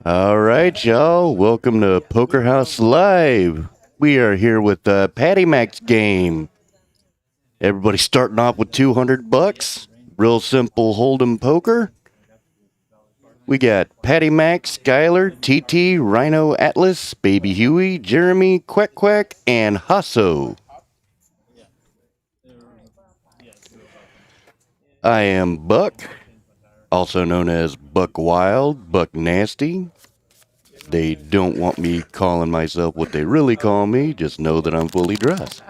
All right, y'all. Welcome to Poker House Live. We are here with the Patty Max game. Everybody starting off with 200 bucks. Real simple hold'em poker. We got Patty Max, Skyler, TT, Rhino Atlas, Baby Huey, Jeremy, Quack Quack, and Hasso. I am Buck, also known as Buck Wild, Buck Nasty. They don't want me calling myself what they really call me. Just know that I'm fully dressed.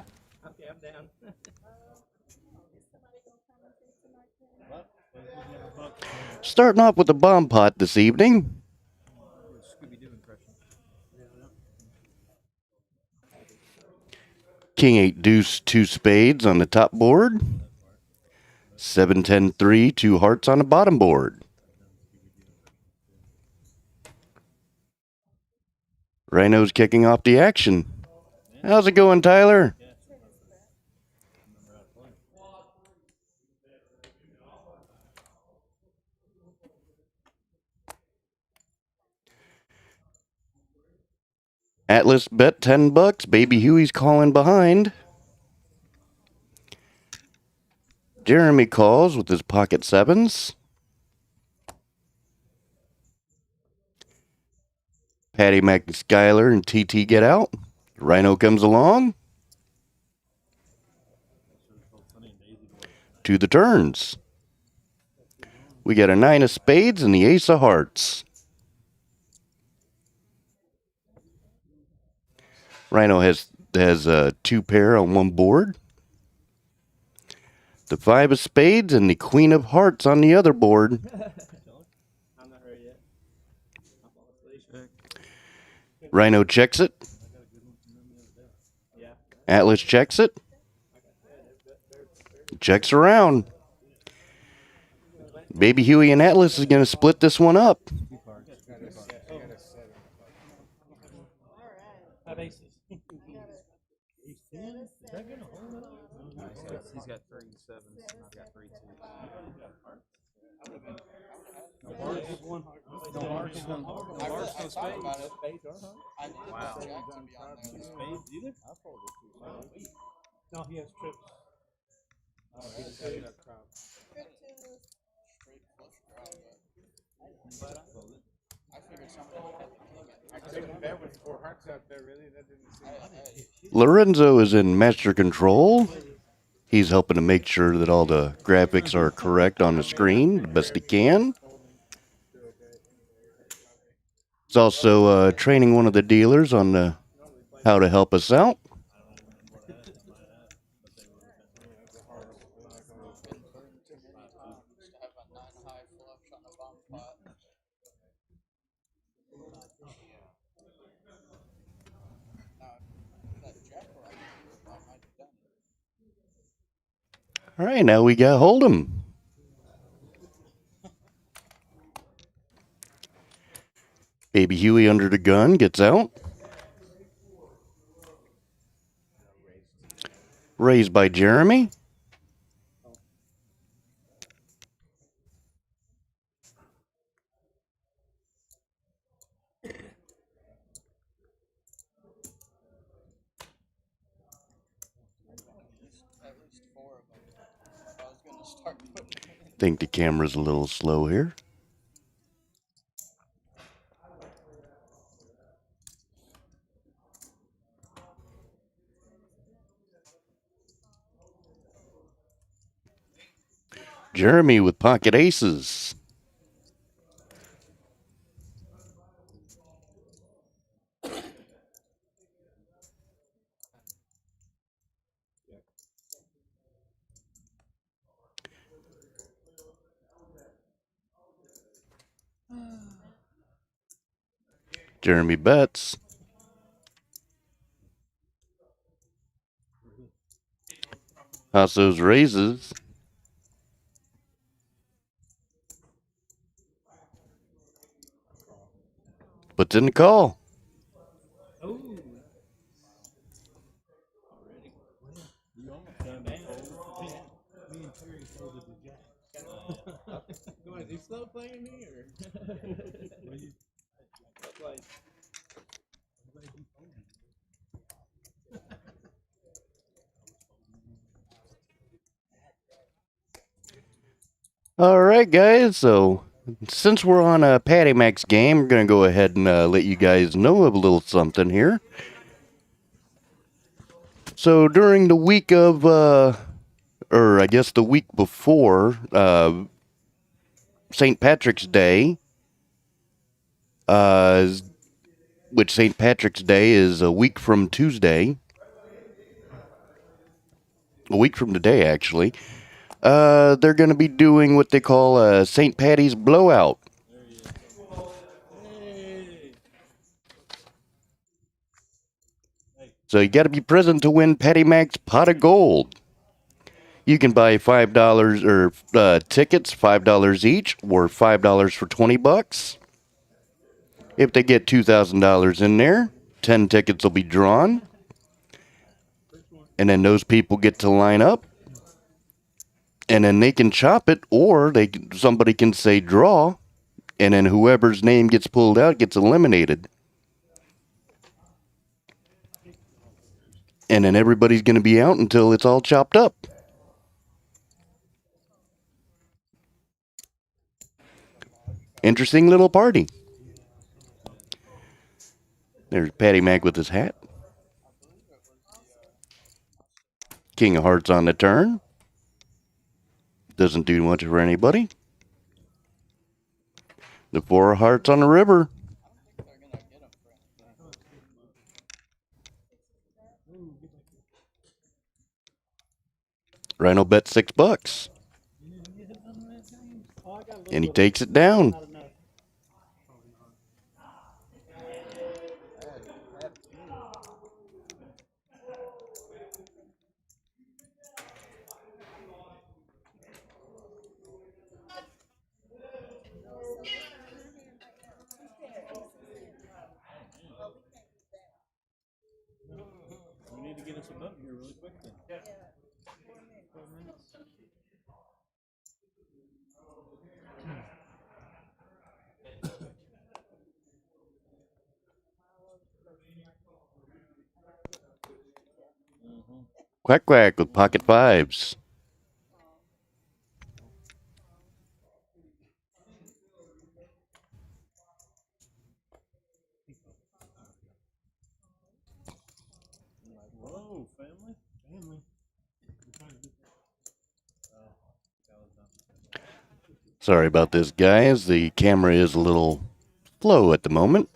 Starting off with the bomb pot this evening. King 8 deuce 2 spades on the top board. 7 10 3 2 hearts on the bottom board. Rhino's kicking off the action. How's it going, Tyler? Atlas bet 10 bucks. Baby Huey's calling behind. Jeremy calls with his pocket sevens. Patty Mac, Skyler, and TT get out. Rhino comes along. To the turns. We got a 9 of spades and the ace of hearts. Rhino has 2 pair on one board. The 5 of spades and the queen of hearts on the other board. Rhino checks it. Atlas checks it. Checks around. Baby Huey and Atlas is going to split this one up. He's got 3 sevens. I've got 3 twos. Wow. Spades either? No, he has trips. Lorenzo is in master control. He's helping to make sure that all the graphics are correct on the screen the best he can. He's also training one of the dealers on how to help us out. All right, now we got Hold'em. Baby Huey under the gun gets out. Raised by Jeremy. Think the camera's a little slow here. Jeremy with pocket aces. Jeremy bets. Hasso's raises. Puts in the call. You want to do slow playing me or? Alright, guys, so since we're on a Patty Max game, we're going to go ahead and let you guys know of a little something here. So during the week of, or I guess the week before St. Patrick's Day, which St. Patrick's Day is a week from Tuesday, a week from today, actually, they're going to be doing what they call a St. Patty's blowout. So you got to be present to win Patty Mac's pot of gold. You can buy $5 or tickets, $5 each, or $5 for $20. If they get $2,000 in there, 10 tickets will be drawn, and then those people get to line up, and then they can chop it, or somebody can say draw, and then whoever's name gets pulled out gets eliminated. And then everybody's going to be out until it's all chopped up. Interesting little party. There's Patty Mac with his hat. King of Hearts on the turn. Doesn't do much for anybody. The Four of Hearts on the river. Rhino bets $6. And he takes it down. We need to get us a button here really quick then. Quack quack with pocket fives. Whoa, family. Sorry about this, guys. The camera is a little slow at the moment.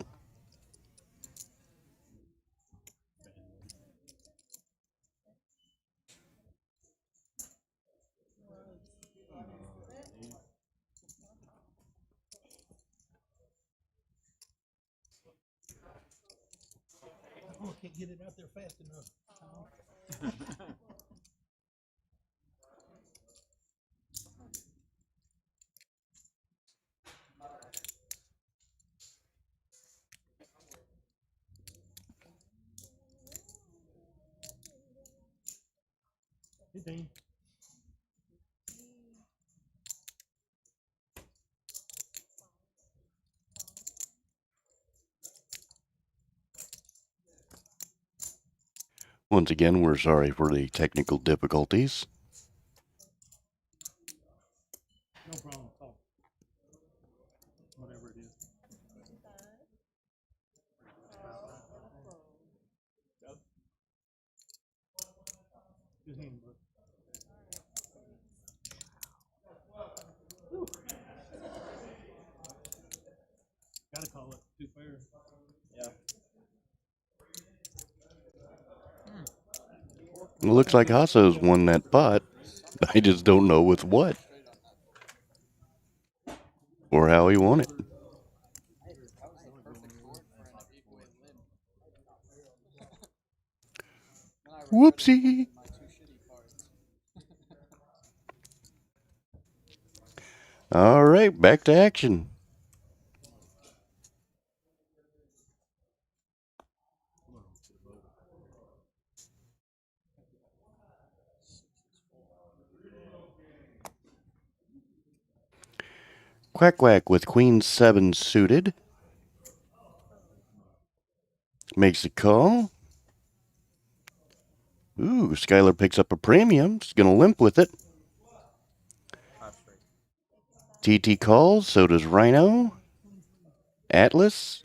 Oh, I can't get it out there fast enough. Hey, Dane. Once again, we're sorry for the technical difficulties. No problem at all. Whatever it is. Good hand, bud. Gotta call it too fair. Yeah. It looks like Hasso's won that pot. I just don't know with what. Or how he won it. Whoopsie. All right, back to action. Quack quack with Queen 7 suited. Makes a call. Ooh, Skyler picks up a premium. He's going to limp with it. TT calls, so does Rhino. Atlas.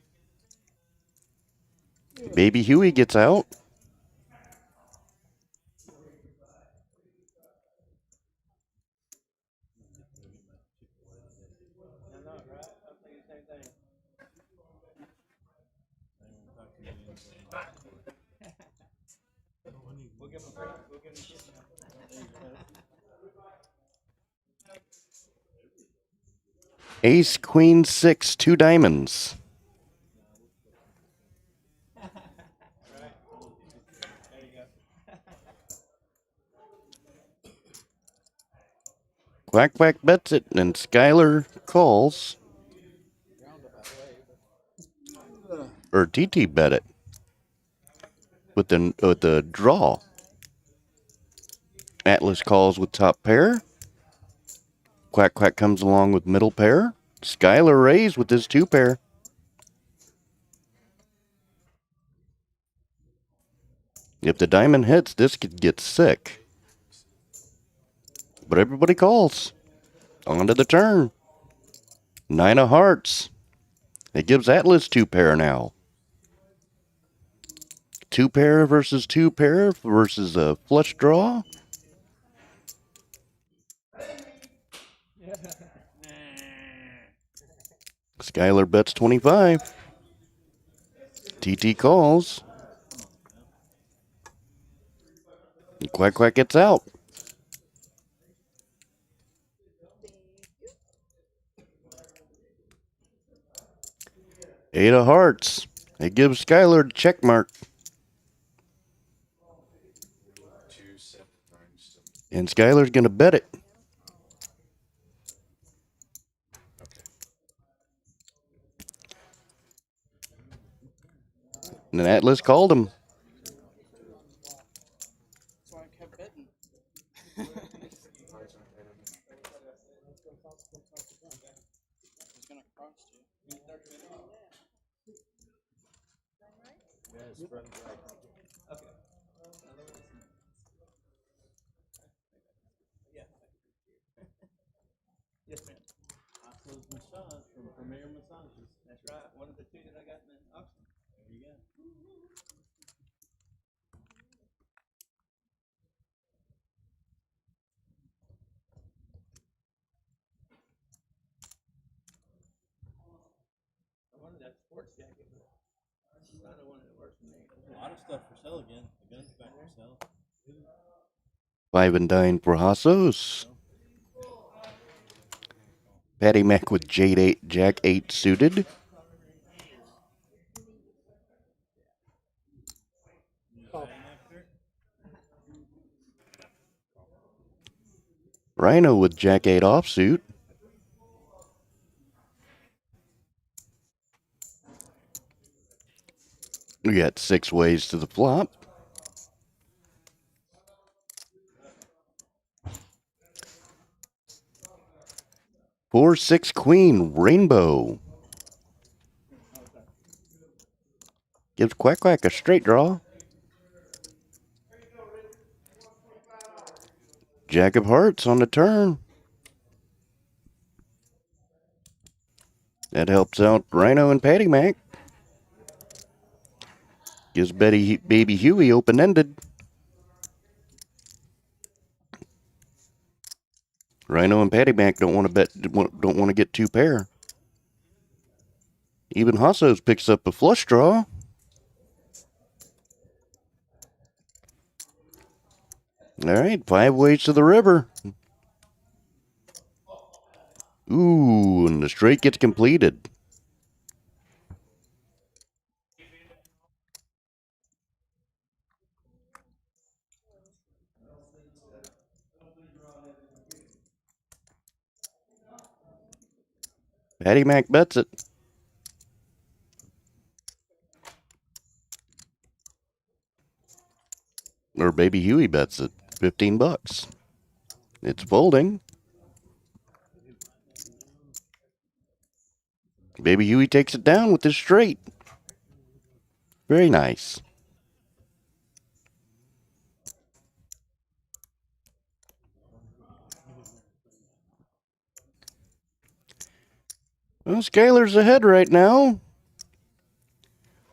Baby Huey gets out. Ace, Queen, 6, 2 diamonds. Quack Quack bets it, and Skyler calls. Or TT bet it. With the draw. Atlas calls with top pair. Quack Quack comes along with middle pair. Skyler raised with his 2 pair. If the diamond hits, this could get sick. But everybody calls. On to the turn. 9 of hearts. It gives Atlas 2 pair now. 2 pair versus 2 pair versus a flush draw. Skyler bets 25. TT calls. Quack Quack gets out. Eight of hearts. It gives Skyler the check mark. And Skyler's going to bet it. And then Atlas called him. That's why I kept betting. It's gonna cost you. Yes, ma'am. Oslo's massage from Premier Massages. That's right. One of the 2 that I got in the auction. There you go. I wanted that sports jacket, but I don't want it worse than me. There's a lot of stuff for sale again. The gun's back for sale. 5 and 9 for Hassos. Patty Mac with Jade 8, Jack 8 suited. Rhino with Jack 8 offsuit. We got 6 ways to the flop. Four, 6, Queen, Rainbow. Gives Quack Quack a straight draw. Jack of hearts on the turn. That helps out Rhino and Patty Mac. Gives Baby Huey open-ended. Rhino and Patty Mac don't want to bet. Don't want to get 2 pair. Even Hassos picks up a flush draw. All right, 5 ways to the river. Ooh, and the straight gets completed. Patty Mac bets it. Or Baby Huey bets it. 15 bucks. It's folding. Baby Huey takes it down with his straight. Very nice. Well, Skyler's ahead right now.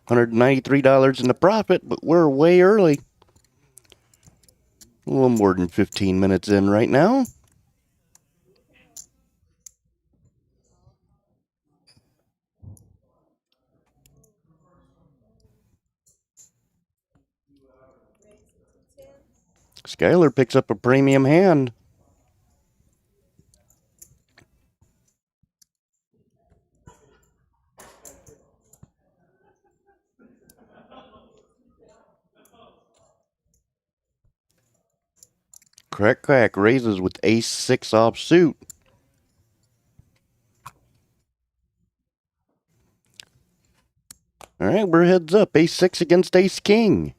$193 in the profit, but we're way early. A little more than 15 minutes in right now. Skyler picks up a premium hand. Crack Crack raises with ace-6 offsuit. All right, we're heads up. Ace-6 against ace-king.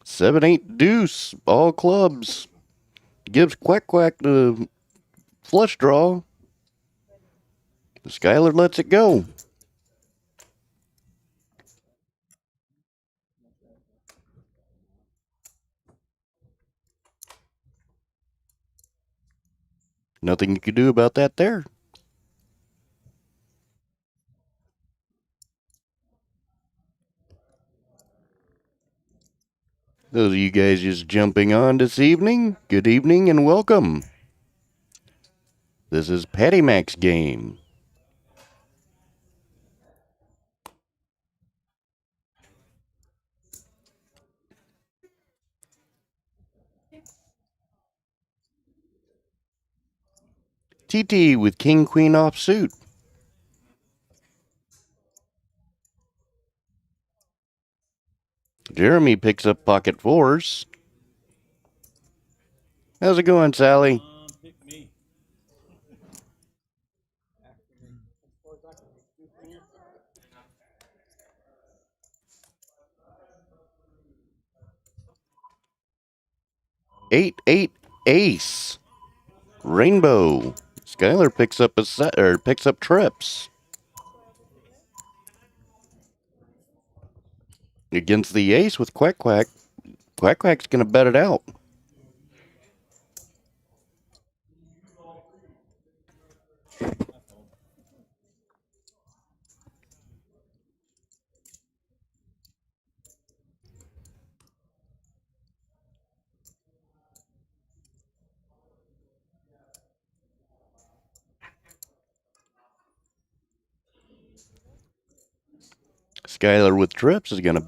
7-8 deuce, all clubs. Gives Quack Quack the flush draw. Skyler lets it go. Nothing you can do about that there. Those of you guys just jumping on this evening, good evening and welcome. This is Patty Mac's game. TT with King Queen offsuit. Jeremy picks up pocket fours. How's it going, Sally? Pick me. 8-8 ace. Rainbow. Skyler picks up a set or picks up trips. Against the ace with Quack Quack. Quack Quack's gonna bet it out. Skyler with trips is gonna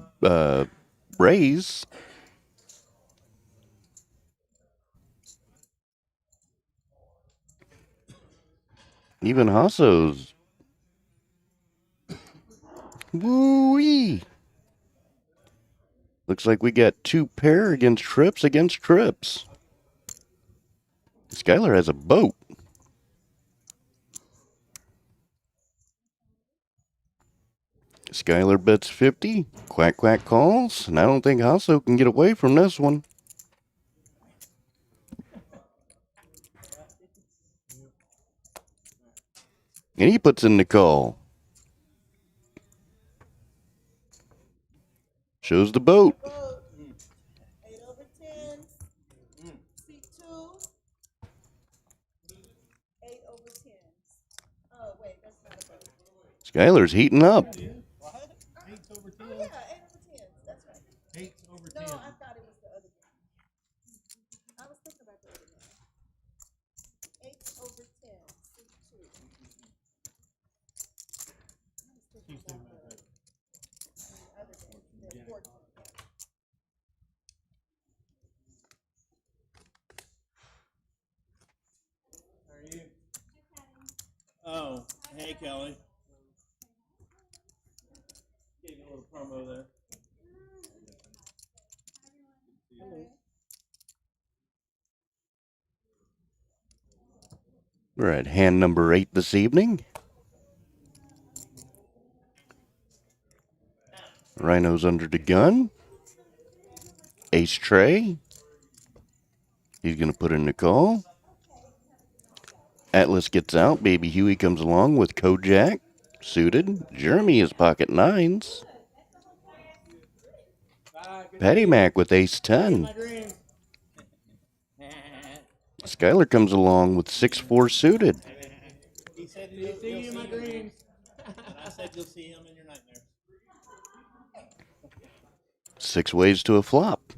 raise. Even Hasso's. Woo-wee. Looks like we got two pair against trips against trips. Skyler has a boat. Skyler bets 50. Quack Quack calls. And I don't think Hasso can get away from this one. And he puts in the call. Shows the boat. 8 over 10. C2. 8 over 10. Oh, wait, that's not a boat. Skyler's heating up. What? 8's over 10. Oh, yeah, 8 over 10. That's right. 8's over 10. No, I thought it was the other one. I was thinking about the other one. 8 over 10. C2. I was thinking about the other one. The 14. How are you? Oh, hey Kelly. Getting a little promo there. We're at hand number 8 this evening. Rhino's under the gun. Ace tray. He's going to put in the call. Atlas gets out. Baby Huey comes along with Kojak. Suited. Jeremy is pocket 9s. Bye, Patty Mac with ace 10. My dreams. Skyler comes along with 6-4 suited. He said you'll see you in my dreams. And I said you'll see him in your nightmares. 6 ways to a flop.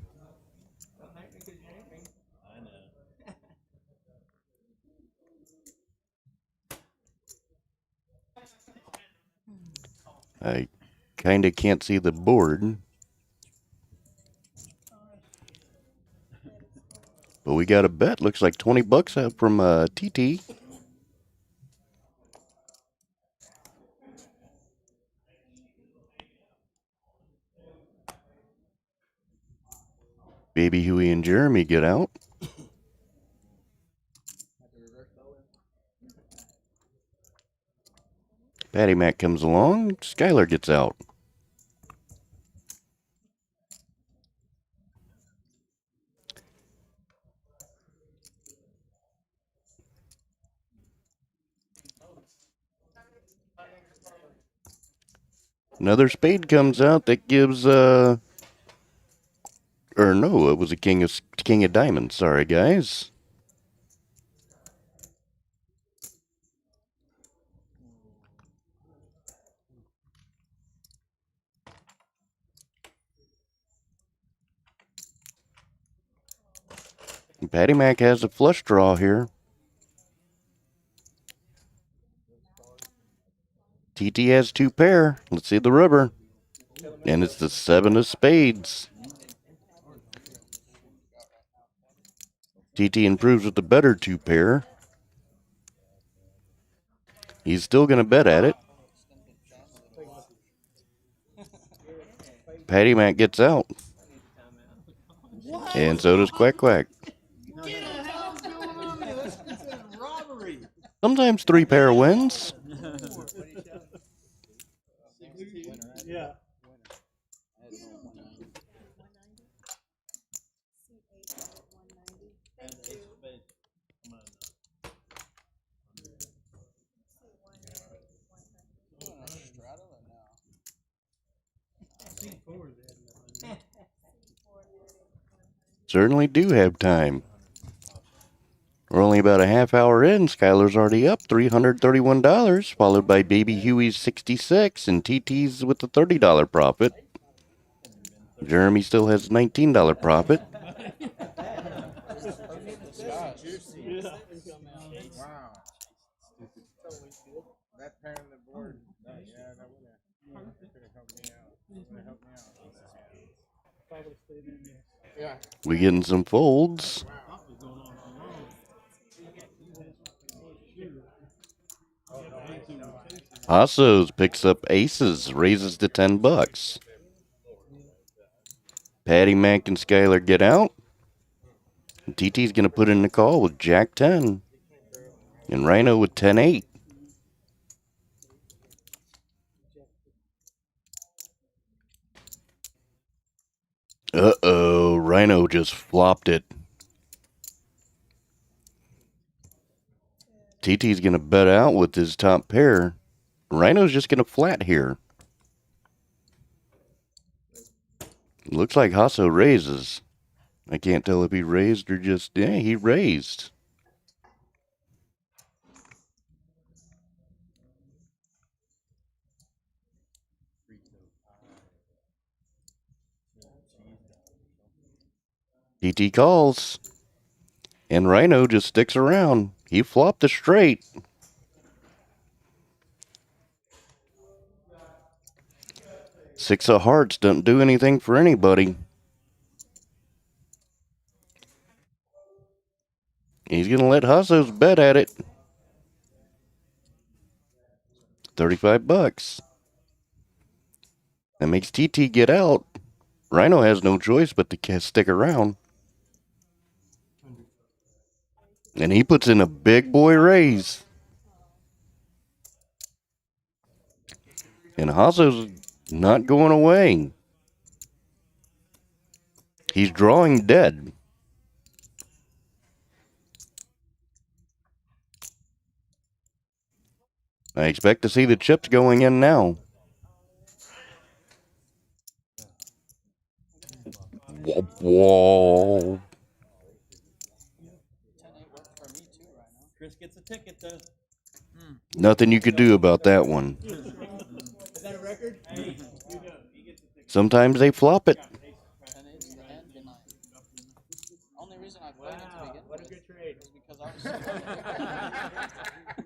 I know. I kinda can't see the board. But we got a bet. Looks like 20 bucks out from TT. Baby Huey and Jeremy get out. Patty Mac comes along. Skyler gets out. Another spade comes out that gives or no, it was a king of diamonds. Sorry, guys. Patty Mac has a flush draw here. TT has 2 pair. Let's see the rubber. And it's the 7 of spades. TT improves with the better 2 pair. He's still going to bet at it. Patty Mac gets out. And so does Quack Quack. What the hell's going on here? This is robbery. Sometimes 3 pair wins. Yeah. Thank you. Certainly do have time. We're only about a half hour in. Skyler's already up $331, followed by Baby Huey's 66 and TT's with the $30 profit. Jeremy still has $19 profit. Wow. That pair on the board, that would have helped me out. Would have helped me out. Yeah. We getting some folds. Hassos picks up aces, raises to 10 bucks. Patty Mac and Skyler get out. And TT's going to put in the call with Jack 10. And Rhino with 10-8. Uh-oh, Rhino just flopped it. TT's going to bet out with his top pair. Rhino's just going to flat here. Looks like Hasso raises. I can't tell if he raised or just, yeah, he raised. TT calls. And Rhino just sticks around. He flopped the straight. Six of hearts don't do anything for anybody. He's going to let Hassos bet at it. 35 bucks. That makes TT get out. Rhino has no choice but to stick around. And he puts in a big boy raise. And Hasso's not going away. He's drawing dead. I expect to see the chips going in now. Womp womp. 10-8 worked for me too right now. Chris gets a ticket though. Nothing you could do about that one. Is that a record? Hey, you go. He gets a ticket. Sometimes they flop it. 10-8's the hand tonight. Only reason I played it to begin What a with good trade. is because I was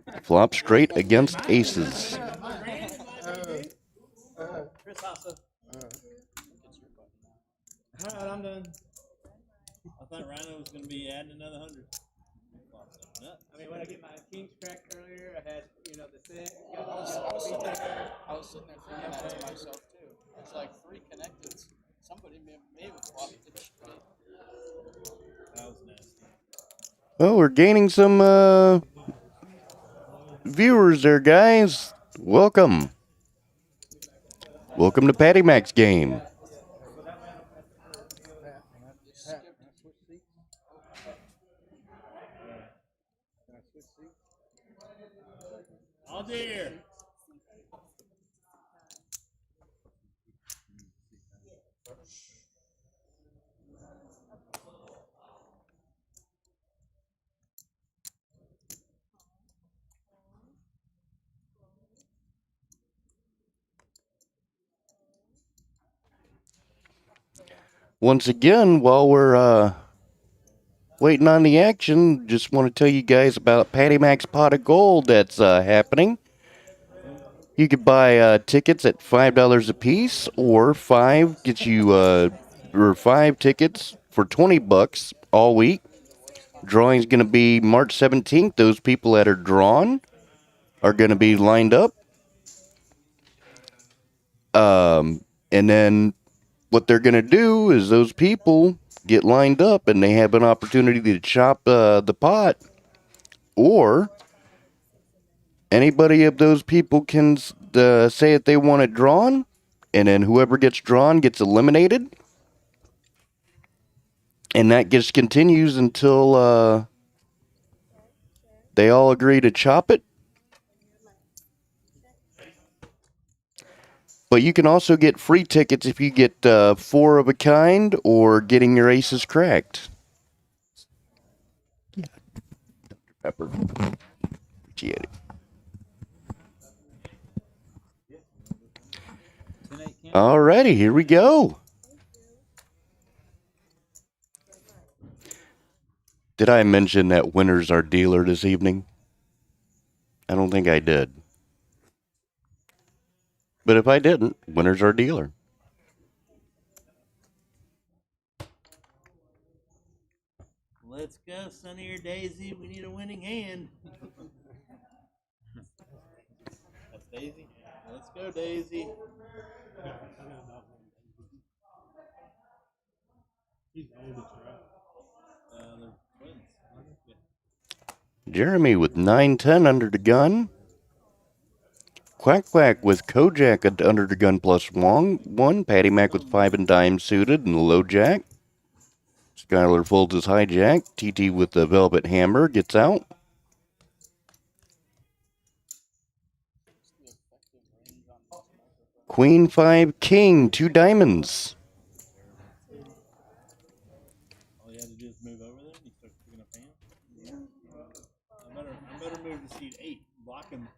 sitting Flop straight against aces. Chris also. All right, I'm done. I thought Rhino was going to be adding another 100. I mean, when I get my kings cracked earlier, I had, the set. I was sitting there thinking that to myself too. It's like 3 connected. Somebody may have flopped it straight. That was nasty. Oh, we're gaining some viewers there, guys. Welcome. Welcome to Patty Mac's game. Oh dear. Once again, while we're waiting on the action, just want to tell you guys about Patty Mac's Pot of Gold that's happening. You could buy tickets at $5 a piece, or 5 gets you or 5 tickets for $20 all week. Drawing's going to be March 17th. Those people that are drawn are going to be lined up. And then what they're going to do is those people get lined up and they have an opportunity to chop the pot, or anybody of those people can say that they want it drawn, and then whoever gets drawn gets eliminated, and that just continues until they all agree to chop it. But you can also get free tickets if you get 4 of a kind or getting your aces cracked. Yeah. Dr. Pepper. Appreciate it. Alrighty, here we go. Did I mention that Winner's our dealer this evening? I don't think I did. But if I didn't, Winner's our dealer. Let's go, Sunny or Daisy. We need a winning hand. That's Daisy. Let's go, Daisy. He's the oldest, right? They're twins. Yeah. Jeremy with 9-10 under the gun. Quack Quack with Kojak under the gun plus 1. Patty Mac with 5 and dime suited and low jack. Skyler folds his hijack. TT with the velvet hammer gets out. Queen 5 King 2 diamonds. All you had to do is move over there and you start picking up hands. I better move to seat 8. Block him.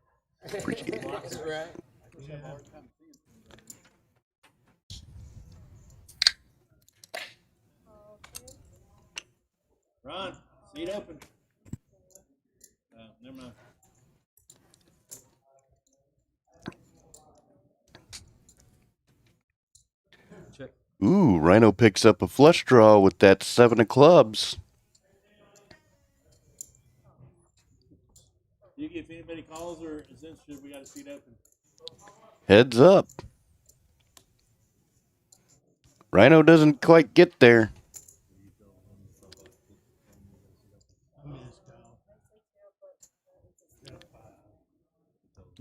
Appreciate it. That's right. Ron, seat open. Never mind. Check. Ooh, Rhino picks up a flush draw with that 7 of clubs. If anybody calls or is interested, we got a seat open. Heads up. Rhino doesn't quite get there.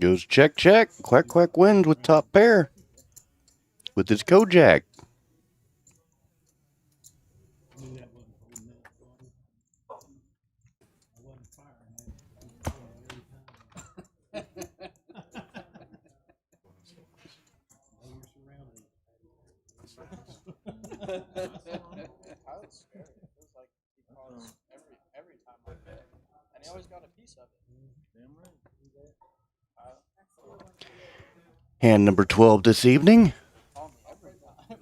Goes check, check. Quack, quack wins with top pair. With his Kojak. was scary. It was like he calls every time I bet, and he always got a piece of it. Damn right. Hand number 12 this evening. Call me every time.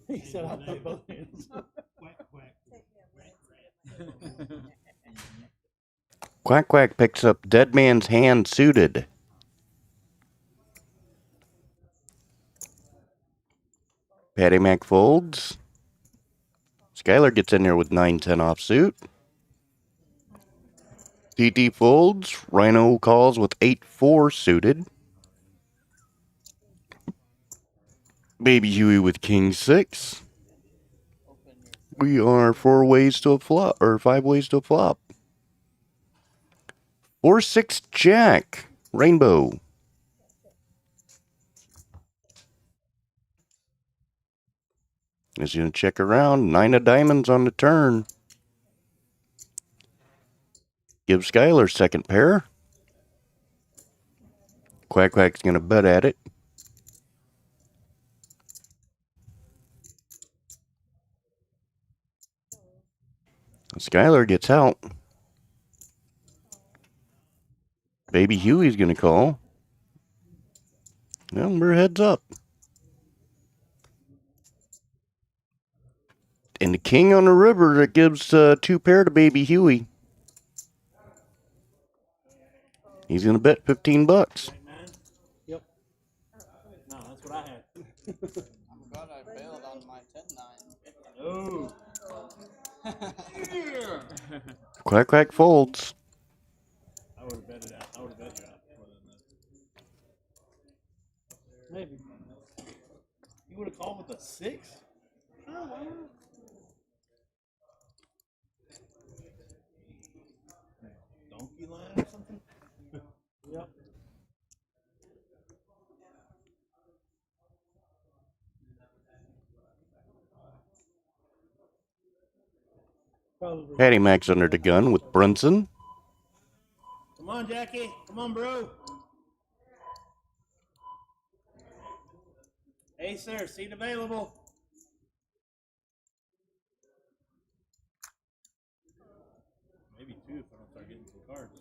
He said I'll put both hands. Quack Quack picks up Dead Man's Hand suited. Patty Mac folds. Skyler gets in there with 9-10 offsuit. TT folds. Rhino calls with 8-4 suited. Baby Huey with King 6. We are 4 ways to a flop, or 5 ways to a flop. 4-6 Jack. Rainbow. He's going to check around. 9 of diamonds on the turn. Give Skyler second pair. Quack Quack's going to bet at it. Skyler gets out. Baby Huey's going to call. Well, we're heads up. And the king on the river that gives 2 pair to Baby Huey. He's going to bet 15 bucks. Yep. No, that's what I had. I'm glad I bailed on my 10-9. Oh. Yeah. Quack Quack folds. I would have bet it out. I would have bet you out more than that. Maybe. You would have called with a 6? Oh, donkey line or something? Yep. Probably. Patty Mac's under the gun with Brunson. Come on, Jackie. Come on, bro. Hey, sir. Seat available. Maybe 2 if I don't start getting some cards.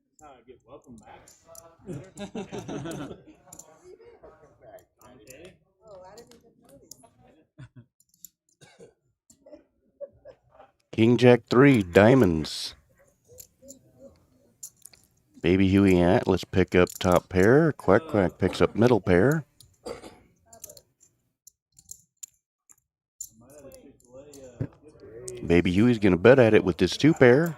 That's how I get welcome back. Okay. Oh, I didn't even notice. King Jack 3 diamonds. Baby Huey and Atlas pick up top pair. Quack Quack picks up middle pair. Baby Huey's going to bet at it with this 2 pair.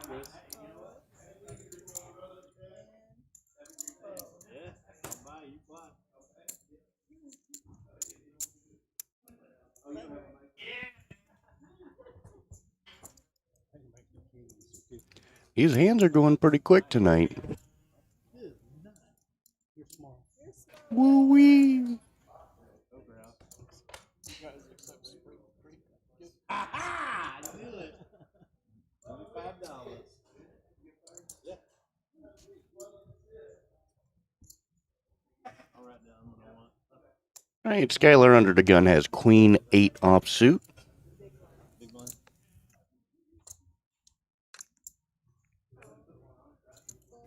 These hands are going pretty quick tonight. Woo-wee. Aha! I knew it. $25. Yeah. I'll write down what I want. All right, Skyler under the gun has Queen 8 offsuit. Big blind.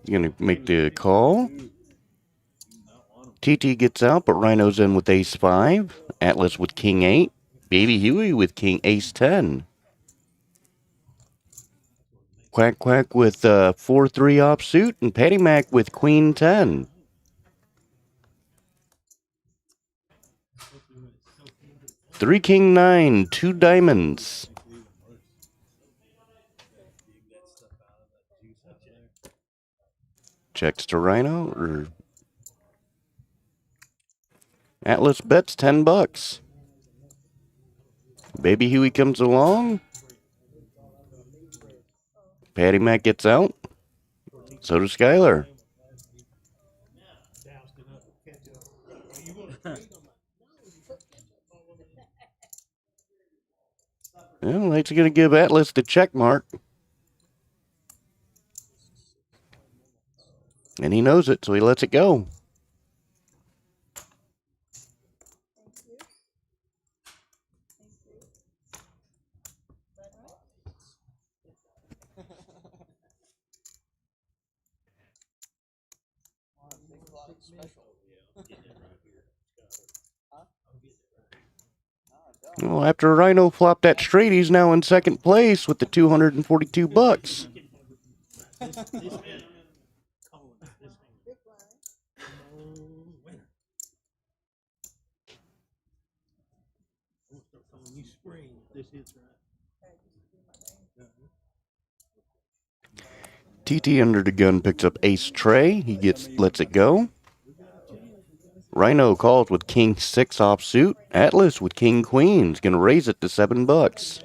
You're going to make the call. TT gets out, but Rhino's in with Ace 5. Atlas with King 8. Baby Huey with King Ace 10. Quack Quack with 4-3 offsuit. And Patty Mac with Queen 10. Three King 9, 2 diamonds. Checks to Rhino, or Atlas bets 10 bucks. Baby Huey comes along. Patty Mac gets out. So does Skyler. Well, Nate's going to give Atlas the check mark. And he knows it, so he lets it go. Well, after Rhino flopped that straight, he's now in second place with the 242 bucks. This hand I'm in calling this hand. Big blind. No winner. I'm gonna start calling you spring if this hits right. Okay, you should do my name. TT under the gun picks up ace tray. He lets it go. Rhino calls with king 6 offsuit. Atlas with king queen is gonna raise it to $7.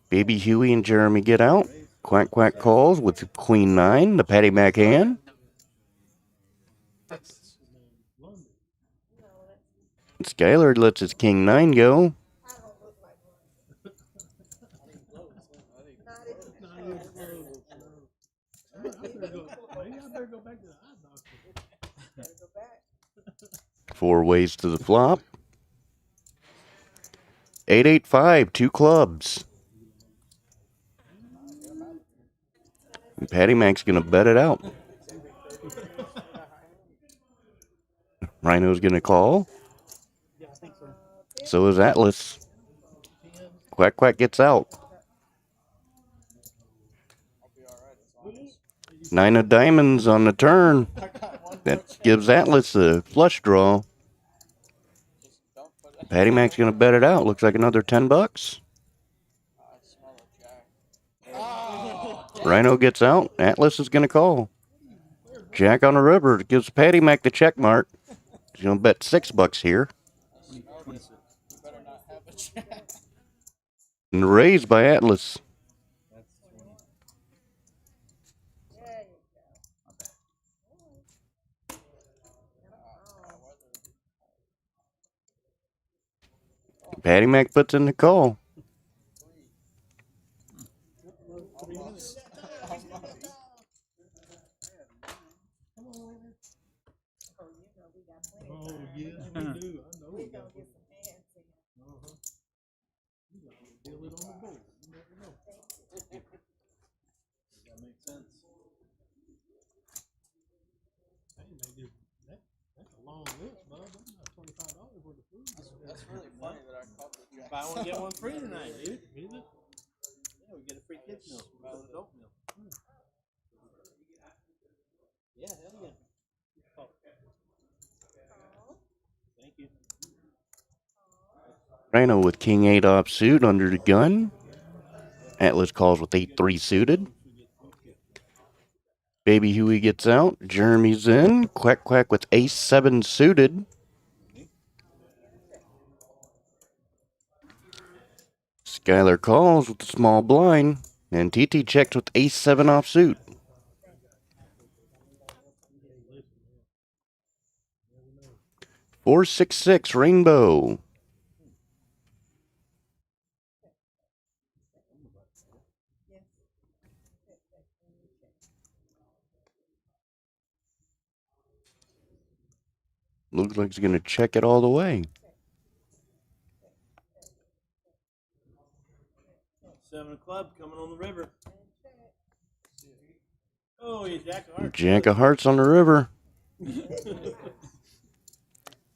Baby Huey and Jeremy get out. Quack Quack calls with queen 9, the Patty Mac hand. Skyler lets his king 9 go. I don't look like one. Not even. Not even close. Maybe I better go back to the eye doctor. Gotta go back. 4 ways to the flop. 8-8-5, 2 clubs. And Patty Mac's gonna bet it out. Rhino's gonna call. Yeah, I think so. So is Atlas. Quack Quack gets out. I'll be alright as long as 9 of diamonds on the turn. I got one That more gives Atlas a flush draw. chance. Just don't put it. Patty Mac's gonna bet it out. Looks like another 10 bucks. I smell a jack. Oh, Rhino gets out. Atlas is gonna call. Jack on the river gives Patty Mac the check mark. He's gonna bet $6 here. I smell this. You better not have a jack. And raised by Atlas. There you go. Patty Mac puts in the call. Oh, you know we got plenty. Oh, yes, we do. I know We we got gonna get some hands in. You gotta feel it on the board. You never know. That makes sense. Hey, man, that's a long list, bud. That's not $25 worth of food. That's really funny that I called the jack. Buy one, get one free tonight, dude. Is it? Yeah, we get a free kids meal. Buy an adult meal. Yeah, hell yeah. Oh. Thank you. Rhino with king 8 offsuit under the gun. Atlas calls with 8-3 suited. Baby Huey gets out. Jeremy's in. Quack Quack with ace 7 suited. Skyler calls with the small blind. And TT checks with ace 7 offsuit. 4-6-6 rainbow. Looks like he's going to check it all the way. 7 of clubs coming on the river. Oh, yeah, Jack of Hearts. Jack of hearts on the river.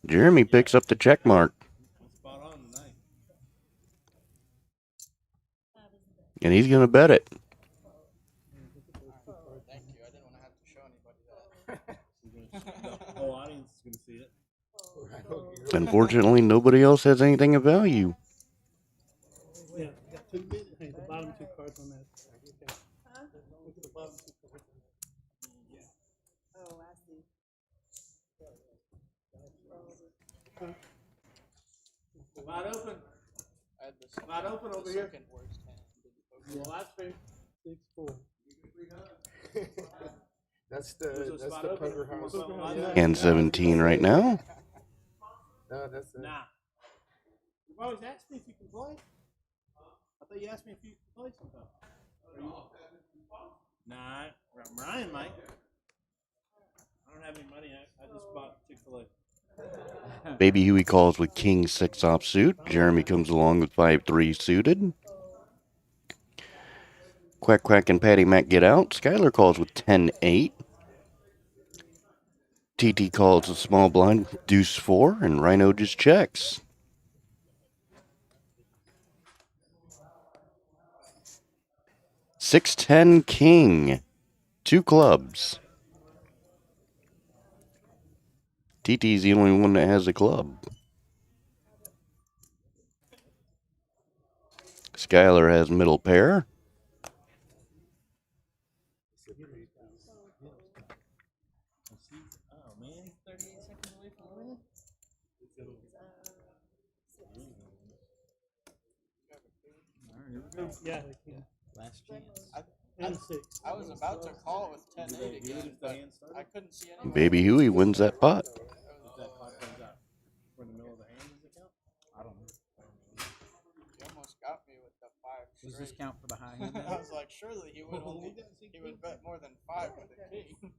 Jeremy picks up the check mark. Spot on tonight. And he's going to bet it. Thank you. I didn't want to have to show anybody that. The whole audience is gonna see it. Unfortunately, nobody else has anything of value. Yeah, got 2 bids. Hey, the bottom 2 cards on that. Huh? Look at the bottom 2 cards. Oh, I see. Wide open. I had the Wide open over here. second worst hand. Well, live stream. 6-4. That's There's a the spot open. poker house. Poker house. Yeah. And 17 right now. No, that's the. Nah. You've always asked me if you can play. I thought you asked me if you can play sometime. Nah, Ryan might. I don't have any money. I just bought Chick-fil-A. Baby Huey calls with king 6 offsuit. Jeremy comes along with 5-3 suited. Quack Quack and Patty Mac get out. Skyler calls with 10-8. TT calls a small blind, deuce 4, and Rhino just checks. $6-10 king, 2 clubs. TT's the only one that has a club. Skyler has middle pair. Oh man, he's 38 seconds away from winning. Alright, here we go. Yeah, they can. Last chance. And 6. I was about to call with 10-8 again, but I couldn't see any. Baby Huey wins that pot. If that pot comes out for the middle of the hand, does it count? I don't know. He almost got me with the 5 Does straight. this count for the high hand? I was like, surely he would bet more than 5 with a king.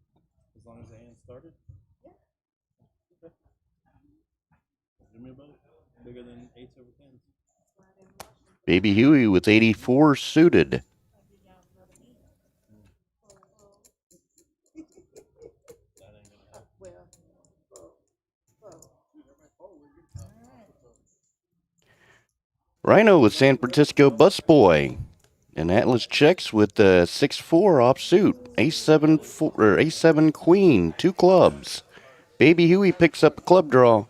As long as the hand started? Okay. Give me a vote. Bigger than 8s over 10s. Baby Huey with 84 suited. That ain't gonna help. Rhino with San Francisco Busboy. And Atlas checks with the 6-4 offsuit. Ace-7 queen, 2 clubs. Baby Huey picks up a club draw.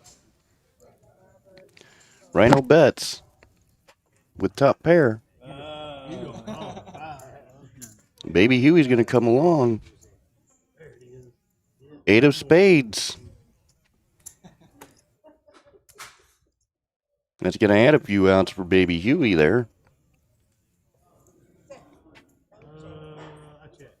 Rhino bets with top pair. Baby Huey's going to come along. 8 of spades. That's going to add a few outs for Baby Huey there. I check.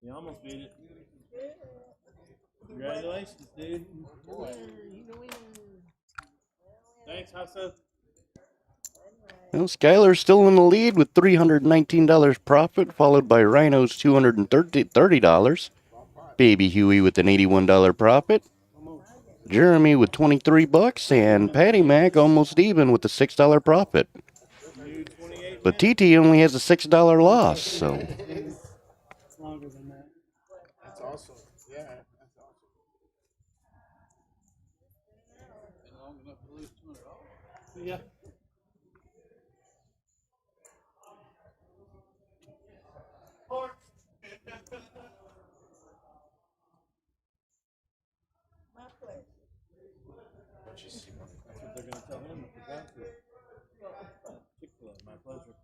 You almost beat it. Congratulations, dude. Thanks, Hassa. Well, Skyler's still in the lead with $319 profit, followed by Rhino's $230. Baby Huey with an $81 profit. Jeremy with $23, and Patty Mac almost even with a $6 profit. But TT only has a $6 loss, so. It's longer than that. That's awesome. Yeah, that's awesome. Been long enough to lose $200. Yeah. My pleasure. That's what they're going to tell him if the doctor. Chick-fil-A, my pleasure.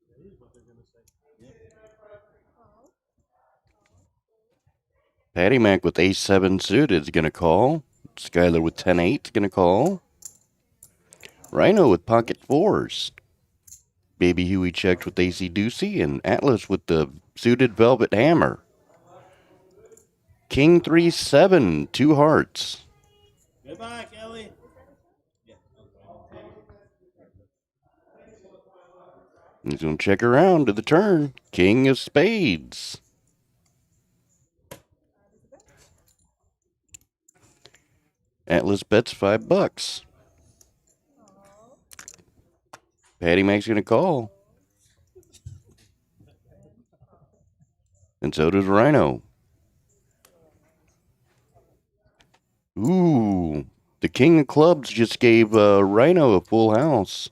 That is what they're going to say. Yep. Patty Mac with ace-7 suited is going to call. Skyler with 10-8 is going to call. Rhino with pocket 4s. Baby Huey checked with AC Deucey, and Atlas with the suited velvet hammer. King 3-7, 2 hearts. Goodbye, Kelly. Yeah. He's going to check around to the turn. King of spades. Atlas bets $5. Patty Mac's going to call. And so does Rhino. Ooh, the king of clubs just gave Rhino a full house.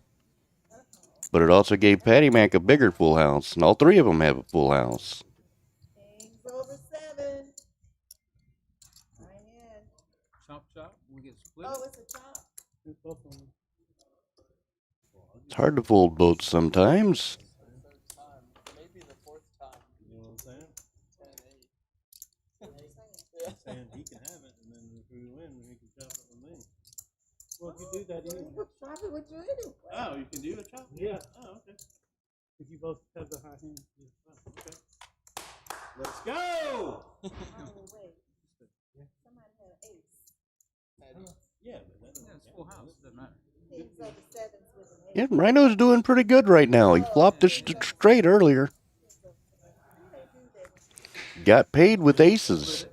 But it also gave Patty Mac a bigger full house. And all 3 of them have a full house. Kings over 7. Right hand. Chop, chop. We get split. Oh, it's a chop. Both of them. It's hard to fold both sometimes. Third time, maybe the 4th time. You know what I'm saying? 10-8. I'm saying he can have it, and then if we win, he can chop it with me. Well, if you do that, Well, anyway. you could chop it with you anyway. Oh, you can do a chop? Yeah. Oh, okay. If you both have the high hand. Yeah. Oh, okay. Let's go! Oh, wait. Somebody had an ace. Yeah, but that doesn't It's full house, doesn't matter. Kings over 7s with an ace. Yeah, Rhino's doing pretty good right now. He flopped this straight earlier. Got paid with aces.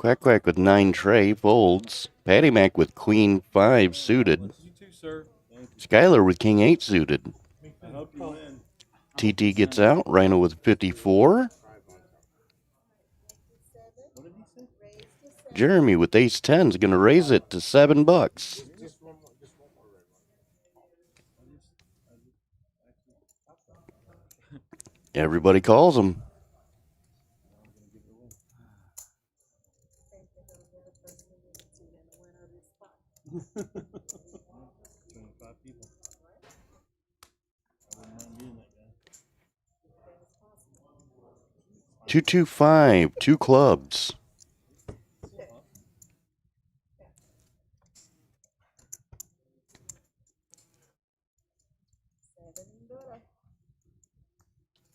Quack Quack with 9 tray folds. Patty Mac with Queen 5 suited. You too, sir. Thank you. Skyler with King 8 suited. I hope you win. TT gets out. Rhino with 54. What did he say? Jeremy with Ace 10 is going to raise it to $7. Just one more red one. Everybody calls him. $25 people. I wouldn't mind being that guy. 225, 2 clubs.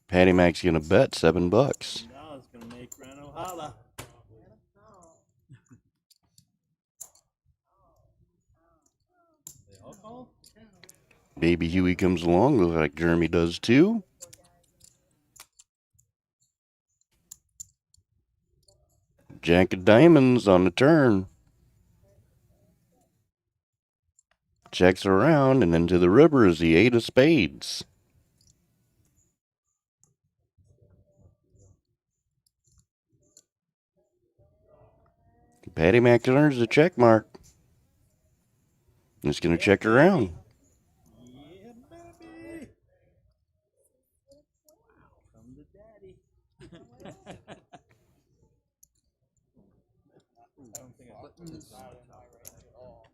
Patty Mac's going to bet $7. Now it's going to make Rhino holla. They all call? Baby Huey comes along. Looks like Jeremy does too. Jack of diamonds on the turn. Checks around and into the river is the 8 of spades. Patty Mac turns the check mark. It's going to check around. Yeah, baby. Come to daddy. I don't think I put this Not in my range at all.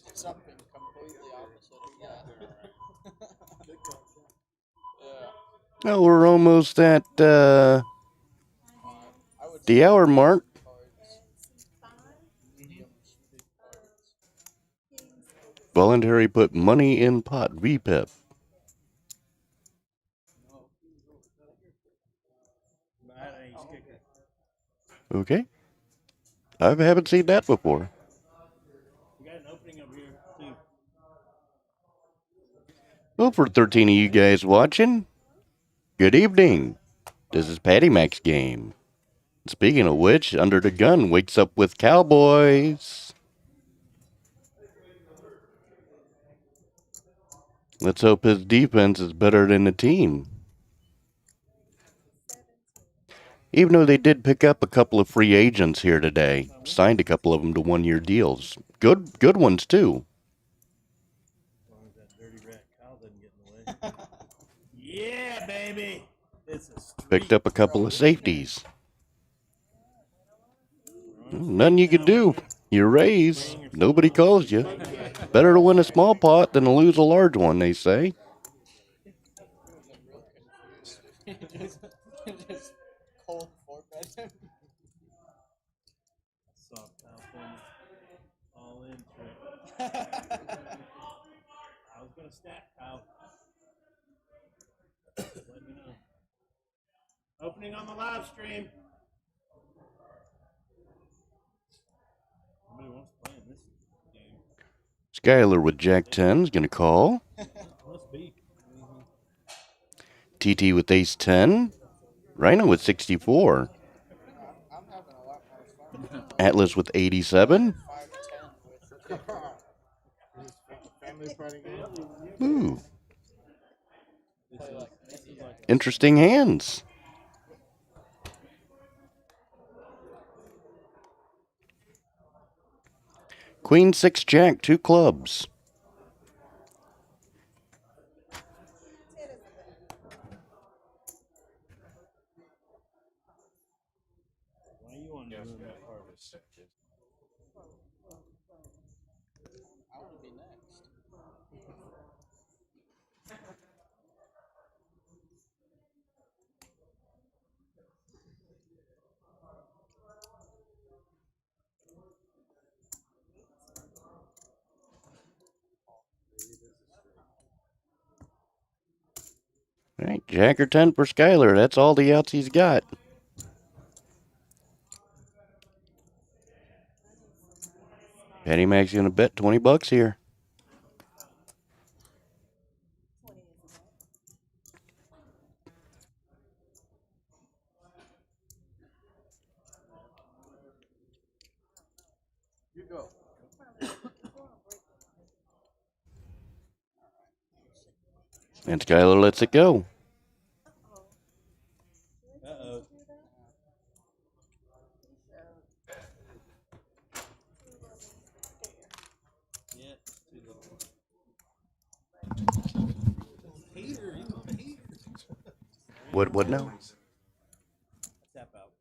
It's something completely opposite of that. Yeah. Well, we're almost at I would the hour mark. cards, medium suited cards. Voluntary put money in pot. VPIP. I had an ace kicker. Okay. I haven't seen that before. We got an opening up here, too. Well, for 13 of you guys watching, good evening. This is Patty Mac's game. Speaking of which, Under the Gun wakes up with Cowboys. Let's hope his defense is better than the team. Even though they did pick up a couple of free agents here today, signed a couple of them to one-year deals. Good ones too. As long as that dirty rat Kyle doesn't get in the way. Yeah, baby. It's a street. Picked up a couple of safeties. Nothing you can do. You raise. Nobody calls you. Better to win a small pot than to lose a large one, they say. Just cold forfeit him. Soft Kyle for me. All in trick. I was going to stack Kyle. Let me know. Opening on the live stream. Nobody wants to play in this game. Skyler with Jack 10 is going to call. Must be. TT with Ace 10. Rhino with 64. I'm having a lot more fun. Atlas with 87. 5-10 with Family fighting game. Ooh, play like This is like interesting hands. Queen 6 Jack, 2 clubs. why you want to ruin that part? I want to be next. All right, Jack or 10 for Skyler. That's all the outs he's got. Patty Mac's going to bet $20 here. And Skyler lets it go. Uh-oh. Yeah, too low. Hater, you know, hater. What now? Tap out.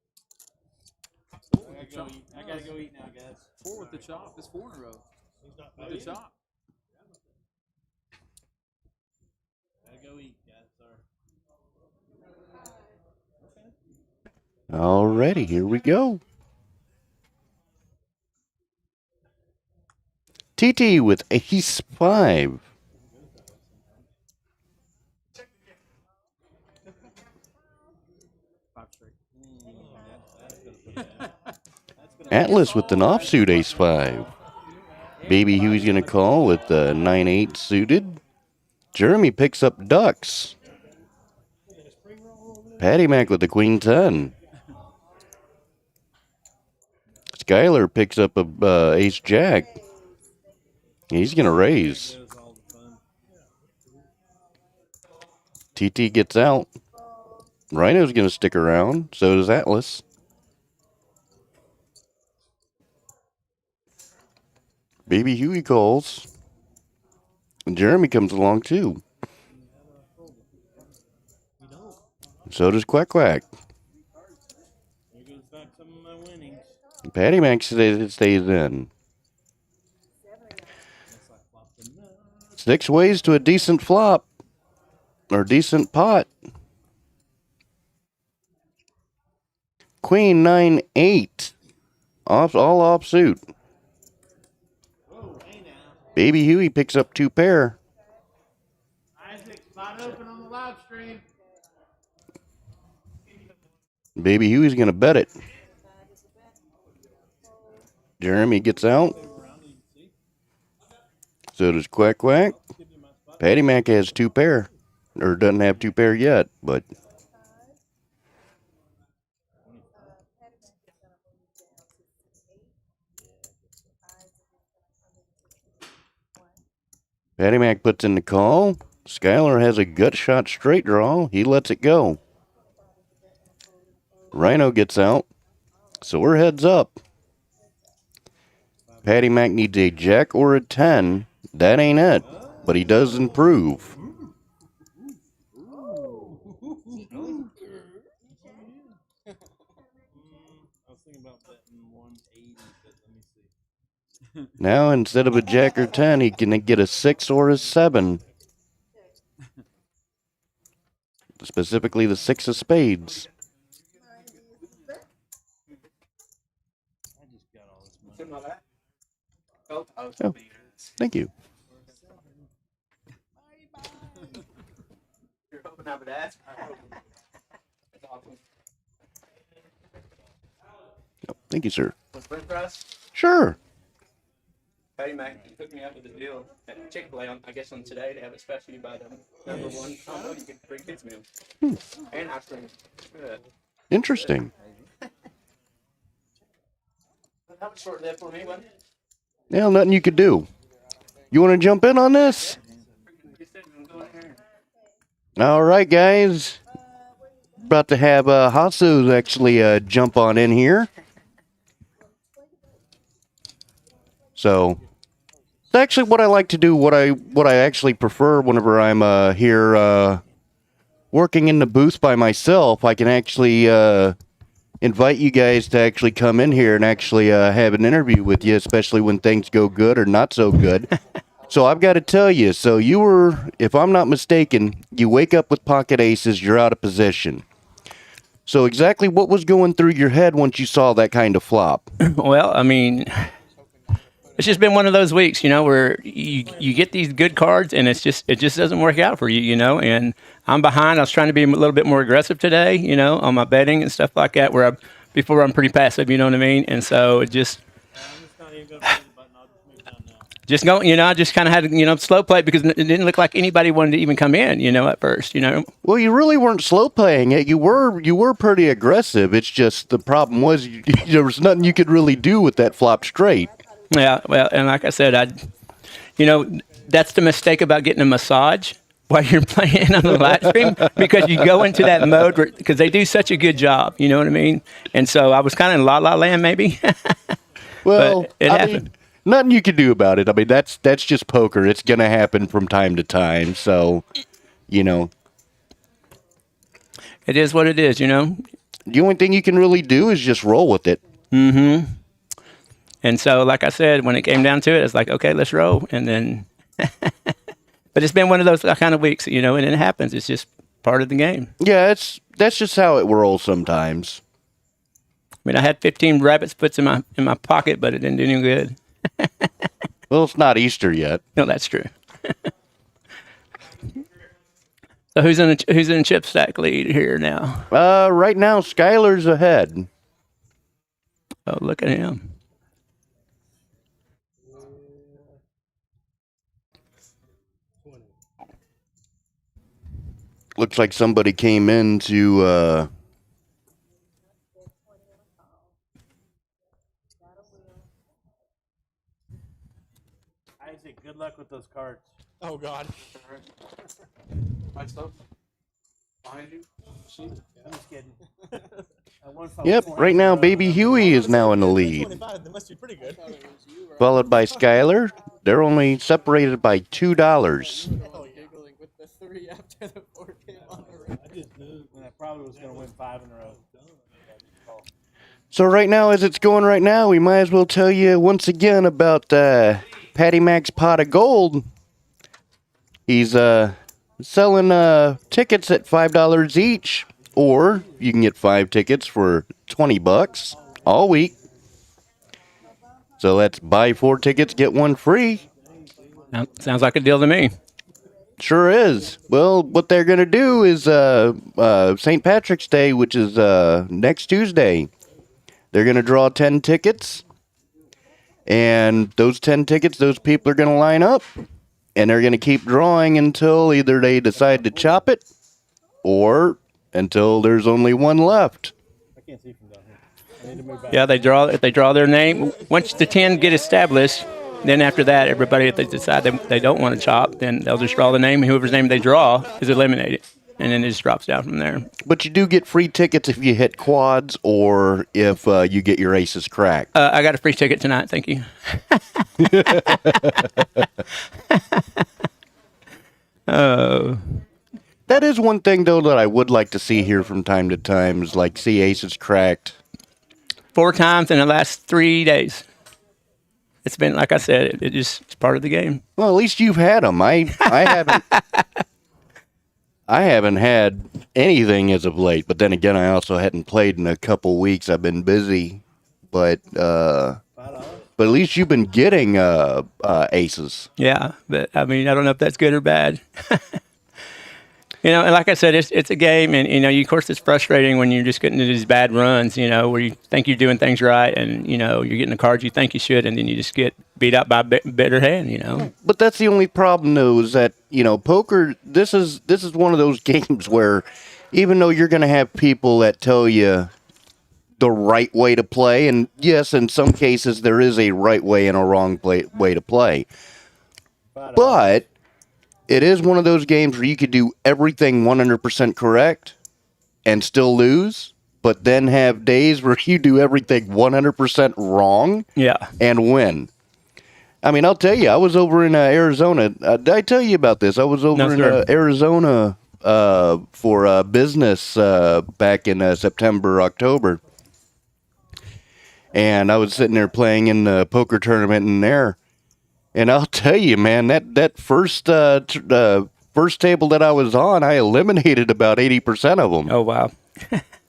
I gotta go eat now, guys. 4 with the chop. It's 4 in a row. He's not With the chop. Gotta go eat, guys. Sorry. Alrighty, here we go. TT with ace 5. Atlas with an offsuit ace 5. Baby Huey's going to call with the 9-8 suited. Jeremy picks up ducks. Patty Mac with the queen 10. Skyler picks up a ace jack. He's going to raise. TT gets out. Rhino's going to stick around. So does Atlas. Baby Huey calls. And Jeremy comes along too. So does Quack Quack. There goes back some of my winnings. Patty Mac stays in. 6 ways to a decent flop. Or decent pot. Queen 9-8. All offsuit. Baby Huey picks up 2 pair. Isaac, spot open on the live stream. Baby Huey's going to bet it. Jeremy gets out. So does Quack Quack. Patty Mac has 2 pair. Or doesn't have 2 pair yet, but... Patty Mac puts in the call. Skyler has a gut shot straight draw. He lets it go. Rhino gets out. So we're heads up. Patty Mac needs a jack or a 10. That ain't it. But he does improve. I was thinking about betting 180, but let me see. Now, instead of a jack or 10, he can get a 6 or a 7. Specifically, the 6 of spades. I just got all this money. Oh, thank you. You're hoping I would ask. Oh, thank you, sir. What's French fries? Sure. Patty Mac hooked me up with a deal at Chick-fil-A, I guess on today. They have a special you buy them. #1 combo, you get free kids meal. And ice cream. Good. Interesting. How much short left for me, buddy? Yeah, nothing you could do. You want to jump in on this? All right, guys. About to have Hasu actually jump on in here. So, it's actually what I like to do, what I actually prefer whenever I'm here working in the booth by myself. I can actually invite you guys to actually come in here and actually have an interview with you, especially when things go good or not so good. So I've got to tell you, so you were, if I'm not mistaken, you wake up with pocket aces, you're out of position. So exactly what was going through your head once you saw that kind of flop? Well, I mean, it's just been one of those weeks, you know, where you get these good cards and it just doesn't work out for you, you know. And I'm behind. I was trying to be a little bit more aggressive today, you know, on my betting and stuff like that. Before I'm pretty passive, you know what I mean. And so it just. I'm just not even going to press the button. I'll just move down now. Just go, you know, I just kind of had, you know, slow play because it didn't look like anybody wanted to even come in, you know, at first, you know. Well, you really weren't slow playing it. You were pretty aggressive. It's just the problem was there was nothing you could really do with that flop straight. Yeah, well, and like I said, you know, that's the mistake about getting a massage while you're playing on the live stream because you go into that mode because they do such a good job. You know what I mean? And so I was kind of in la la land maybe. Well, But it I happened. mean, nothing you can do about it. I mean, that's just poker. It's gonna happen from time to time. So, you know, It is what it is, you know? the only thing you can really do is just roll with it. Mm-hmm. And so, like I said, when it came down to it, it's like, okay, let's roll. And then, but it's been one of those kind of weeks, you know, and it happens. It's just part of the game. Yeah, that's just how it rolls sometimes. I mean, I had 15 rabbit's foots in my pocket, but it didn't do any good. Well, it's not Easter yet. No, that's true. So who's in the chip stack lead here now? Right now, Skyler's ahead. Oh, look at him. Looks like somebody came in to Isaac, good luck with those cards. Oh God. My stuff behind you. I'm just kidding. Yep, right now, Baby Huey is now in the lead, 25, that must be pretty good. followed by Skyler. They're only separated by $2. Giggling with the 3 after the 4 came on the I just knew when I probably was going to win 5 in a row. So right now, as it's going right now, we might as well tell you once again about Patty Mac's Pot of Gold. He's selling tickets at $5 each, or you can get 5 tickets for $20 all week. So that's buy 4 tickets, get 1 free. Sounds like a deal to me. Sure is. Well, what they're going to do is St. Patrick's Day, which is next Tuesday. They're going to draw 10 tickets. And those 10 tickets, those people are going to line up. And they're going to keep drawing until either they decide to chop it or until there's only 1 left. I can't see from down here. I need to move back. Yeah, if they draw their name. Once the 10 get established, then after that, everybody, if they decide they don't want to chop, then they'll just draw the name. Whoever's name they draw is eliminated. And then it just drops down from there. But you do get free tickets if you hit quads or if you get your aces cracked. I got a free ticket tonight. Thank you. Oh. That is one thing, though, that I would like to see here from time to time is like see aces cracked. 4 times in the last 3 days. It's been, like I said, it's part of the game. Well, at least you've had them. I haven't. I haven't had anything as of late. But then again, I also hadn't played in a couple weeks. I've been busy, but at least you've been getting aces. Yeah, but I mean, I don't know if that's good or bad. You know, and like I said, it's a game, and you know, of course, it's frustrating when you're just getting into these bad runs. You know, where you think you're doing things right, and you know, you're getting the cards you think you should, and then you just get beat up by a better hand. You know. But that's the only problem, though, is that you know, poker. This is one of those games where, even though you're going to have people that tell you the right way to play, and yes, in some cases there is a right way and a wrong way to play, but it is one of those games where you could do everything 100% correct and still lose, but then have days where you do everything 100% wrong and win. I mean, I'll tell you, I was over in Arizona. Did I tell you about this? I was over in Arizona for business back in September, October. And I was sitting there playing in the poker tournament in there. And I'll tell you, man, that first table that I was on, I eliminated about 80% of them. Oh wow!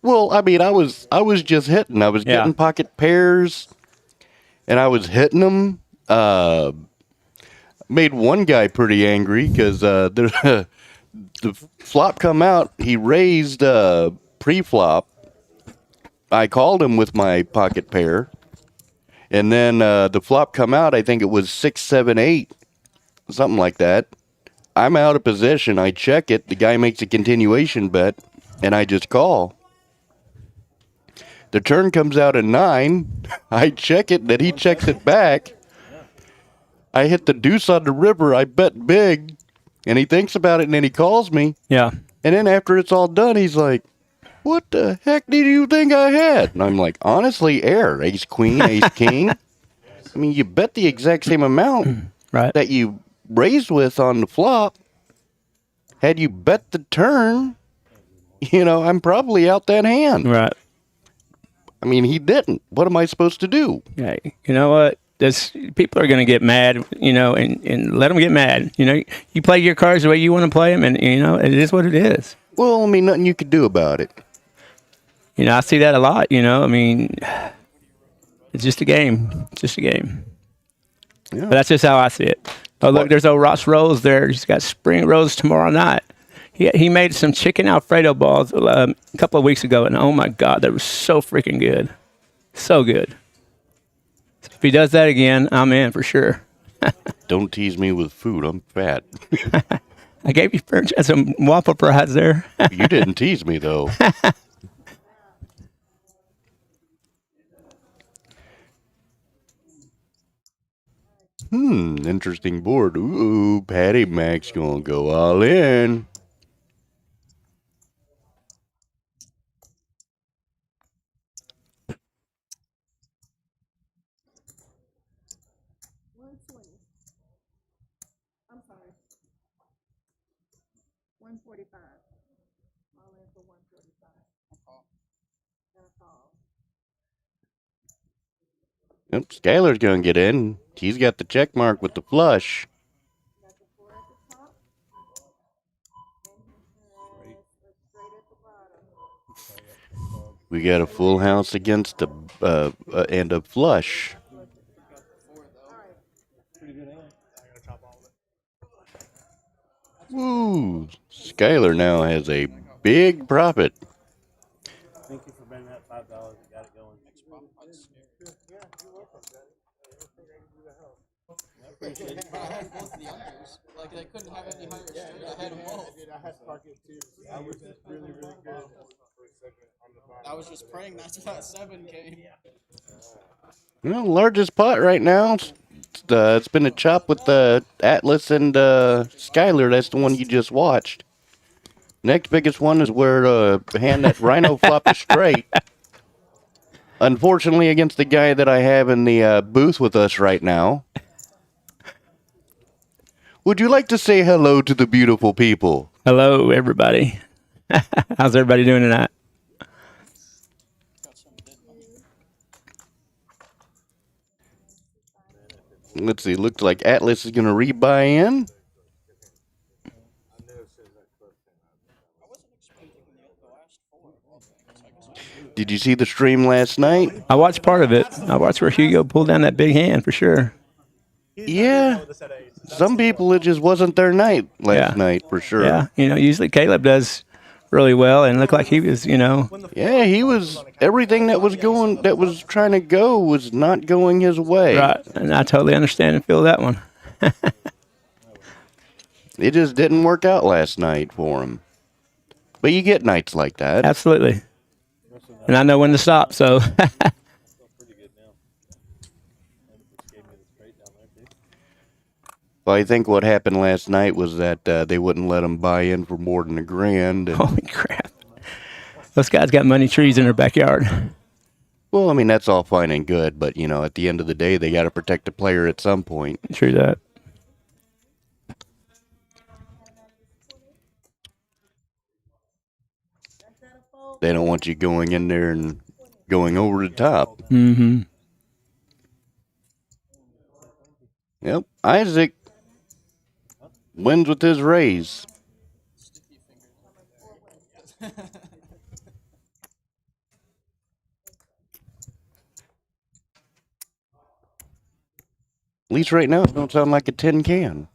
Well, I mean, I was just hitting. I was getting pocket pairs, and I was hitting them. Made one guy pretty angry because the flop come out. He raised pre-flop. I called him with my pocket pair. And then the flop come out, I think it was 6, 7, 8, something like that. I'm out of position. I check it. The guy makes a continuation bet, and I just call. The turn comes out at 9. I check it, then he checks it back. I hit the deuce on the river. I bet big. And he thinks about it, and then he calls me. Yeah. And then after it's all done, he's like, "What the heck did you think I had?" And I'm like, "Honestly, air, ace queen, ace king. I mean, you bet the exact same amount Right. that you raised with on the flop. Had you bet the turn, I'm probably out that hand." Right. I mean, he didn't. What am I supposed to do? Yeah. You know what? People are going to get mad, and let them get mad. You play your cards the way you want to play them, and, it is what it is. Well, I mean, nothing you could do about it. I see that a lot, I mean, it's just a game. It's just a game. Yeah. But that's just how I see it. Oh, look, there's old Ross Rose there. He's got spring rolls tomorrow night. He made some chicken Alfredo balls a couple of weeks ago, and oh my God, that was so freaking good. So good. If he does that again, I'm in for sure. Don't tease me with food. I'm fat. I gave you some waffle fries there. You didn't tease me, though. Interesting board. Ooh, Patty Mac's gonna go all in. I'm sorry. 145. All in for 145. That's all. Yep, Skyler's gonna get in. He's got the check mark with the flush. Got the 4 at the top. And he has a straight at the bottom. We got a full house against and a flush. Woo! Skyler now has a big profit. Thank you for bringing that $5 and got it going. Like they couldn't have any higher straight. I had them both. I had pocket too. I was just really, really good for a second on the bottom. I was just praying that's that 7 came. Well, largest pot right now. It's been a chop with Atlas and Skyler. That's the one you just watched. Next biggest one is where hand that Rhino flopped a straight. Unfortunately, against the guy that I have in the booth with us right now. Would you like to say hello to the beautiful people? Hello, everybody. How's everybody doing tonight? Let's see. Looks like Atlas is going to rebuy in. Did you see the stream last night? I watched part of it. I watched where Hugo pulled down that big hand for sure. Yeah. Some people, it just wasn't their night last night for sure. Yeah. Usually Caleb does really well and looked like he was, Yeah, he was. Everything that was trying to go was not going his way. Right. And I totally understand and feel that one. It just didn't work out last night for him. But you get nights like that. Absolutely. And I know when to stop, so. Well, I think what happened last night was that they wouldn't let him buy in for more than $1,000. Holy crap. Those guys got money trees in their backyard. Well, I mean, that's all fine and good, but, at the end of the day, they got to protect the player at some point. True that. They don't want you going in there and going over the top. Mm-hmm. Yep. Isaac wins with his raise. At least right now, it don't sound like a tin can.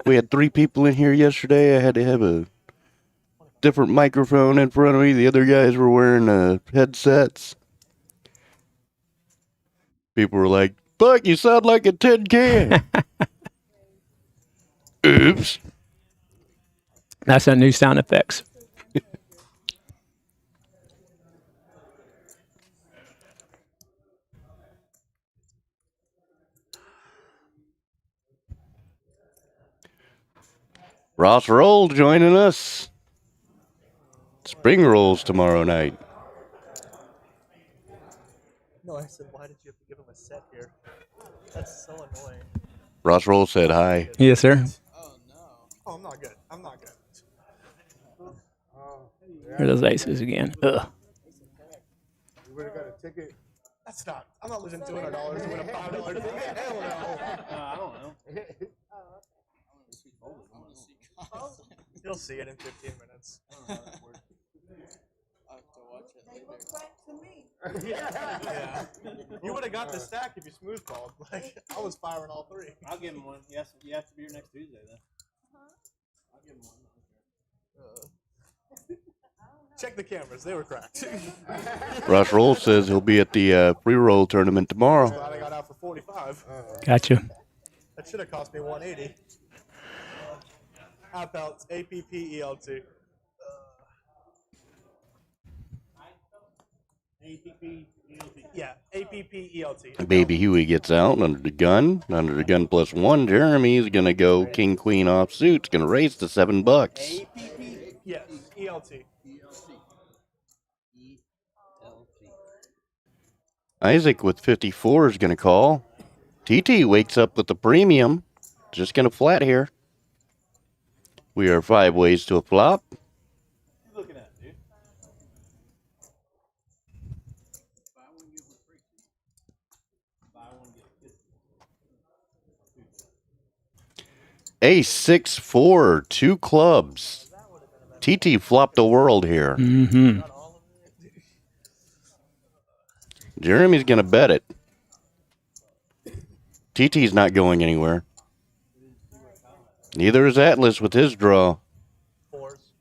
We had 3 people in here yesterday. I had to have a different microphone in front of me. The other guys were wearing headsets. People were like, "Buck, you sound like a tin can." Oops. That's that new sound effects. Ross Roll joining us. Spring rolls tomorrow night. No, I said, why did you have to give him a set here? That's so annoying. Ross Roll said hi. Yes, sir. Oh no. Oh, I'm not good. I'm not good. Here are those aces again. Ugh. You would have got a ticket. That's not. I'm not losing $200 to win a $5 ticket. Hell no. I don't know. I want to see Kyle. You'll see it in 15 minutes. I have to watch it They later. look back to me. Yeah. You would have got the stack if you smooth called. Like, I was firing all three. I'll give him one. Yes, you have to be here next Tuesday then. I'll give him one. Check the cameras. They were cracked. Ross Roll says he'll be at the free roll tournament tomorrow. Glad I got out for 45. Gotcha. That should have cost me 180. Half outs, APP, ELT. APP, ELT. Yeah, APP, ELT. Baby Huey gets out under the gun. Under the gun +1. Jeremy's gonna go king queen offsuit. It's gonna raise to $7. APP, yes, ELT. Isaac with 54 is gonna call. TT wakes up with the premium. Just gonna flat here. We are 5 ways to a flop. What you looking at, dude? Buy one, get 50. Ace 6-4, 2 clubs. TT flopped the world here. Mm-hmm. Jeremy's gonna bet it. TT's not going anywhere. Neither is Atlas with his draw. Fours.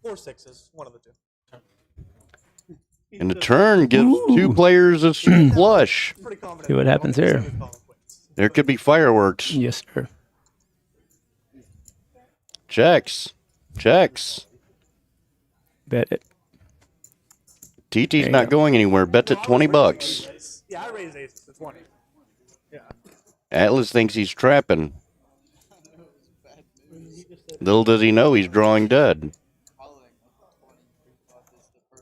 Four sixes. One of the two. And the turn gives 2 players a flush. Pretty confident. See what happens here. There could be fireworks. Yes, sir. Checks. Checks. Bet it. TT's you not go. going anywhere. Bets at $20. Yeah, I raised aces to 20. Atlas thinks he's trapping. Little does he know he's drawing dead.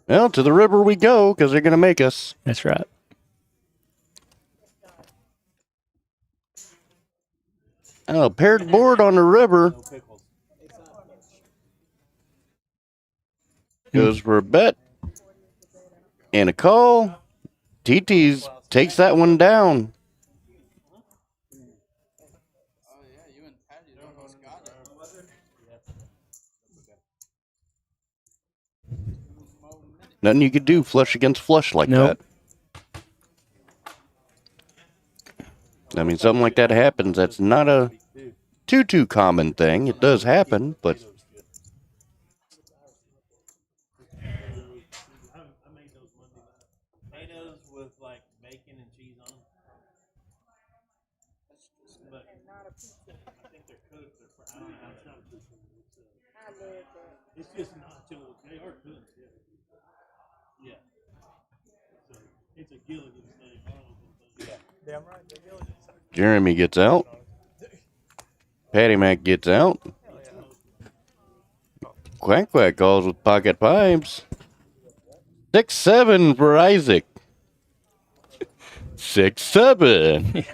Well, to the river we go, because they're going to make us. That's right. Oh, paired board on the river. No pickles. Goes for a bet. And a call. TT's takes that one down. Oh yeah, you and Patty almost got it. Nothing you could do flush against flush like Nope. that. I mean, something like that happens. That's not a too common thing. It does happen, but I made those Monday night. Potatoes with like bacon and cheese on them. But I think they're cooked. I don't know how it's not cooked. I love that. It's just nachos. They are cooked. Yeah. So it's a Gilligan's thing. Yeah. Damn right. Jeremy gets out. Patty Mac gets out. Quack Quack calls with pocket pipes. 6-7 for Isaac. 6-7.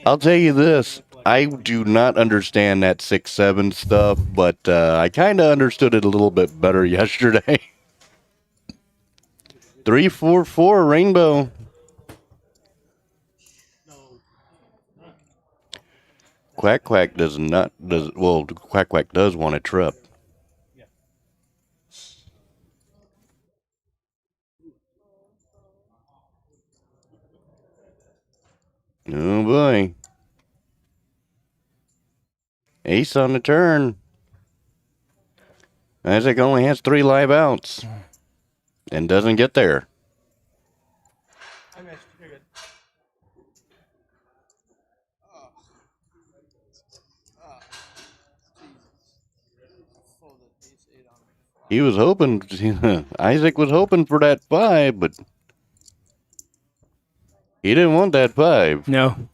I'll tell you this. I do not understand that 6-7 stuff, but I kind of understood it a little bit better yesterday. 3-4-4 rainbow. Quack Quack does not well. Quack Quack does want a trip. Oh boy. Ace on the turn. Isaac only has 3 live outs and doesn't get there. I missed. You're good. He was hoping, Isaac was hoping for that 5, but he didn't want that 5. No.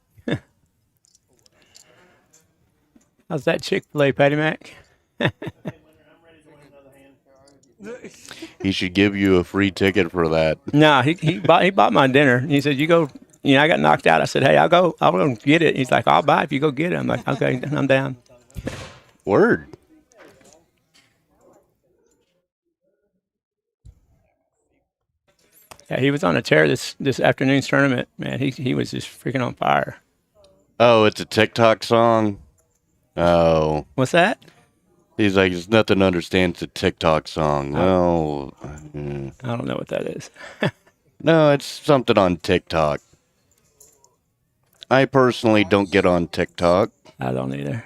How's that Chick-fil-A, Patty Mac? He should give you a free ticket for that. No, he bought my dinner. He said, "You go." You know, I got knocked out. I said, "Hey, I'll go get it." He's like, "I'll buy it if you go get it." I'm like, "Okay, I'm down." Word. Yeah, he was on a tear this afternoon's tournament. Man, he was just freaking on fire. Oh, it's a TikTok song. Oh, What's that? he's like, it's nothing to understand. It's a TikTok song. Oh. No, I don't know what that is. no, it's something on TikTok. I personally don't get on TikTok. I don't either.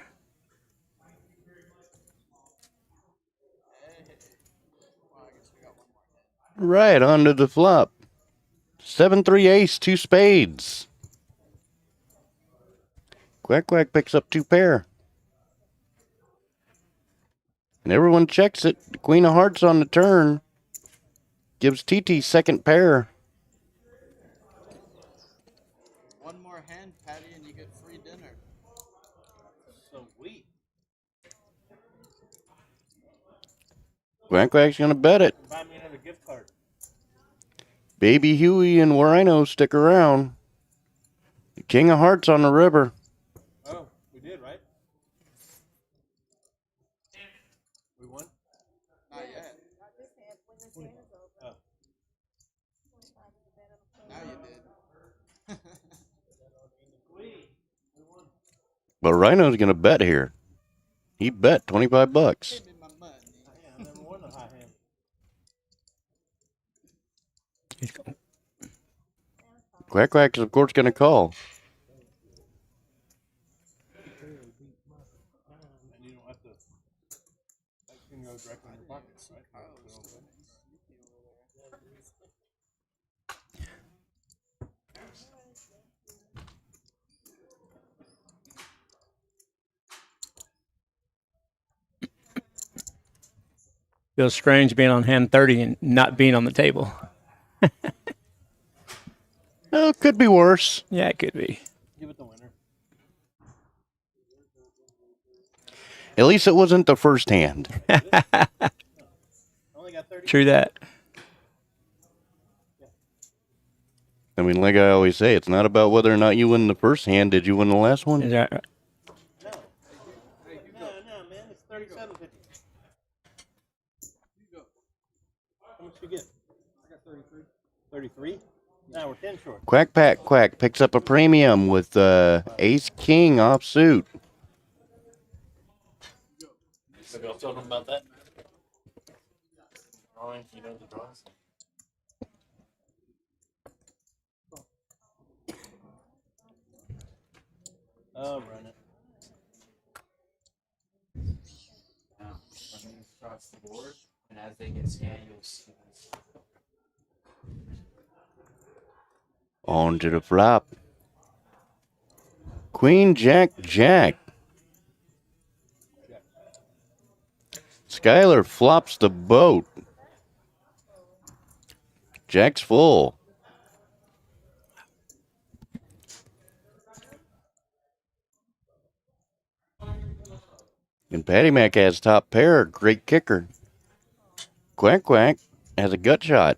Right, onto the flop. 7-3 ace, 2 spades. Quack Quack picks up 2 pair. And everyone checks it. The Queen of Hearts on the turn. Gives TT second pair. One more hand, Patty, and you get free dinner. Sweet. Quack Quack's gonna bet it. Buy me another gift card. Baby Huey and Warino stick around. The King of Hearts on the river. Oh, we did, right? We won? Not yet. Not this hand, when this hand is over. Oh. 25 is the bet on the Now you did. We won. But Rhino's gonna bet here. He bet 25 bucks. Give me my money. Yeah, I never won a high hand. He's going. Quack Quack is of course gonna call. And you don't have to. That can go directly in your pocket, right? Feels strange being on hand 30 and not being on the table. Oh, could be worse. Yeah, it could be. Give it the winner. At least it wasn't the first hand. Only got 30. True that. I mean, like I always say, it's not about whether or not you win the first hand. Did you win the last one? Is that right? No. No, man. It's 37.50. How much you get? I got 33. 33? Now we're 10 short. Quack Pack Quack picks up a premium with Ace King offsuit. So y'all told them about that? Drawing, you know the draws? Oh, run it. Now, running across the board, and as they get scanned, you'll see this. On to the flop. Queen Jack Jack. Skyler flops the boat. Jack's full. And Patty Mac has top pair. Great kicker. Quack Quack has a gut shot.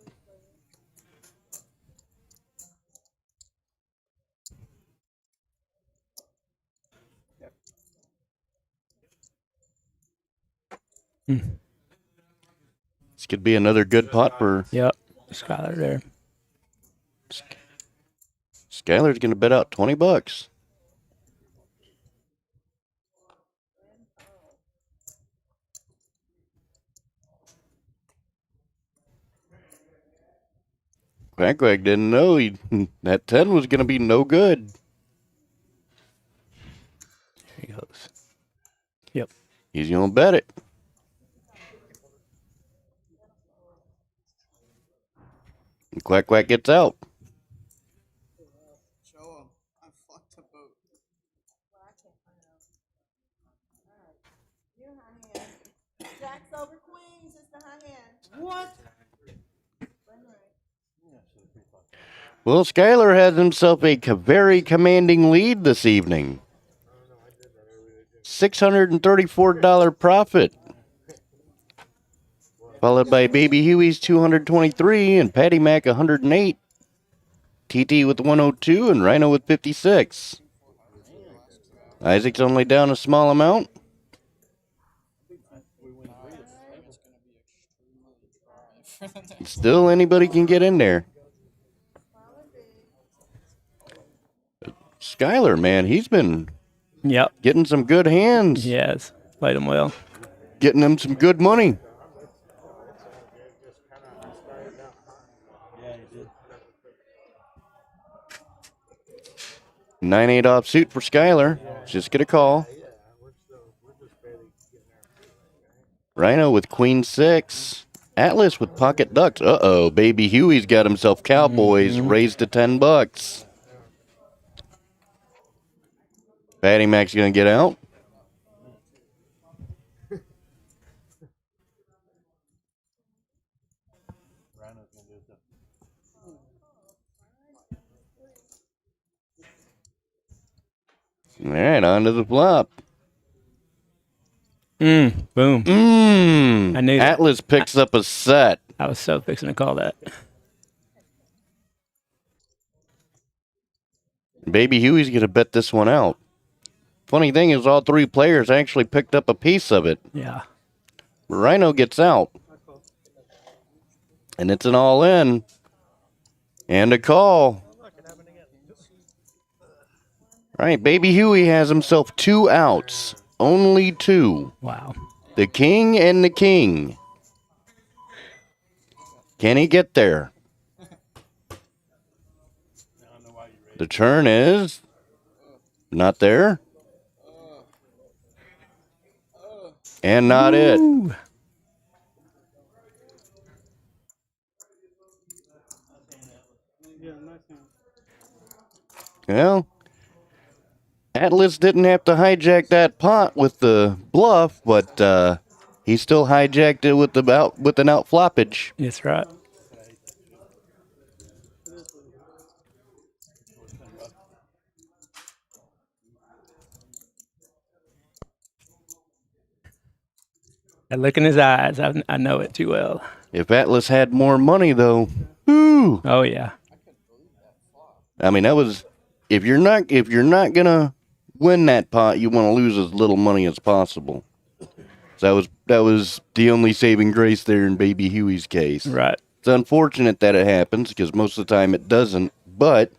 This could be another good pot for Yep. Skyler there. Skyler's going to bet out 20 bucks. Quack Quack didn't know that 10 was going to be no good. There he goes. Yep. He's going to bet it. And Quack Quack gets out. Show them. I fucked a boat. Well, I can't find out. All right. You're high hand. Jacks over queens is the high hand. What? Run right. Well, Skyler has himself a very commanding lead this evening. $634 profit. Followed by Baby Huey's 223 and Patty Mac 108. TT with 102 and Rhino with 56. Isaac's only down a small amount. Still, anybody can get in there. Skyler, man, he's been Yep. getting some good hands. Yes. Played him well. Getting them some good money. Yeah, he did. 9-8 offsuit for Skyler. Just get a call. Rhino with Queen 6. Atlas with Pocket Ducks. Uh-oh, Baby Huey's got himself Cowboys raised to $10. Patty Mac's gonna get out. Rhino's gonna do it though. All right, on to the flop. Boom. I knew that. Atlas picks up a set. I was so fixing to call that. Baby Huey's gonna bet this one out. Funny thing is, all three players actually picked up a piece of it. Yeah. Rhino gets out. And it's an all-in. And a call. All right, Baby Huey has himself 2 outs. Only 2. Wow. The king and the king. Can he get there? The turn is not there. And not it. Ooh. Yeah, nice hand. Well, Atlas didn't have to hijack that pot with the bluff, but he still hijacked it with an out floppage. That's right. That look in his eyes, I know it too well. If Atlas had more money, though, whoo! Oh yeah. I mean, that was if you're not gonna win that pot, you want to lose as little money as possible. So that was the only saving grace there in Baby Huey's case. Right. It's unfortunate that it happens because most of the time it doesn't, but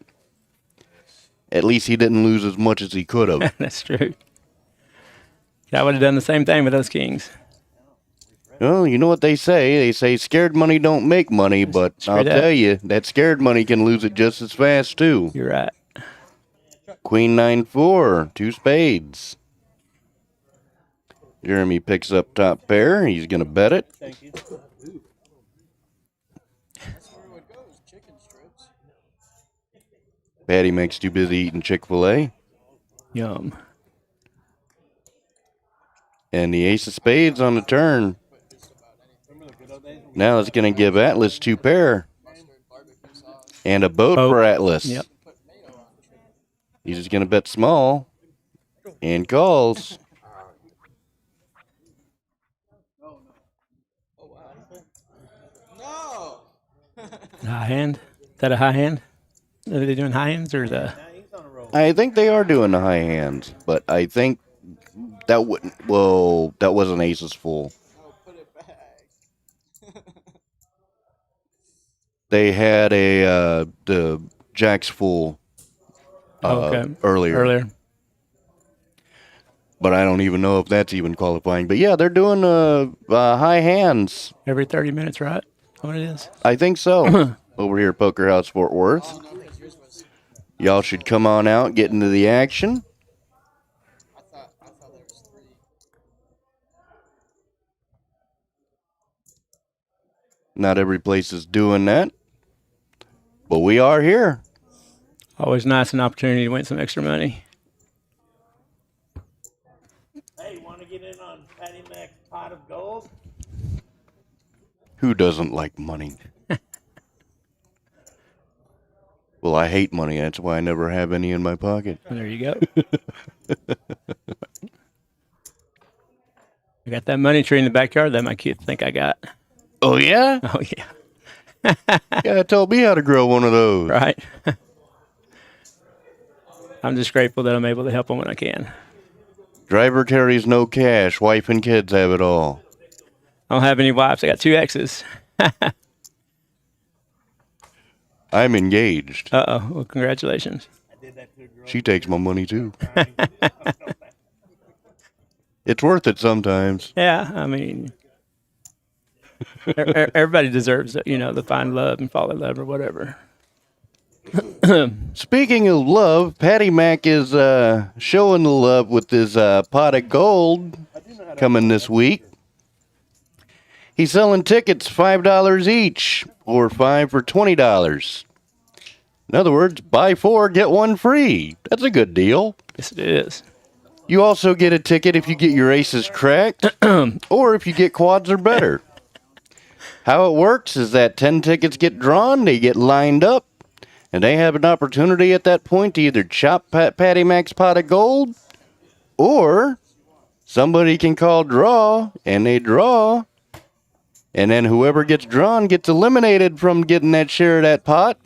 at least he didn't lose as much as he could have. That's true. I would have done the same thing with those kings. Well, you know what they say? They say scared money don't make money, but I'll Straight up. tell you, that scared money can lose it just as fast, too. You're right. Queen 9-4, 2 spades. Jeremy picks up top pair. He's going to bet it. Thank you. That's where it would go, is chicken strips. Patty Mac's too busy eating Chick-fil-A. Yum. And the ace of spades on the turn. Now it's going to give Atlas 2 pair. And a boat for Atlas. Yep. He's just going to bet small. And calls. No! High hand. Is that a high hand? Are they doing high hands or the? I think they are doing the high hands. But I think that wouldn't. Whoa, that wasn't aces full. Oh, put it back. They had the jacks full earlier. But I don't even know if that's even qualifying. But yeah, they're doing high hands. Every 30 minutes, right? What it is? I think so. Over here at Poker House Fort Worth. Oh, no, because yours was. Y'all should come on out, get into the action. I thought there was 3. Not every place is doing that. But we are here. Always nice, an opportunity to win some extra money. Hey, want to get in on Patty Mac's pot of gold? Who doesn't like money? Well, I hate money. That's why I never have any in my pocket. There you go. I got that money tree in the backyard that my kids think I got. Oh, yeah? Oh, yeah. Yeah, tell me how to grow one of those. Right. I'm just grateful that I'm able to help them when I can. Driver carries no cash. Wife and kids have it all. I don't have any wives. I got 2 exes. I'm engaged. Uh-oh. Well, congratulations. She takes my money, too. It's worth it sometimes. Yeah, I mean, everybody deserves it, you know, to find love and fall in love or whatever. Speaking of love, Patty Mac is showing the love with his pot of gold coming this week. He's selling tickets $5 each, or 5 for $20. In other words, buy 4, get 1 free. That's a good deal. Yes, it is. You also get a ticket if you get your aces cracked, or if you get quads or better. How it works is that 10 tickets get drawn, they get lined up, and they have an opportunity at that point to either chop Patty Mac's pot of gold, or somebody can call draw, and they draw, and then whoever gets drawn gets eliminated from getting that share of that pot.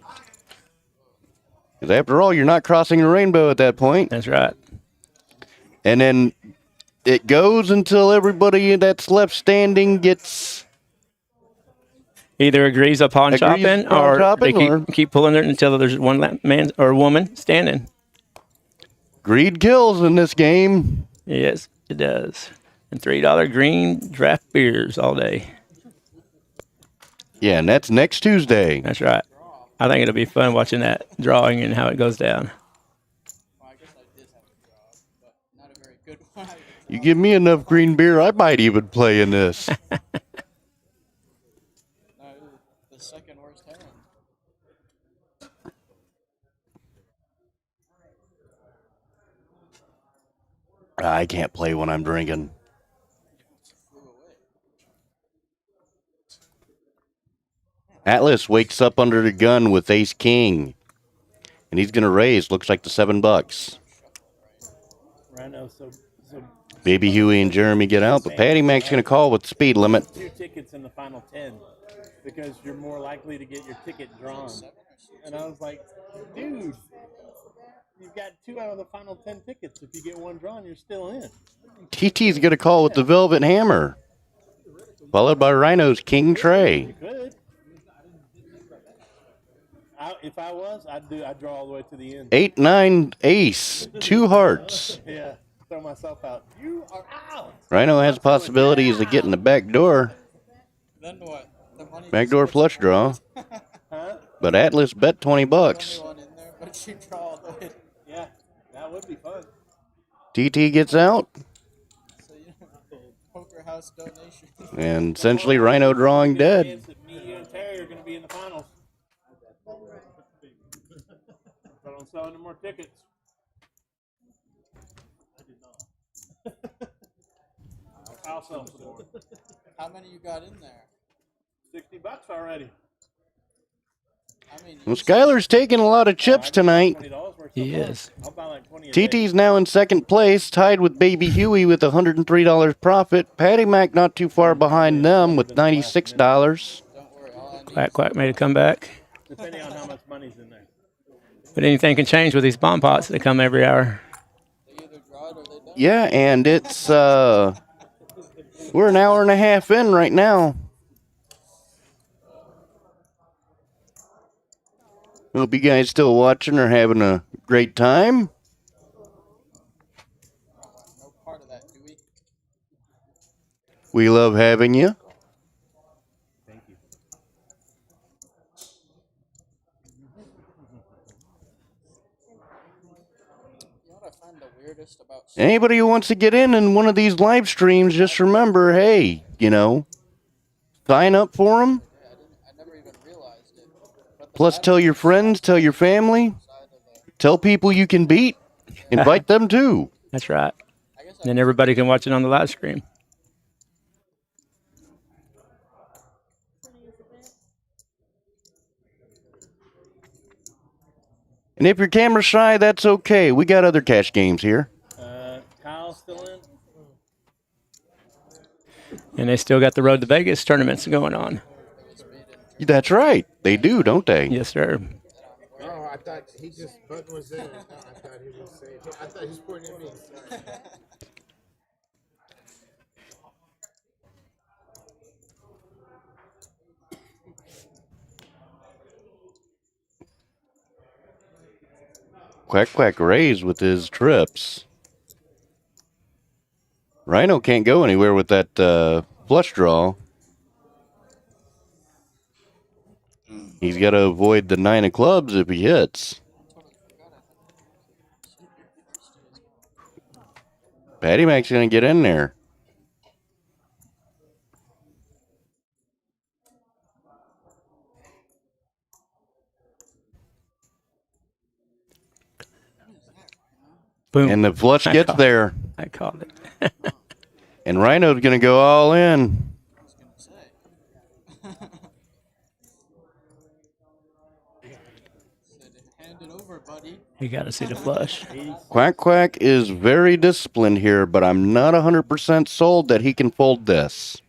Because after all, you're not crossing the rainbow at that point. That's right. And then it goes until everybody that's left standing gets... Either agrees upon chopping, or chopping, they keep pulling it until there's one man or woman standing. Greed kills in this game. Yes, it does. And $3 green draft beers all day. Yeah, and that's next Tuesday. That's right. I think it'll be fun watching that drawing and how it goes down. Well, I guess I did have a job, but not a very good one. You give me enough green beer, I might even play in this. No, it was the second worst hand. I can't play when I'm drinking. Flew away. Atlas wakes up under the gun with Ace King. And he's going to raise, looks like the $7. Rhino, so Baby Huey and Jeremy get out, but Patty Mac's going to call with speed limit. 2 tickets in the final 10 because you're more likely to get your ticket drawn. And I was like, dude, you've got 2 out of the final 10 tickets. If you get 1 drawn, you're still in. TT's going to call with the Velvet Hammer. Followed by Rhino's King Trey. You could. If I was, I'd draw all the way to the end. 8-9 ace. 2 hearts. Yeah, throw myself out. You are out. Rhino has possibilities of getting the back door. Then what? The money Back door flush draw. Huh? But Atlas bet $20. only one in there, but you draw all the way. Yeah, that would be fun. TT gets out. So you know, poker house donation. And essentially Rhino drawing dead. Chance that me, you, and Terry are going to be in the finals. But I'm selling them more tickets. I'll sell some more. How many you got in there? $60 already. I mean, Well, Skyler's taking a lot of chips tonight. $20 worth He so far. is. I'll buy like 20 a day. TT's now in second place, tied with Baby Huey with $103 profit. Patty Mac not too far behind them with $96. don't worry. All I need Quack Quack made a comeback. Depending on how much money's in there. But anything can change with these bomb pots that come every hour. they either draw it or they don't. Yeah, and it's we're an hour and a half in right now. Hope you guys still watching or having a great time. No part of that, do we? We love having you. Thank you. You know what I find the weirdest about Anybody who wants to get in one of these live streams, just remember, hey, sign up for them. I never even realized it. But the Plus, tell your friends, tell your family, side of the, tell people you can beat. Invite them too. That's right. I guess And then everybody can watch it on the live stream. And if you're camera shy, that's okay. We got other cash games here. Kyle's still in? And they still got the Road to Vegas tournaments going on. That's right. They do, don't they? Yes, sir. Oh, I thought he just button was there. No, I thought he was saying. I thought he was pointing at me. Sorry. Quack Quack Rays with his trips. Rhino can't go anywhere with that flush draw. He's got to avoid the 9 of clubs if he hits. Patty Mac's going to get in there. Boom. And the flush gets there. I called it. And Rhino's going to go all in. Hand it over, buddy. You got to see the flush. Quack Quack is very disciplined here, but I'm not 100% sold that he can fold this.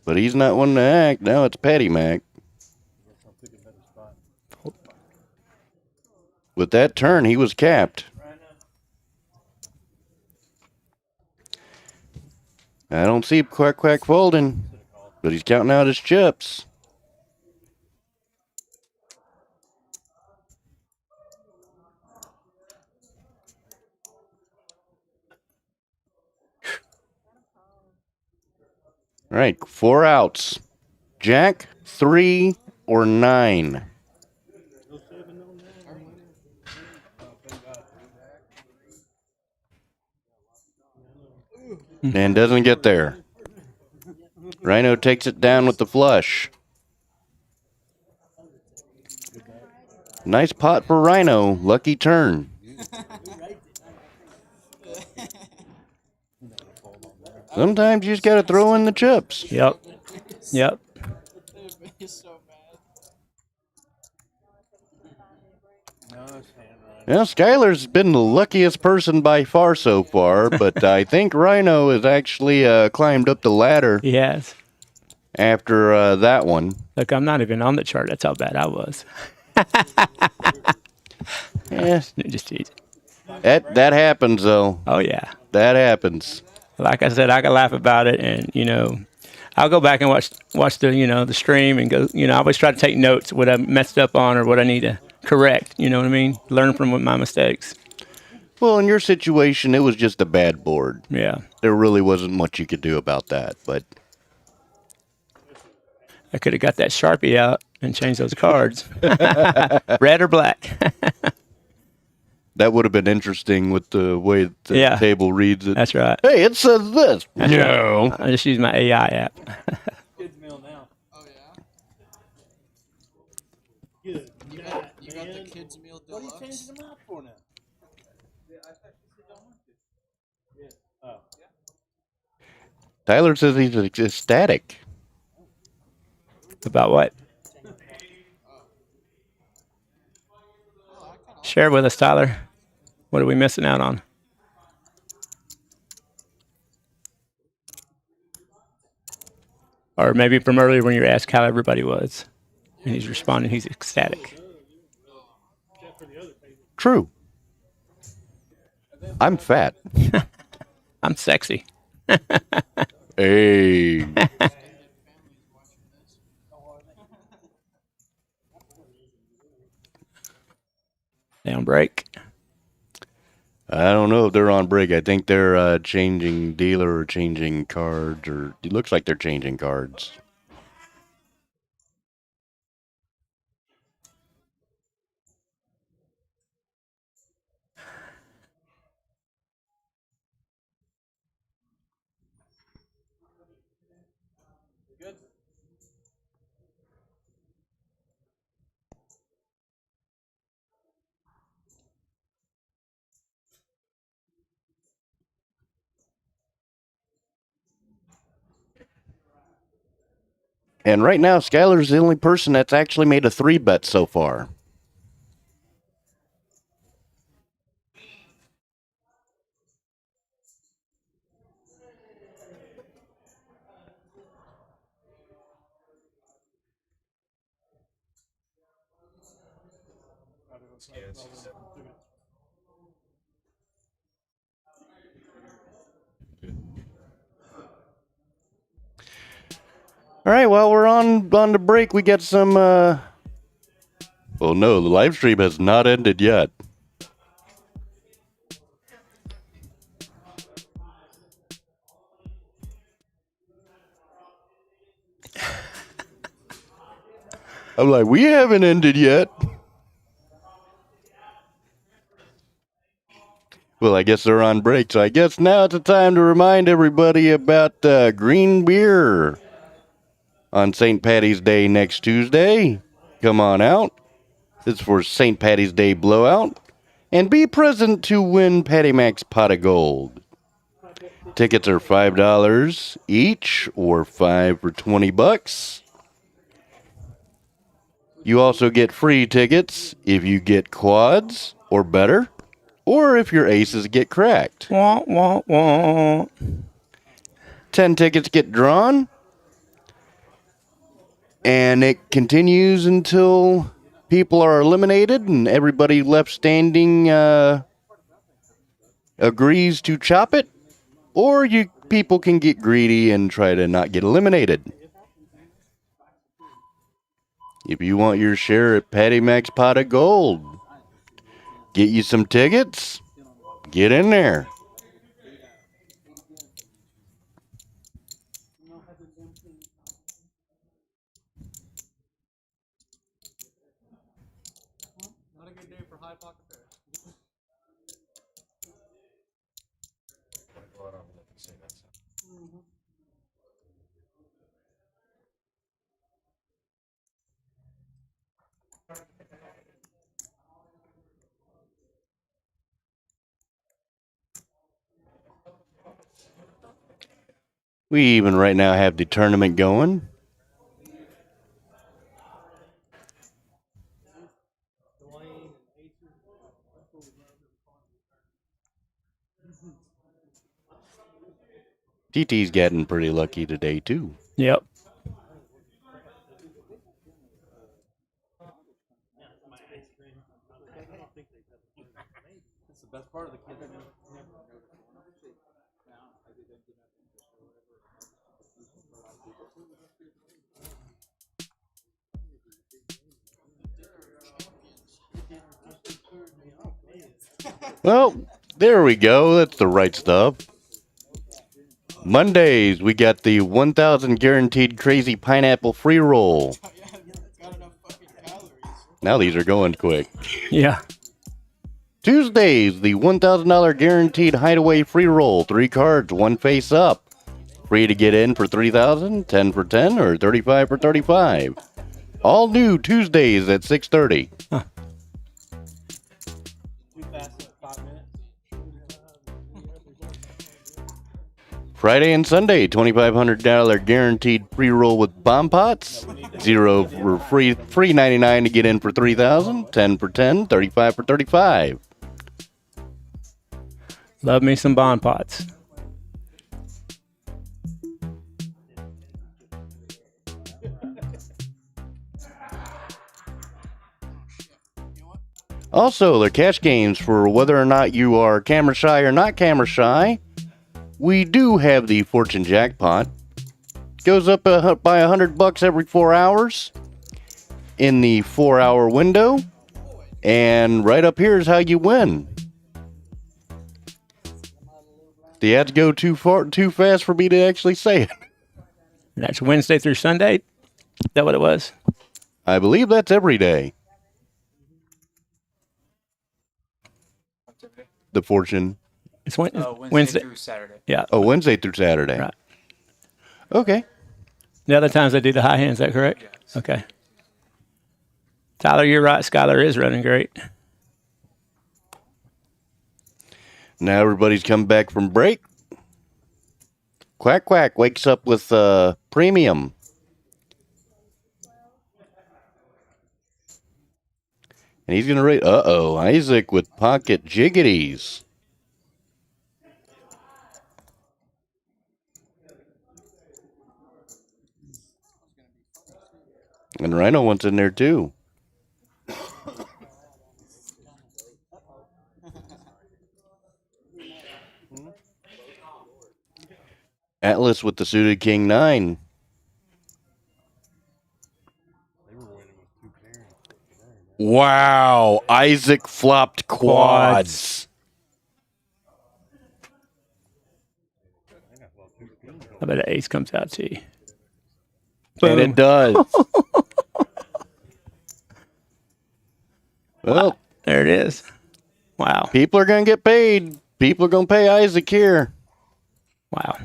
But he's not one to act. Now it's Patty Mac. With that turn, he was capped. I don't see Quack Quack folding, but he's counting out his chips. All right, 4 outs. Jack, 3, or 9. And doesn't get there. Rhino takes it down with the flush. Nice pot for Rhino. Lucky turn. Sometimes you just got to throw in the chips. Yep. Yep. He's so mad. Now, Skyler's been the luckiest person by far so far, but I think Rhino has actually climbed up the ladder He has. after that one. Look, I'm not even on the chart. That's how bad I was. Yeah, Just tease. that happens, though. Oh, yeah. That happens. Like I said, I can laugh about it, and I'll go back and watch the the stream and go. I always try to take notes what I messed up on or what I need to correct. You know what I mean? Learn from my mistakes. Well, in your situation, it was just a bad board. Yeah. There really wasn't much you could do about that, but I could have got that Sharpie out and changed those cards, red or black. that would have been interesting with the way the table reads it. That's right. Hey, it says this. That's no. right. I just use my AI app. Kids meal now. Oh yeah. Good. You got the kids meal What are you deluxe. changing them out for now? I thought you said don't want to. Yeah. Oh. Tyler says he's ecstatic. About what? Share with us, Tyler. What are we missing out on? Or maybe from earlier when you asked how everybody was. And he's responding, he's ecstatic. True. I'm fat. I'm sexy. Hey. Down break. I don't know if they're on break. I think they're changing dealer or changing cards, or it looks like they're changing cards. Good. And right now, Skyler's the only person that's actually made a 3-bet so far. All right, while we're on the break, we got some. Well, no, the live stream has not ended yet. I'm like, we haven't ended yet. Well, I guess they're on break, so I guess now it's the time to remind everybody about green beer on St. Patty's Day next Tuesday. Come on out. It's for St. Patty's Day blowout. And be present to win Patty Mac's pot of gold. Tickets are $5 each, or 5 for $20. You also get free tickets if you get quads or better, or if your aces get cracked. Wah, wah, wah. 10 tickets get drawn, and it continues until people are eliminated and everybody left standing agrees to chop it, or you people can get greedy and try to not get eliminated. If you want your share at Patty Mac's Pot of Gold, get you some tickets, get in there. Not a good day for high pocket pair. We even right now have the tournament going. TT's getting pretty lucky today, too. Yep. That's the best part of the kid. Well, there we go. That's the right stuff. Mondays, we got the 1,000 guaranteed crazy pineapple free roll. Oh, yeah, it's got enough fucking calories. Now these are going quick. Yeah. Tuesdays, the $1,000 guaranteed hideaway free roll. 3 cards, 1 face up. Free to get in for $3,000, 10 for 10, or 35 for 35. All new Tuesdays at 6:30. Too fast, 5 minutes. Friday and Sunday, $2,500 guaranteed free roll with bomb pots. 0 for free 99 to get in for $3,000, 10 for 10, 35 for 35. Love me some bond pots. Also, they're cash games for whether or not you are camera shy or not camera shy. We do have the Fortune Jackpot. Goes up by $100 every 4 hours in the 4-hour window. And right up here is how you win. The ads go too fast for me to actually say it. That's Wednesday through Sunday. Is that what it was? I believe that's every day. The Fortune. It's Wednesday through Saturday. Yeah. Oh, Wednesday through Saturday. Right. Okay. The other times they do the high hand. Is that correct? Yes. Okay. Tyler, you're right. Skyler is running great. Now everybody's come back from break. Quack Quack wakes up with premium. And he's going to rate. Uh-oh. Isaac with pocket jiggities. And Rhino wants in there too. Atlas with the suited king 9. They were winning with 2 pairings. Wow, Isaac flopped quads. I bet an ace comes out to you. And it does. Well, There it is. Wow. people are going to get paid. People are going to pay Isaac here. Wow.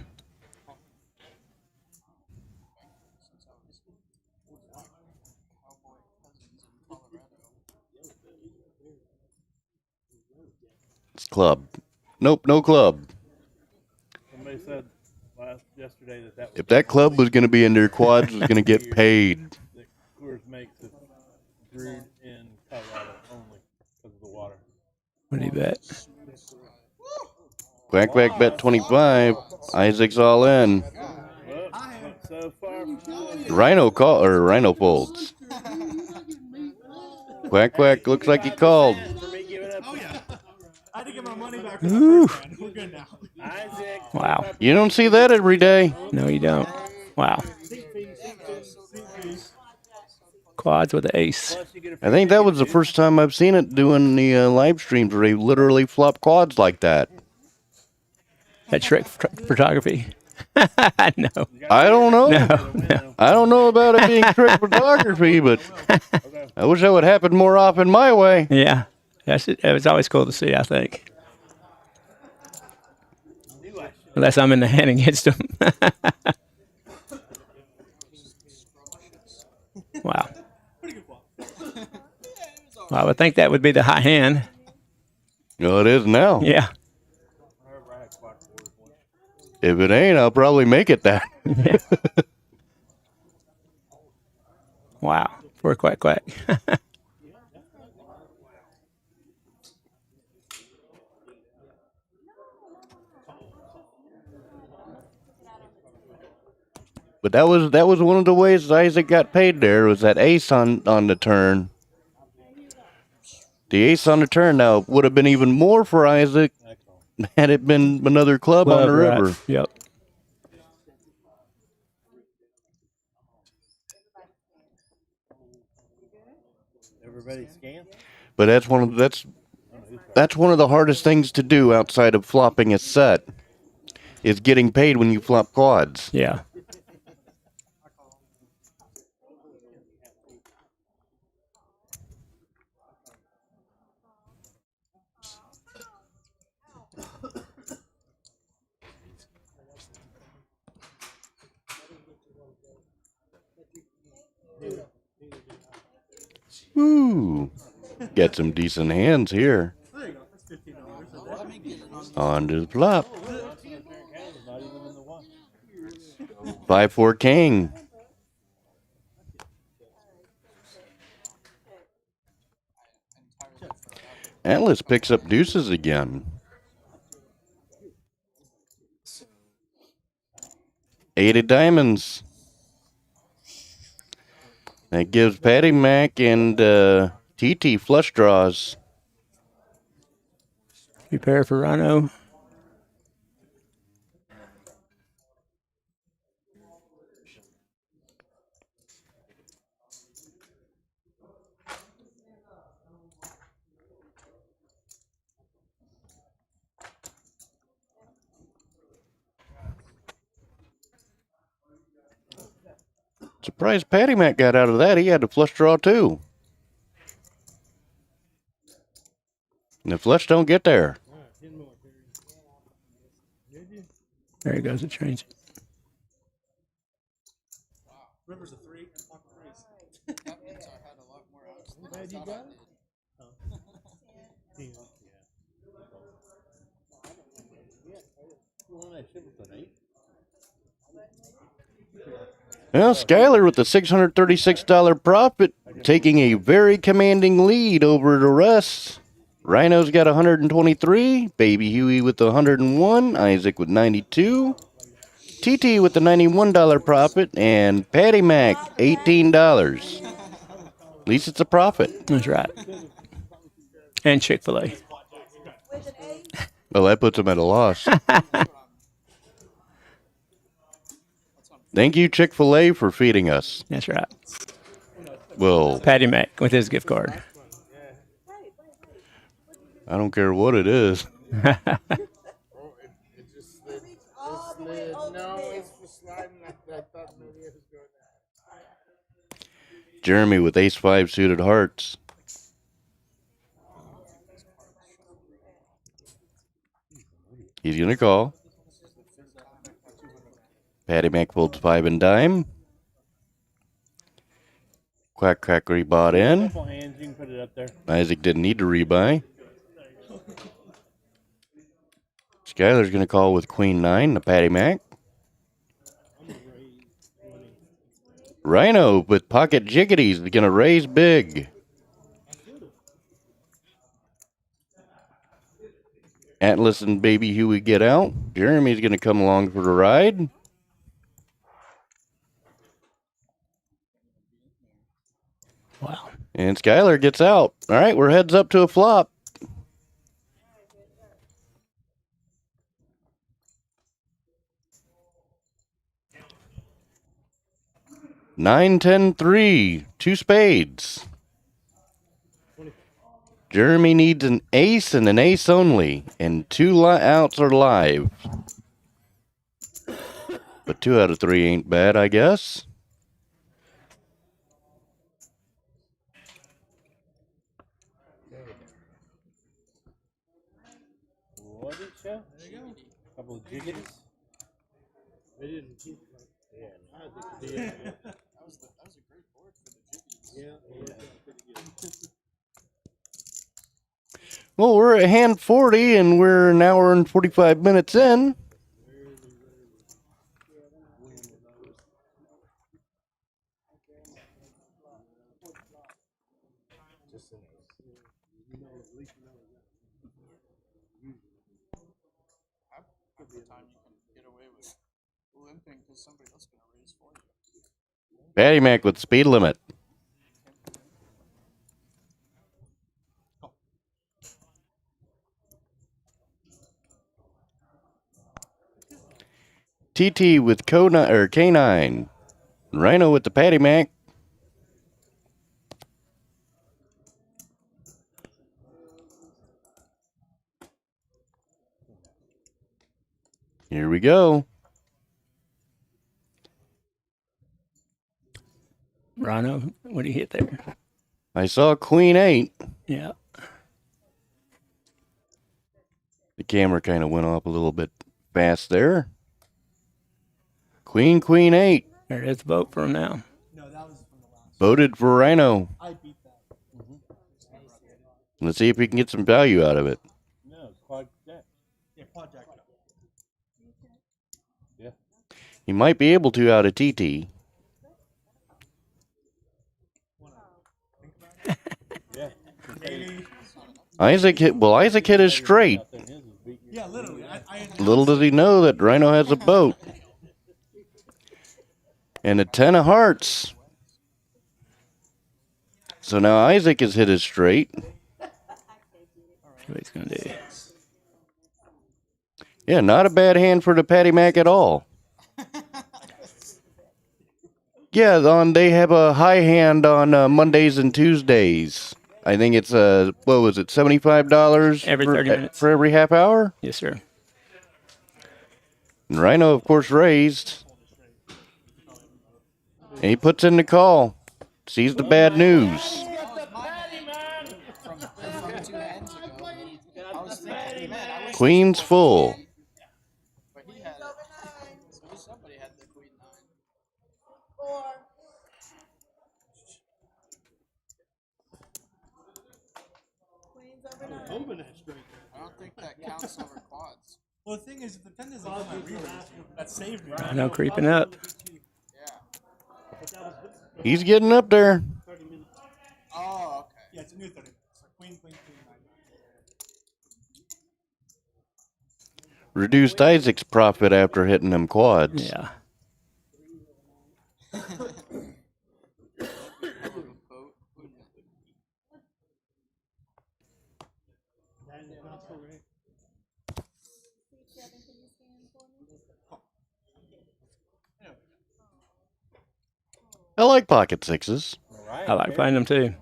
It's club. Nope, no club. Somebody said yesterday that If that club was going to be in their quads, was going to get paid. that Coors makes it brewed in Colorado only because of the water. What do you bet? Quack quack bet 25. Isaac's all in. Well, so far, Rhino call or Rhino folds. Quack quack looks like he called. for me giving up. Oh yeah. I had to get my money back. Ooh. We're good now. Isaac. Wow. You don't see that every day. No, you don't. Wow. Quads with the ace. Plus you get a I think that was the first time I've seen it doing the live streams where they literally flop quads like that. That trick photography. No. I don't know. No. I don't know about it being trick photography, but I wish that would happen more often my way. Yeah. It's always cool to see, I think. Unless I'm in the hand against them. Wow. Well, I would think that would be the high hand. No, it is now. Yeah. If it ain't, I'll probably make it that. Wow. For a quack quack. But that was one of the ways Isaac got paid there, was that ace on the turn. The ace on the turn now would have been even more for Isaac had it been another club on the Right. river. Yep. everybody scan. But that's one of the hardest things to do outside of flopping a set, is getting paid when you flop quads. Yeah. Woo! Got some decent hands here. There you go. That's $15. On to the flop. Not even in the one. 5-4 king. Atlas picks up deuces again. 8 of diamonds. That gives Patty Mac and TT flush draws. Prepare for Rhino. Surprised Patty Mac got out of that. He had to flush draw too. And the flush don't get there. There he goes to change it. River's a 3 and pocket race. That means I had a lot more outs than I Glad you thought got I it. did. You want that shit with an 8? Well, Skyler with the $636 profit, taking a very commanding lead over the rest. Rhino's got 123, Baby Huey with the 101, Isaac with 92, TT with the $91 profit, and Patty Mac $18. At least it's a profit. That's right. And Chick-fil-A. With an 8, Well, that puts him at a loss. Thank you, Chick-fil-A, for feeding us. That's right. Well, Patty Mac with his gift card. I don't care what it is. Oh, it just slid. It slid. No, it was sliding. I thought maybe it was going to. Jeremy with ace-5 suited hearts. He's going to call. Patty Mac folds 5 and dime. Quack Quack rebought in. Couple hands, you can put it up there. Isaac didn't need to rebuy. Skyler's going to call with Queen 9 to Patty Mac. Rhino with pocket jiggities is going to raise big. Atlas and Baby Huey get out. Jeremy's going to come along for the ride. Wow. And Skyler gets out. All right, we're heads up to a flop. Nine, 10, 3. 2 spades. Jeremy needs an ace and an ace only. And 2 outs are live. But 2 out of 3 ain't bad, I guess. What did it show? There you go. Couple of jiggities. They didn't keep. Yeah, I think That was a great board for the jiggies. yeah, pretty good. Well, we're at hand 40, and we're an hour and 45 minutes in. Half the time you can get away with limping because somebody else is going to raise for you. Patty Mac with speed limit. TT with K9. Rhino with the Patty Mac. Here we go. Rhino, what do you hit there? I saw Queen 8. Yeah. The camera kind of went off a little bit fast there. Queen 8. There is the vote for him now. No, that was from the last. Voted for Rhino. I beat that. Let's see if we can get some value out of it. No, quad jack. Yeah, quad jack. Yeah. He might be able to out of TT. Yeah. Maybe. Isaac hit his straight. Yeah, literally. I Little does he know that Rhino has a boat. And a 10 of hearts. So now Isaac has hit his straight. What he's going to do. Yeah, not a bad hand for the Patty Mac at all. Yeah, they have a high hand on Mondays and Tuesdays. I think it's what was it, $75 Every 30 minutes. for every half hour? Yes, sir. And Rhino, of course, raised. And he puts in the call. Sees the bad news. From 2 hands ago, I was thinking, man, I wish Queen's full. but he had it. So somebody had the queen 9. 4. Queens over 9. Open that straight. I don't think that counts over quads. Well, the thing is, if the 10 doesn't come, I re-raise. That saved me. Rhino creeping up. Yeah. He's getting up there. 30 minutes. Oh, okay. Yeah, it's a new 30. So queen, 9. Reduced Isaac's profit after hitting them quads. Yeah. I like pocket sixes. All right, I like Terry. playing them too.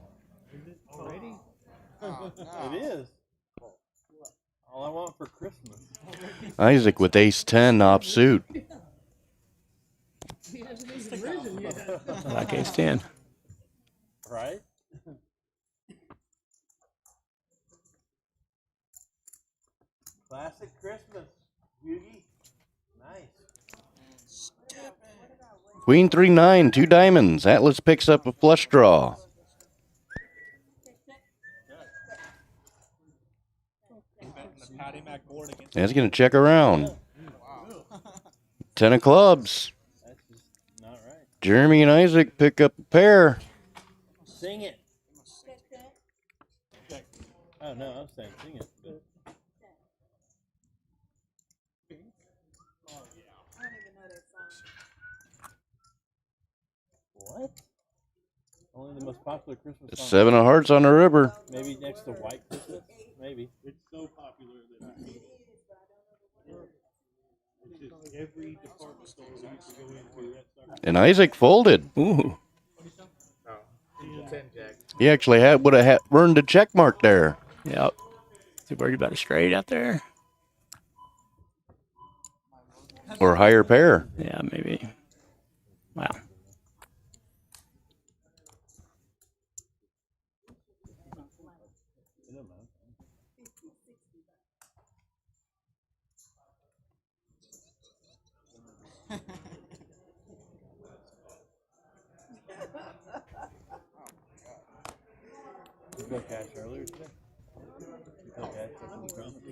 It is. All I want for Christmas. Isaac with ace 10 offsuit. I like ace 10. Right? Classic Christmas. Yugi. Nice. Queen 3-9, 2 diamonds. Atlas picks up a flush draw. That's going to check around. 10 of clubs. That's just not right. Jeremy and Isaac pick up a pair. Sing it. Oh, no, I'm saying sing it. But I don't even know that song. what? Only the most popular Christmas song. 7 of hearts on the river. Maybe next to White Christmas? Maybe. It's so popular that I mean, it's just every department store that you can go into. That's And Isaac folded. Ooh. 10 jack. He actually would have earned a check mark there. Yep. Is he worried about a straight out there? Or higher pair. Yeah, maybe. Wow. You play cash earlier today? You play cash after the tournament?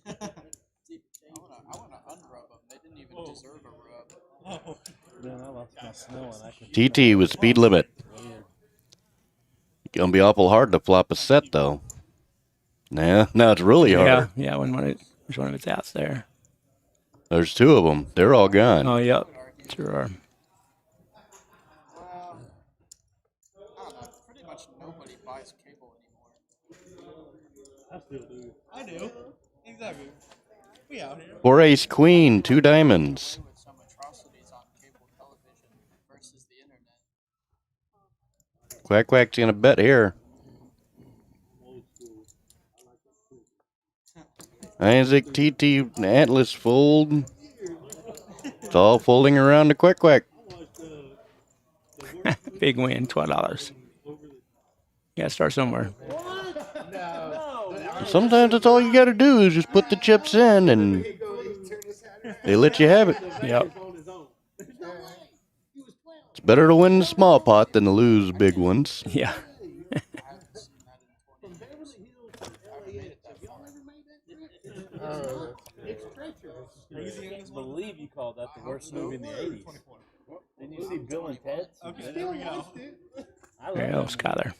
I want to unrub them. They didn't even deserve a rub. Man, I lost my snow and I can TT with speed limit. Gonna be awful hard to flop a set though. Nah, now it's really hard. Yeah, there's one of its outs there. There's 2 of them. They're all gone. Oh, yep. Sure are. Well, I don't know. Pretty much nobody buys cable anymore. I still do. I do. Exactly. We out here. 4 ace queen, 2 diamonds. With some atrocities on cable television versus the internet. Quack Quack's gonna bet here. Isaac, TT, Atlas fold. It's all folding around the Quack Quack. Big win, $12. You gotta start somewhere. Sometimes that's all you gotta do is just put the chips in and they let you have it. Yep. It's better to win the small pot than to lose big ones. Yeah. I can't believe you called that the worst movie in the 80s. Didn't you see Bill and Ted? Okay, there we go. I There you go, Skyler.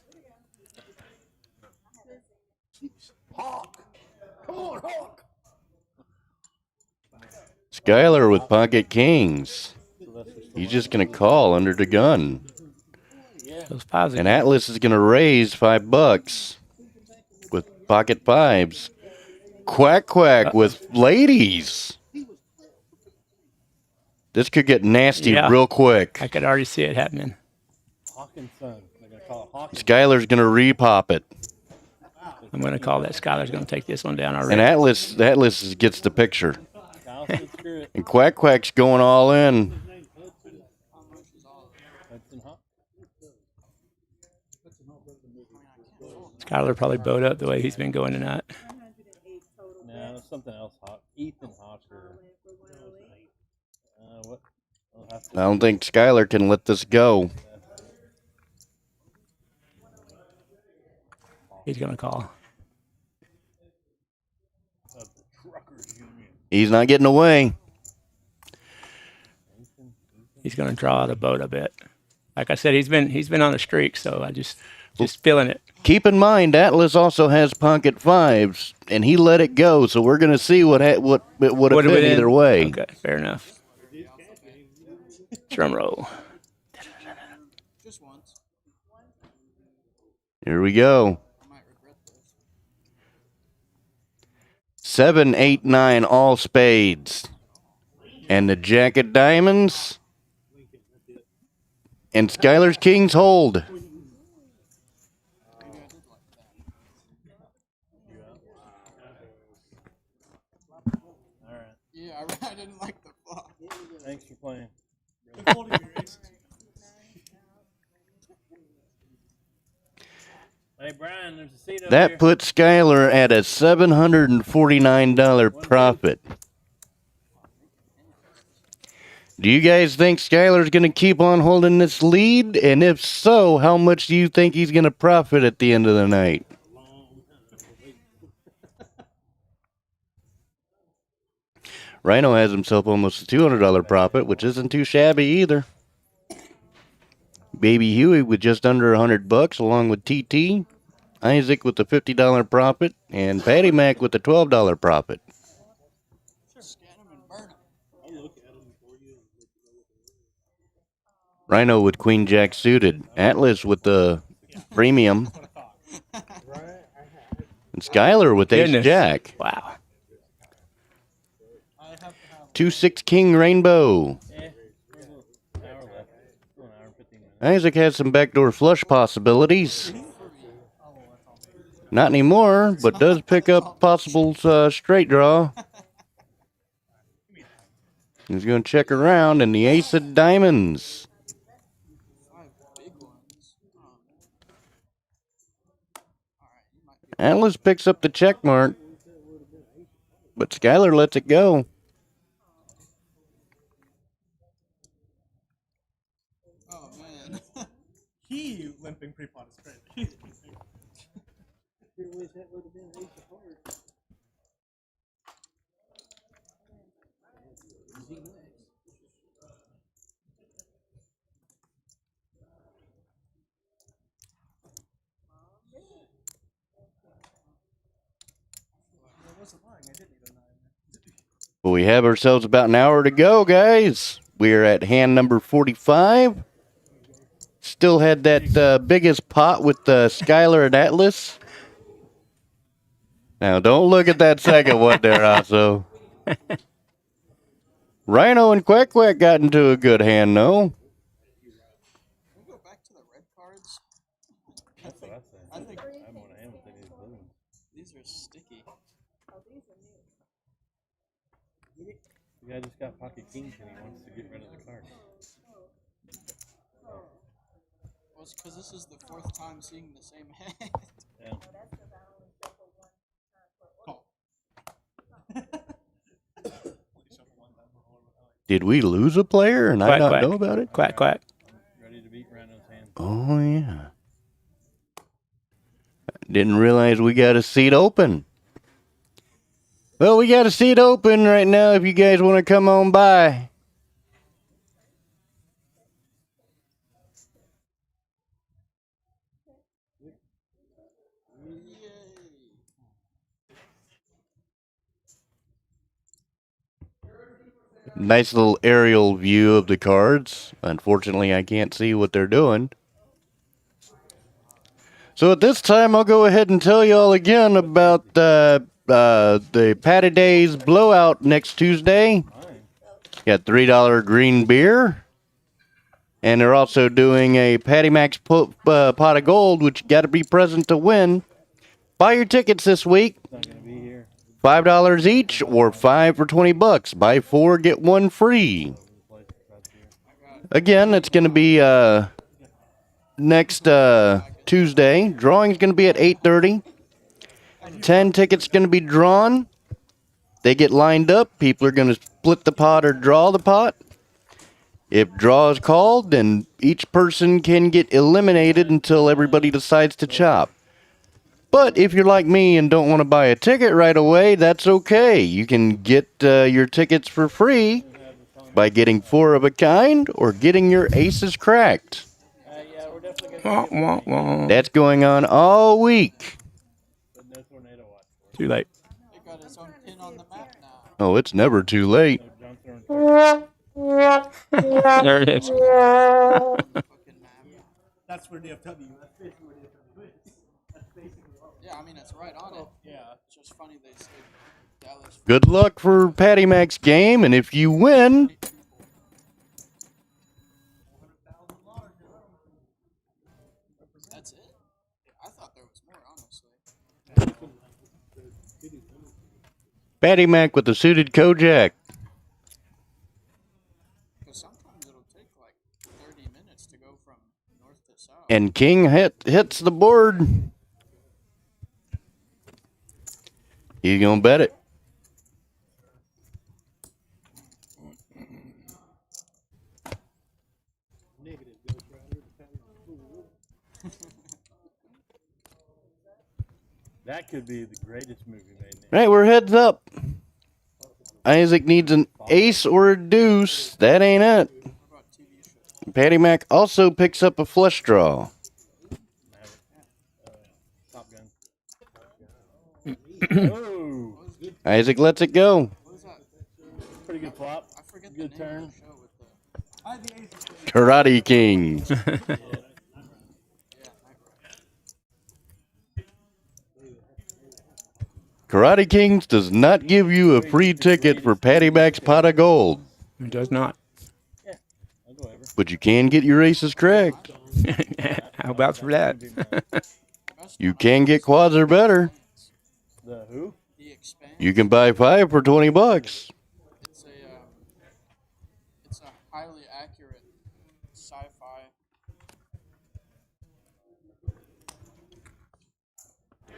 Hawk! Come on, Hawk! Skyler with pocket kings. He's just gonna call under the gun. Those fives And again. Atlas is gonna raise $5 with pocket fives. Quack Quack with ladies. This could get nasty Yeah. real quick. I could already see it happening. Hawk and Son. They're going to call it Hawk and Skyler's gonna repop it. I'm going to call that. Skyler's going to take this one down already. And Atlas gets the picture. Kyle said screw it. And Quack Quack's going all in. Hudson Hawk. Skyler probably bowed up the way he's been going tonight. 108 total. No, something else. Hawk. Ethan Hawk or what? I'll have to- I don't think Skyler can let this go. He's going to call. He's not getting away. He's going to draw out a boat a bit. Like I said, he's been on a streak, so I just feeling it. Keep in mind, Atlas also has pocket fives, and he let it go. So we're gonna see what it would have Would've been been- either way. Okay, fair enough. Drum roll. Just once. Here we go. I might regret this. 7, 8, 9, all spades, and the jack of diamonds, And Skyler's kings hold. Maybe I did like that. All right. Yeah, I didn't like the flop. Thanks for playing. Hey Brian, there's a seat over That here. puts Skyler at a $749 profit. Do you guys think Skyler's going to keep on holding this lead? And if so, how much do you think he's going to profit at the end of the night? Rhino has himself almost a $200 profit, which isn't too shabby either. Baby Huey with just under $100, along with TT. Isaac with a $50 profit, and Patty Mac with a $12 profit. Scan them and burn them. Rhino with Queen Jack suited. Atlas with the premium. And Skyler with Ace Goodness. Jack. Wow. I have to have 2-6 King Rainbow. There's an hour left. Still an hour and 15 minutes. Isaac has some backdoor flush possibilities. Not anymore, but does pick up possible straight draw. He's going to check around, and the ace of diamonds. 5 big ones. Alright, you might be. Atlas picks up the check mark, but Skyler lets it go. Oh man. He limping pre-pot is crazy. Well, we have ourselves about an hour to go, guys. We are at hand number 45. Still had that biggest pot with Skyler and Atlas. Now, don't look at that second one there, also. Rhino and Quack Quack got into a good hand, though. Can we go back to the red cards? That's what I say. I think I'm going to hand with these blue. these are sticky. The guy just got pocket kings and he wants to get rid of the card. Well, it's because this is the 4th time seeing the same hand. Yeah. Did we lose a player and I Quack, not quack. know about it? Quack, quack. Ready to beat Rhino's hand. Oh, yeah. Didn't realize we got a seat open. Well, we got a seat open right now if you guys want to come on by. Nice little aerial view of the cards. Unfortunately, I can't see what they're doing. So at this time, I'll go ahead and tell you all again about the Patty Days blowout next Tuesday. Got $3 green beer. And they're also doing a Patty Max pot of gold, which you got to be present to win. Buy your tickets this week. It's not going to be here. $5 each or 5 for $20. Buy 4, get 1 free. Again, it's going to be next Tuesday. Drawing's going to be at 8:30. 10 tickets going to be drawn. They get lined up. People are going to split the pot or draw the pot. If draw is called, then each person can get eliminated until everybody decides to chop. But if you're like me and don't want to buy a ticket right away, that's okay. You can get your tickets for free by getting 4 of a kind or getting your aces cracked. Yeah, we're definitely Wah, wah, wah. That's going on all week. But no tornado watch for us. Too late. It got its own pin on the map now. Oh, it's never too late. No junk throwing There it is. Fucking map. That's where DFW. That's basically where DFW is. That's basically all. Yeah, I mean it's right on it. Yeah. It's just funny they say Dallas. Good luck for Patty Mac's game, and if you win, That's it? I thought there was more, honestly. Patty Mac with the suited Kojak. Because sometimes it'll take like 30 minutes to go from north to south. And King hits the board. He's going to bet it. That could be the greatest movie made. Right, we're heads up. Isaac needs an ace or a deuce. That ain't it. Patty Mac also picks up a flush draw. Top Gun. Oh, Isaac lets it go. pretty good flop. I forget Good the name turn. of the show with the... Karate King. Karate Kings does not give you a free ticket for Patty Mac's pot of gold, It does not. I'll go ever. but you can get your aces correct. How about for that? You can get quads or better. The who? The Expanse. You can buy 5 for 20 bucks. It's a highly accurate sci-fi.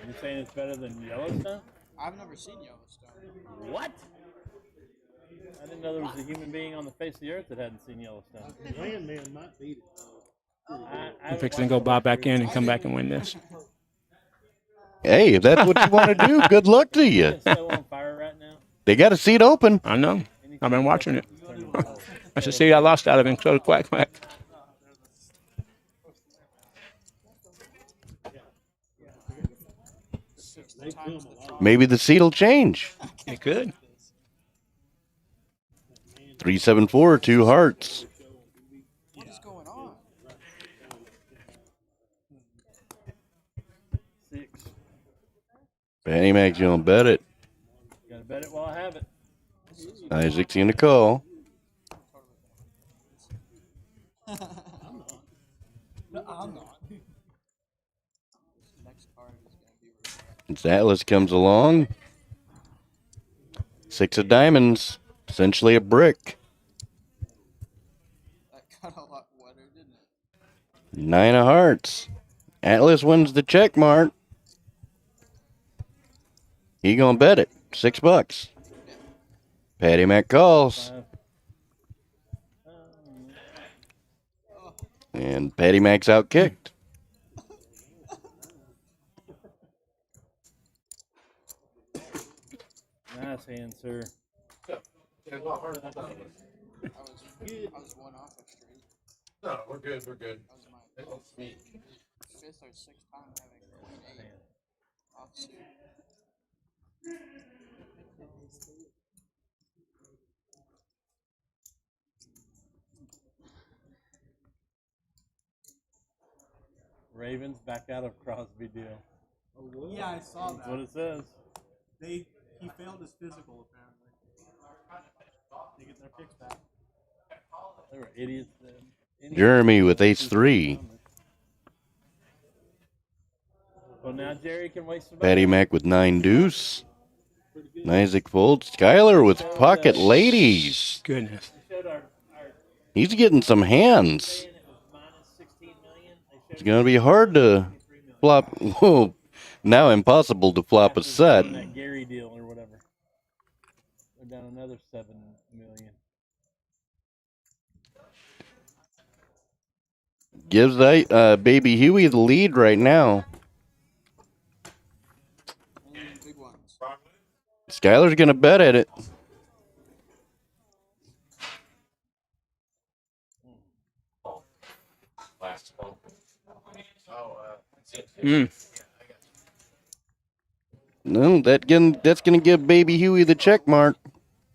You saying it's better than Yellowstone? I've never seen Yellowstone. What? I didn't know there was a human being on the face of the earth that hadn't seen Yellowstone. Landman might beat it. I'm fixing to go buy back in and come back and win this. Hey, if that's what you want to do, good luck to you. It's so on fire right now. They got a seat open. I know. I've been watching it. That's the seed I lost out of him. So quack quack. Maybe the seat will change. It could. 374, 2 hearts. What is going on? 6. Patty Mac's gonna bet it. Gotta bet it while I have it. Isaac's gonna call. I'm not. Next card is going to be reversed. As Atlas comes along. 6 of diamonds. Essentially a brick. That got a lot wetter, didn't it? 9 of hearts. Atlas wins the check mark. He gonna bet it. $6. Patty Mac calls. And Patty Mac's out kicked. Nice hand, sir. I was one off a straight. No, we're good. We're good. That was my fifth or sixth time having queen 8 offsuit. Ravens back out of Crosby deal. Yeah, I saw That's what it says. He failed his physical apparently. They get their picks back. They were idiots then. Jeremy with ace-3. Well, now Jerry can waste some Patty Mac with 9 deuce. Isaac folds. Skyler with pocket ladies. Goodness. He's getting some hands. It's gonna be hard to flop. Whoa, now impossible to flop a set. That Gary deal or whatever. They're down another $7 million. Gives baby Huey the lead right now. Big ones. Skyler's gonna bet at it. No, that's gonna give baby Huey the check mark.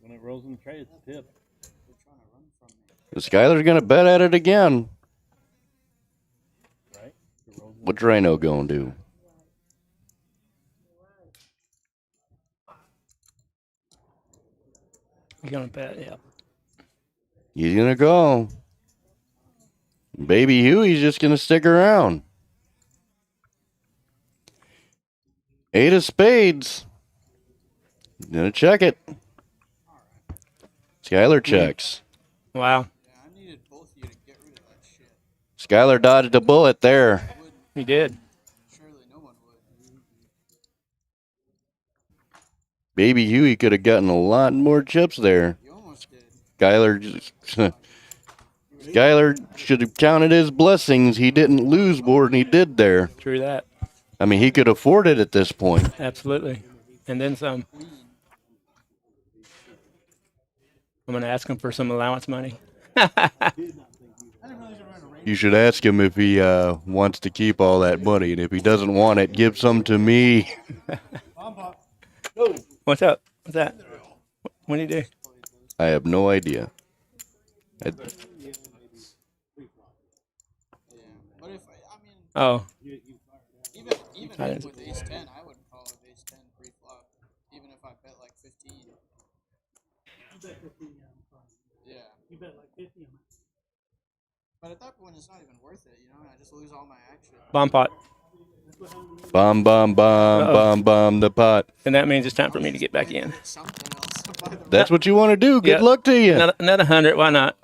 When it rolls in the tray, it's a tip. They're trying to run from me. Skyler's gonna bet at it again. Right? It rolls in What's Rhino gonna do? You're gonna bet, yeah. He's gonna go. Baby Huey's just gonna stick around. 8 of spades. Gonna check it. Skyler checks. Wow. Yeah, I needed both of you to get rid of that shit. Skyler dodged a bullet there. Wouldn't. He did. Surely no one would. Baby Huey could have gotten a lot more chips there. You almost did. Skyler should have counted his blessings. He didn't lose more than he did there. True that. I mean, he could afford it at this point. Absolutely. And then some. I'm going to ask him for some allowance money. You should ask him if he wants to keep all that money, and if he doesn't want it, give some to me. What's up? What's that? What do you do? I have no idea. Yeah. But if I mean, Oh, even with ace 10, I wouldn't call it ace 10 pre-flop, even if I bet like 15. Yeah. You bet like 50 on it. But at that point, it's not even worth it, you know. I just lose all my action. bomb pot. Bomb, bomb, bomb, Uh-oh. bomb, bomb the pot. And that means it's time for me to get back in. Something else. By the That's what you want to do. Good Yeah. luck to you. Another 100. Why not?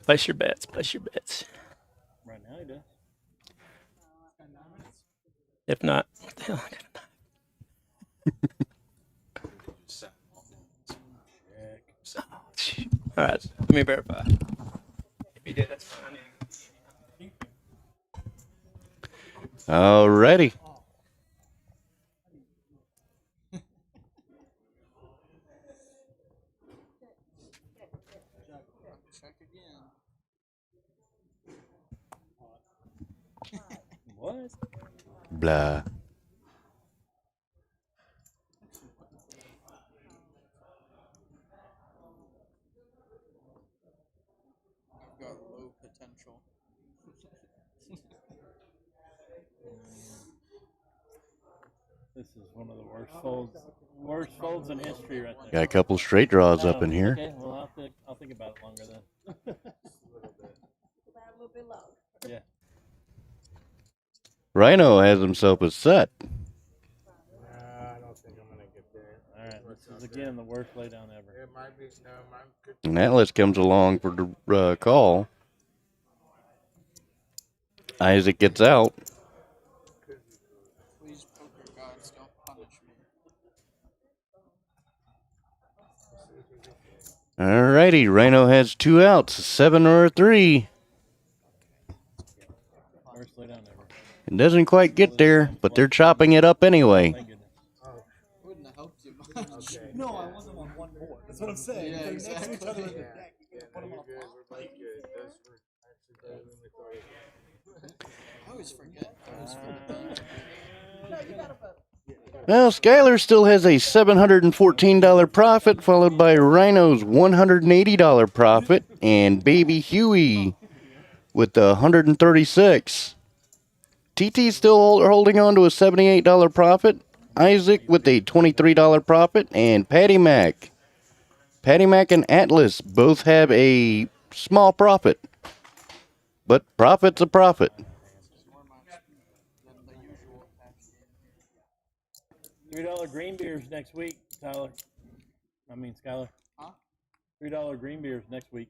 Place your bets. Place your bets. Right now he does. If not, what the hell? I got All right. Let me verify. If you did, that's fine. Alrighty. check again. What? Blah. I've got low potential. This is one of the worst folds in history right there. Got a couple straight draws up in here. Okay, well, I'll think about it longer then. A little bit low. Yeah. Rhino has himself a set. I don't think I'm gonna get there. All right, this is again the worst laydown ever. It might be. No, mine could. And Atlas comes along for the call. Isaac gets out. Please, poker gods, don't punish me. Alrighty, Rhino has 2 outs, a 7 or a 3. Worst laydown ever. It doesn't quite get there, but they're chopping it up anyway. Thank goodness. Wouldn't have helped you much. Okay. No, I wasn't on one board. That's what I'm saying. Yeah, They're next to exactly. each other in the Yeah, deck. You yeah, can put no, them you're on a good. block. We're both good. Those were actually better than we thought. I always forget. I always forget. No, you gotta vote. Well, Skyler still has a $714 profit, followed by Rhino's $180 profit, and Baby Huey with the $136. TT's still holding on to a $78 profit. Isaac with a $23 profit, and Patty Mac. Patty Mac and Atlas both have a small profit, but profit's a profit. More much than the usual patch game. $3 green beers next week, Tyler. I mean, Skyler. Huh? $3 green beers next week.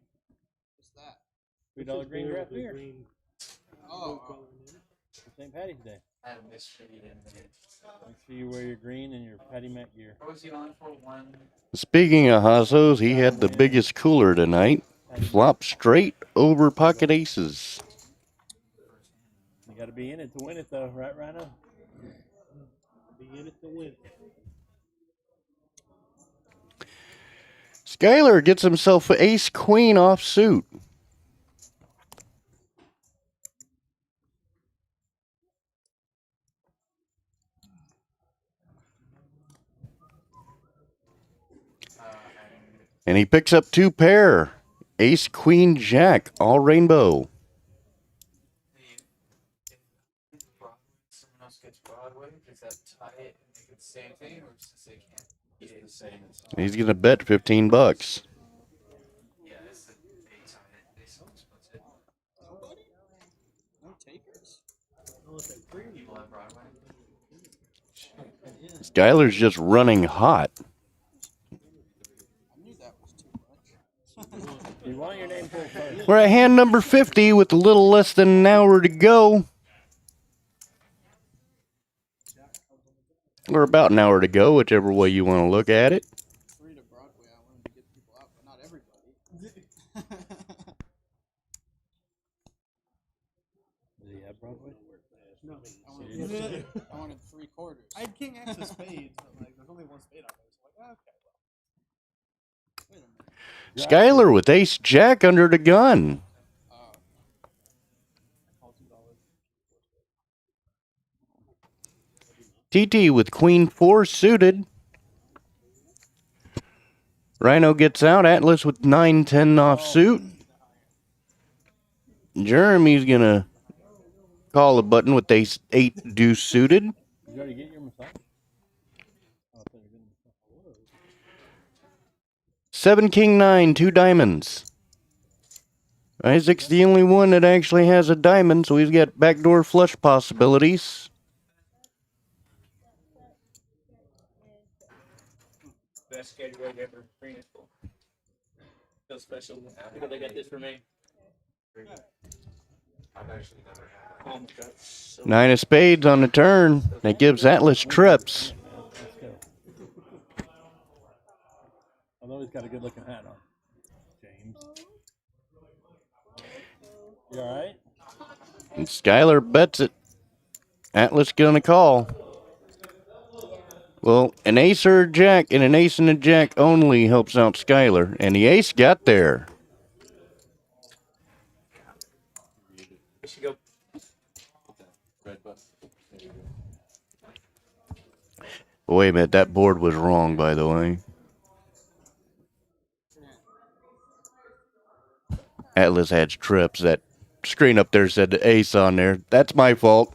What's that? $3 green draft beer. Oh, For St. Patty's Day. I had a mystery in there. Make sure you wear your green and your Patty Mac gear. What was he on for? One. Speaking of Hassos, he had the biggest cooler tonight. Flopped straight over pocket aces. You got to be in it to win it, though, right, Rhino? Be in it to win. Skyler gets himself an ace queen offsuit. And he picks up 2 pair. Ace, queen, jack, all rainbow. Someone else gets Broadway, does that tie it and make it the same thing, or just they can't get it the same? He's going to bet $15. Yeah, it's the they tie it, they splits it. Nobody? No takers? People at Broadway. Skyler's just running hot. I knew that was too much. You want your name pulled first. We're at hand number 50 with a little less than an hour to go. Or about an hour to go, whichever way you want to look at it. 3 to Broadway. I wanted to get people out, but not everybody. Is he at Broadway? No. I wanted 3/4. I had king X of spades, but like there's only one spade on there, so I'm like, okay, well. Wait a minute. Skyler with ace jack under the gun. TT with queen 4 suited. Rhino gets out. Atlas with 9-10 offsuit. Jeremy's going to call a button with ace 8 deuce suited. Did you already get your massage? Oh, I thought you were getting a massage. 7 king 9, 2 diamonds. Isaac's the only one that actually has a diamond, so he's got backdoor flush possibilities. Best skater rig ever. Green is cool. Feels special because they got this for me. I've actually never had. Oh my god. So 9 of spades on the turn. That gives Atlas trips. Let's go. Although he's got a good looking hat on. James. You alright? And Skyler bets it. Atlas gonna call. Well, an ace or a jack and an ace and a jack only helps out Skyler. And the ace got there. we should go. Wait a minute, that board was wrong, by the way. Atlas had trips. That screen up there said the ace on there. That's my fault.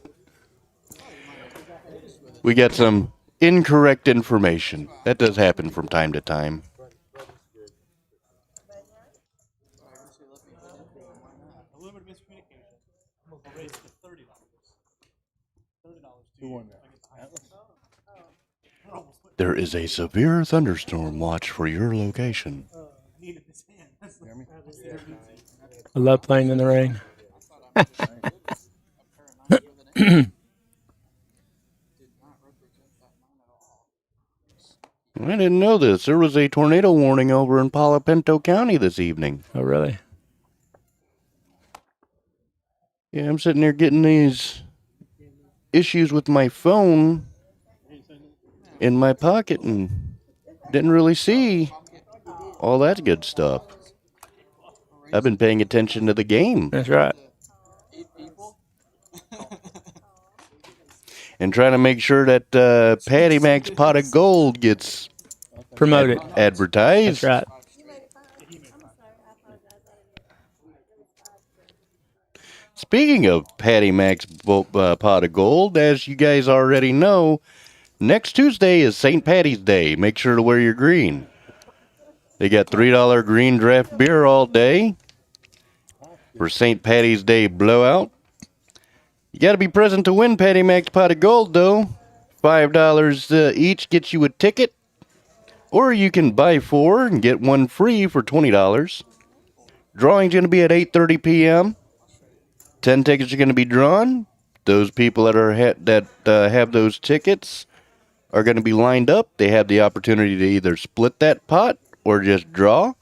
We got some incorrect information. That does happen from time to time. A little bit of miscommunication. I'll raise it to $30. $30 Who won that? Atlas? There is a severe thunderstorm watch for your location. Needed this hand. That's the Jeremy? I love playing in the rain. A pair of 9s with an 8 did not represent that 9 at all. I didn't know this. There was a tornado warning over in Palo Pinto County this evening. Oh, really? Yeah, I'm sitting there getting these issues with my phone in my pocket and didn't really see all that good stuff. I've been paying attention to the game That's right. 8 people. and trying to make sure that Patty Mac's pot of gold gets Promote it. advertised. That's right. You made it fine. I'm sorry. I apologize. I didn't. Speaking of Patty Mac's pot of gold, as you guys already know, next Tuesday is St. Patty's Day. Make sure to wear your green. They got $3 green draft beer all day for St. Patty's Day blowout. You got to be present to win Patty Mac's pot of gold, though. $5 each gets you a ticket. Or you can buy 4 and get 1 free for $20. Drawing's going to be at 8:30 p.m. 10 tickets are going to be drawn. Those people that are have those tickets are going to be lined up. They have the opportunity to either split that pot or just draw.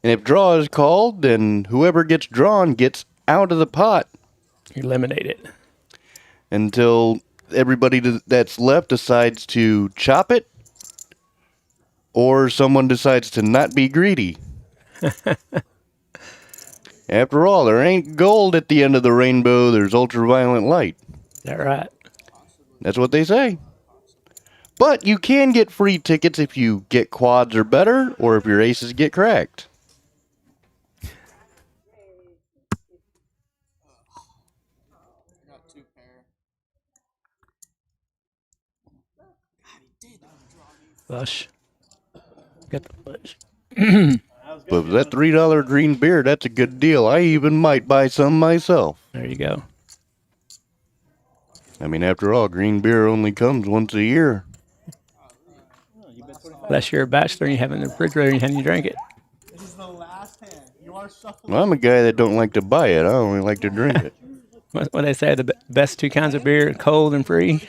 And if draw is called, then whoever gets drawn gets out of the pot Eliminate it. until everybody that's left decides to chop it or someone decides to not be greedy. After all, there ain't gold at the end of the rainbow. There's ultraviolet light. Is that right? That's what they say. But you can get free tickets if you get quads or better, or if your aces get cracked. I got 2 pair. Flush. Get the flush. But with that $3 green beer, that's a good deal. I even might buy some myself. There you go. I mean, after all, green beer only comes once a year. Unless you're a bachelor and you have it in the refrigerator and you drink it. This is the last hand. You are shuffling. Well, I'm a guy that don't like to buy it. I only like to drink it. What they say, the best two kinds of beer, cold and free.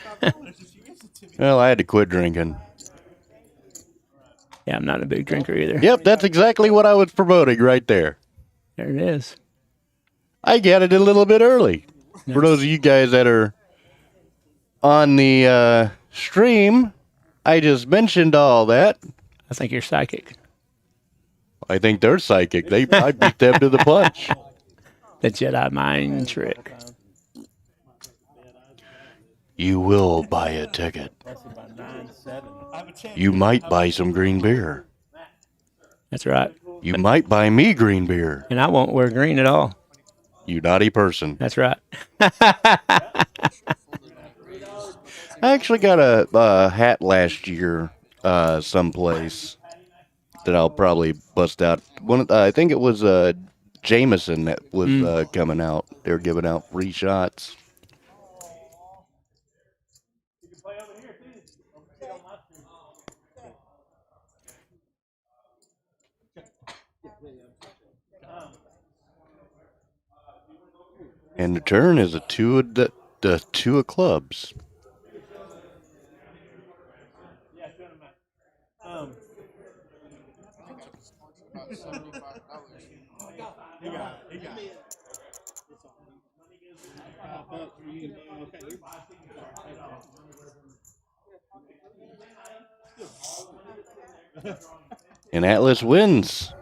Well, I had to quit drinking. Yeah, I'm not a big drinker either. Yep, that's exactly what I was promoting right there. There it is. I got it a little bit early. For those of you guys that are on the stream, I just mentioned all that. I think you're psychic. I think they're psychic. I beat them to the punch. The Jedi mind trick. You will buy a ticket. You might buy some green beer. That's right. You might buy me green beer. And I won't wear green at all. You naughty person. That's right. I actually got a hat last year someplace that I'll probably bust out. I think it was Jameson that was coming out. They were giving out free shots. And the turn is a two of clubs. And Atlas wins.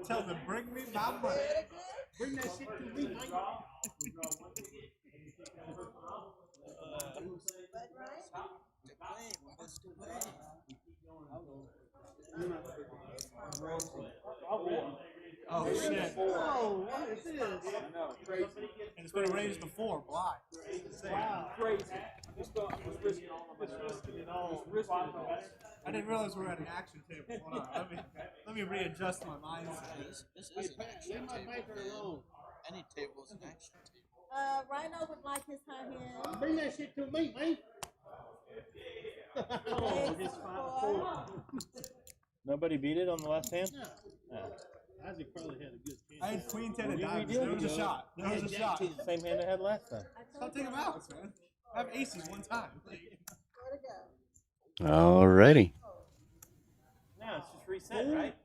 Tell them, bring me my money. Bring that shit to me, man. Oh shit! Whoa! What is this? And it's gonna raise to 4 blind. Wow! Crazy. I didn't realize we were at an action table. Hold on. Let me readjust my mindset. This is an action table. Any table is an action table. Rhino would like his high hand. Bring that shit to me, man. Oh, his 5-4. Nobody beat it on the left hand? No. Isaac probably had a good chance. I had queen 10 and diamonds. There was a shot. There was a shot. Same hand I had last time. Stop taking outs, man. I have aces one time. Alrighty. Now it's just reset, right?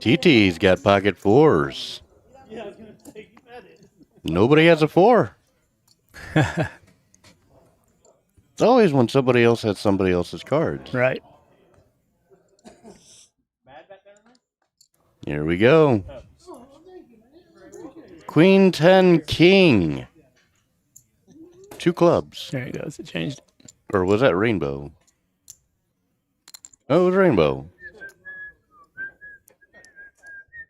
TT's got pocket fours. Yeah, I was going to say, you bet it. Nobody has a 4. It's always when somebody else has somebody else's cards. Right. Here we go. Queen 10 King. 2 clubs. There it goes. It changed. Or was that rainbow? Oh, it was rainbow.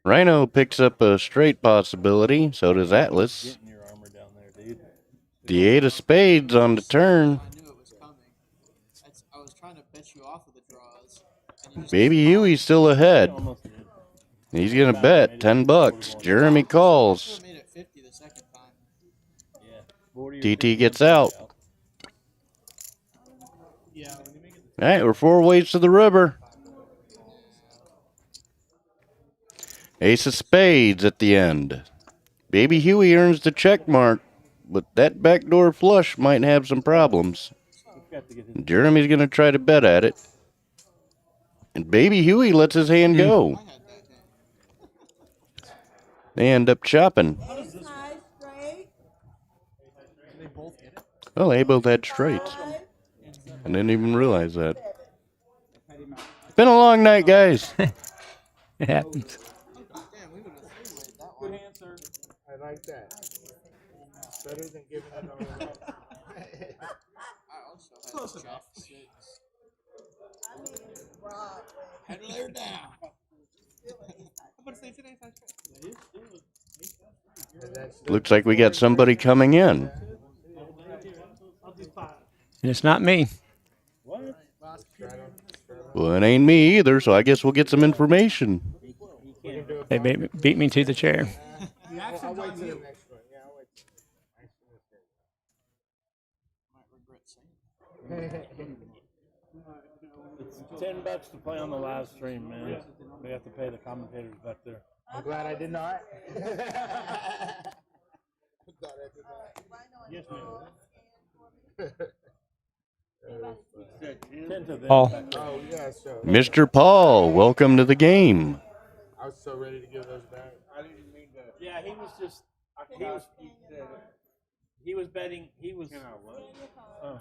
Rhino picks up a straight possibility. So does Atlas. The 8 of spades on the turn. I knew it was coming. I was trying to bet you off of the draws. Baby Huey's still ahead. He's going to bet $10. Jeremy calls. Made it 50 the second time. TT gets out. All right, we're 4 ways to the river. Ace of spades at the end. Baby Huey earns the check mark, but that backdoor flush might have some problems. Jeremy's going to try to bet at it. And Baby Huey lets his hand go. They end up chopping. Well, they both had straights. I didn't even realize that. It's been a long night, guys. It happens. Good answer. I like that. Better than giving it all away. I also had jack 6. Had to lay her down. I'm going to say today's not Looks like we got somebody coming in. And it's not me. Well, it ain't me either, so I guess we'll get some information. They beat me to the chair. I'll wait till the next one. Yeah, I'll wait It's $10 to play on the live stream, man. We have to pay the commentators back there. I'm glad I did not. Yes, ma'am. 10 to them. Paul. Oh, yeah, so Mr. Paul, welcome to the game. I was so ready to give those back. I didn't mean to. Yeah, he was just. He was betting. He was. Oh.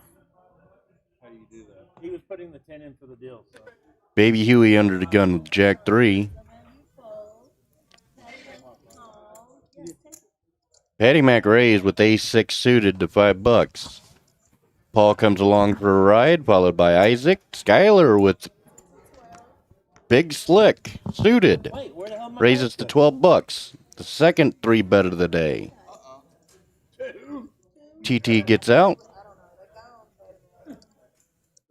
How do you do that? He was putting the 10 in for the deal. So. Baby Huey under the gun with Jack 3. Patty Mac raised with ace-6 suited to $5. Paul comes along for a ride, followed by Isaac. Skyler with Big Slick suited. Wait, where the hell am I Raises to $12. The second 3-bet of the day. TT gets out. What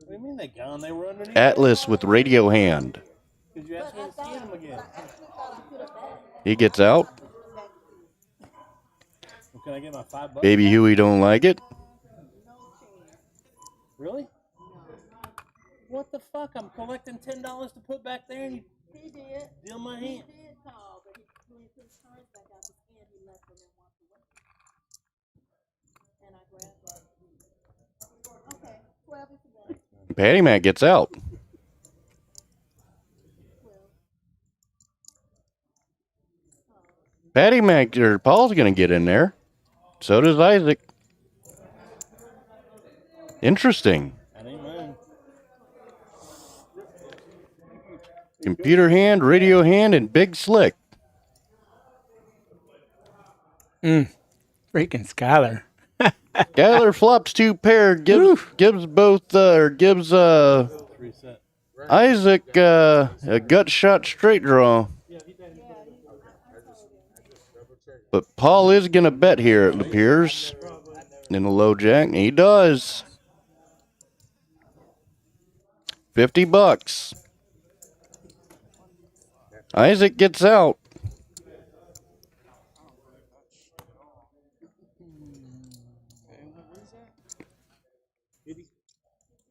do you mean they gone? They were underneath. Atlas with radio hand. Because you asked me to scan them again. He gets out. Well, can I get my $5? Baby Huey don't like it. Really? What the fuck? I'm collecting $10 to put back there and you He did. deal my hand. He did call, but when he put his cards back out his hand, he left them and walked away. And I grabbed that. Okay, 12 is the best. Patty Mac gets out. Patty Mac or Paul's gonna get in there. So does Isaac. Interesting. That ain't mine. Computer hand, radio hand, and Big Slick. Freaking Skyler. Skyler flops 2 pair, gives both Reset. Isaac a gut shot straight draw. But Paul is gonna bet here, it appears. In a low jack. He does. $50. Isaac gets out.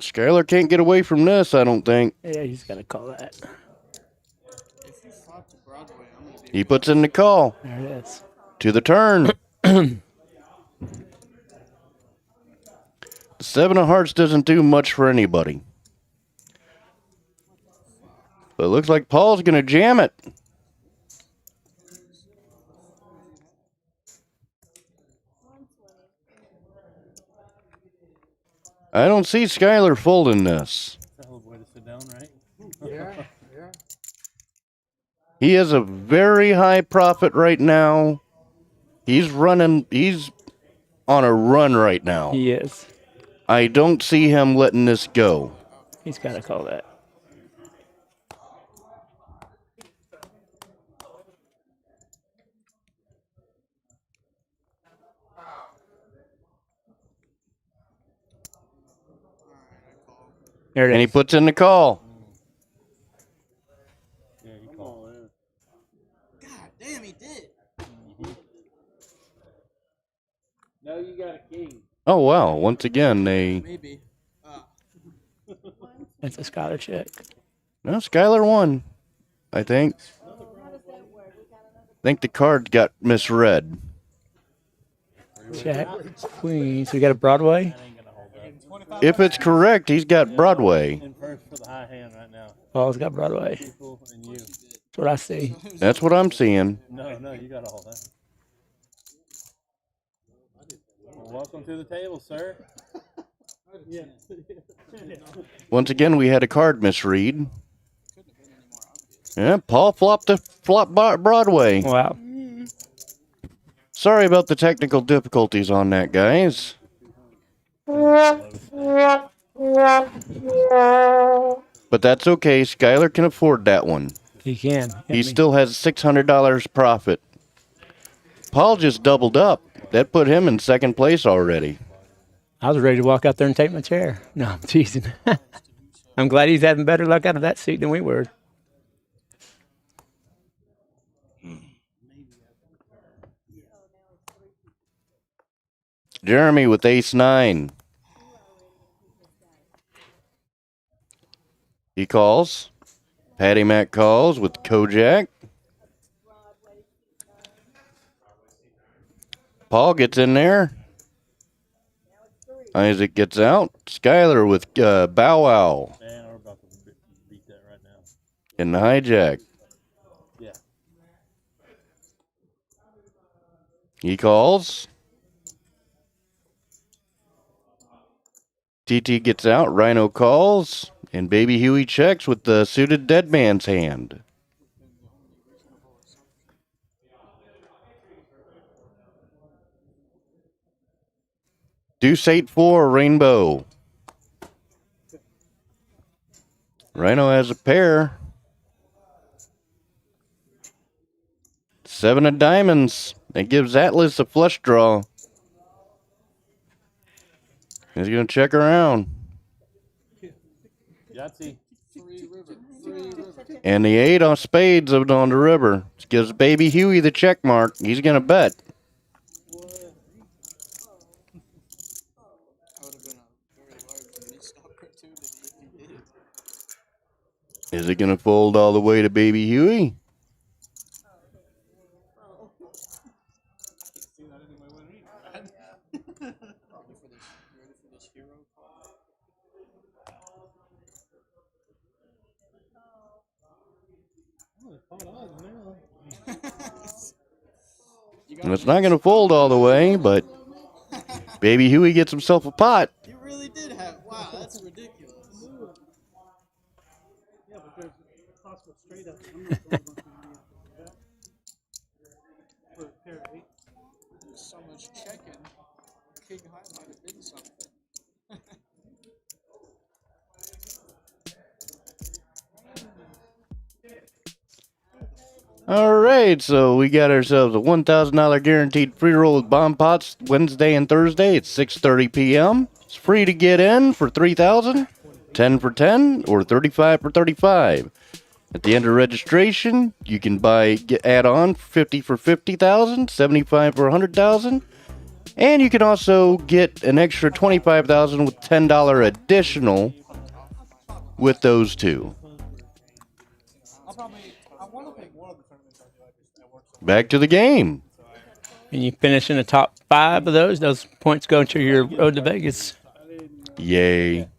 Skyler can't get away from this, I don't think. Yeah, he's got to call that. If you flop to Broadway, I'm gonna be He puts in the call. There it is. To the turn. The 7 of hearts doesn't do much for anybody. But it looks like Paul's going to jam it. I don't see Skyler folding this. That's a hell of a way to sit down, right? Yeah, yeah. He has a very high profit right now. He's on a run right now. He is. I don't see him letting this go. He's got to call that. There it And he is. puts in the call. Yeah, he called. God damn, he did. No, you got a king. Oh, wow. Once again, they... Maybe. It's a Skyler check. No, Skyler won, I think. I think the card got misread. Check. Queen. So we got a Broadway. That ain't gonna hold up. If it's correct, he's got Broadway. In first for the high hand right now. Paul's got Broadway. People and you. That's what I see. That's what I'm seeing. No, you got all that. Well, welcome to the table, sir. Yeah. Once again, we had a card misread. Yeah, Paul flopped Broadway. Wow. Sorry about the technical difficulties on that, guys. But that's okay. Skyler can afford that one. He can. He still has $600 profit. Paul just doubled up. That put him in second place already. I was ready to walk out there and take my chair. No, I'm teasing. I'm glad he's having better luck out of that seat than we were. Jeremy with ace-9. He calls. Patty Mac calls with Kojak. Paul gets in there. Isaac gets out. Skyler with Bow Wow Man, we're about to beat that right now. in the hijack. Yeah. He calls. TT gets out. Rhino calls. And Baby Huey checks with the suited dead man's hand. Deuce 8-4 Rainbow. Rhino has a pair. 7 of diamonds. That gives Atlas a flush draw. He's going to check around. Yahtzee. And the 8 on spades on the river. This gives Baby Huey the check mark. He's going to bet. That would have been a very large misstalker too if he did it. Is it going to fold all the way to Baby Huey? Ready for this hero call? And it's not going to fold all the way, but Baby Huey gets himself a pot. You really did have. Wow, that's ridiculous. Yeah, but there's possible straight up. I'm not going to for a pair of 8. There's so much checking. King High might have been something. All right, so we got ourselves a $1,000 guaranteed free roll with bomb pots Wednesday and Thursday at 6:30 p.m. It's free to get in for $3,000, 10 for 10, or 35 for 35. At the end of registration, you can add on 50 for 50,000, 75 for 100,000, and you can also get an extra 25,000 with $10 additional with those two. Back to the game. And you finish in the top 5 of those points go to your road to Vegas. Yay.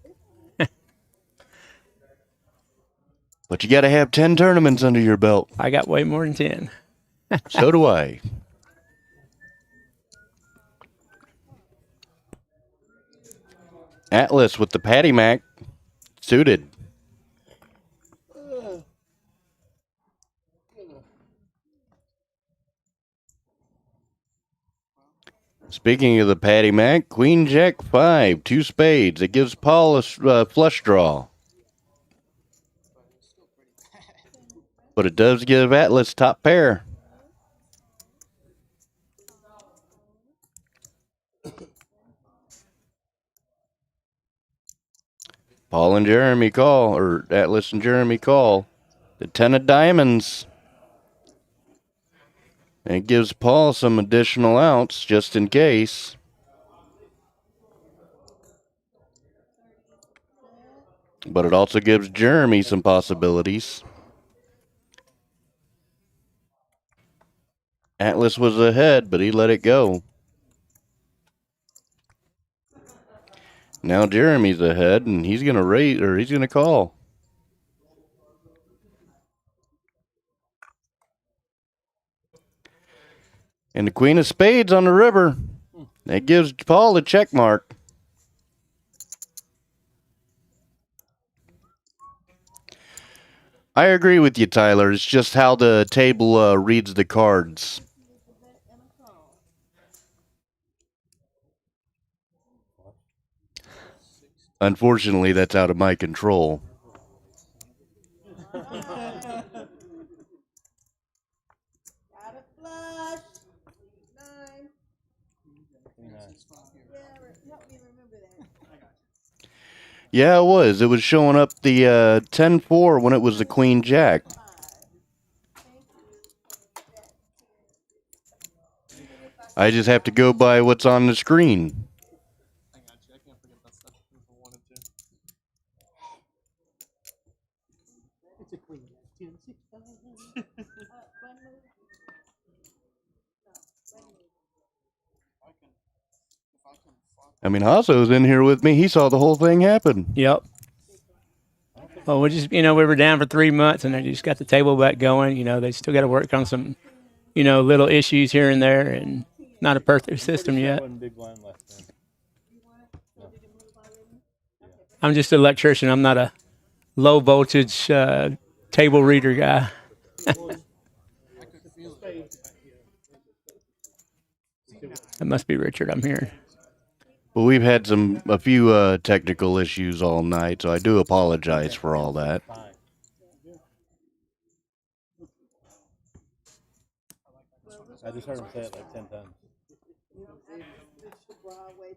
But you got to have 10 tournaments under your belt. I got way more than 10. So do I. Atlas with the Patty Mac. Suited. Speaking of the Patty Mac, Queen Jack 5, 2 spades. It gives Paul a flush draw. But it does give Atlas top pair. Paul and Jeremy call, or Atlas and Jeremy call. The 10 of diamonds. And it gives Paul some additional outs just in case. But it also gives Jeremy some possibilities. Atlas was ahead, but he let it go. Now Jeremy's ahead, and he's going to raise, or he's going to call. And the Queen of Spades on the river. That gives Paul a check mark. I agree with you, Tyler. It's just how the table reads the cards. Unfortunately, that's out of my control. Got a flush. 9. Yeah, help me remember that. Yeah, it was. It was showing up the 10-4 when it was the Queen Jack. I just have to go by what's on the screen. I got you. I can't forget that stuff if I wanted to. I mean, Hasso's in here with me. He saw the whole thing happen. Yep. Well, we just, we were down for 3 months, and they just got the table back going. They still got to work on some, little issues here and there, and not a perfect system yet. One big blind left then. I'm just an electrician. I'm not a low voltage table reader guy. That must be Richard. I'm hearing. Well, we've had a few technical issues all night, so I do apologize for all that. I just heard him say it like 10 times.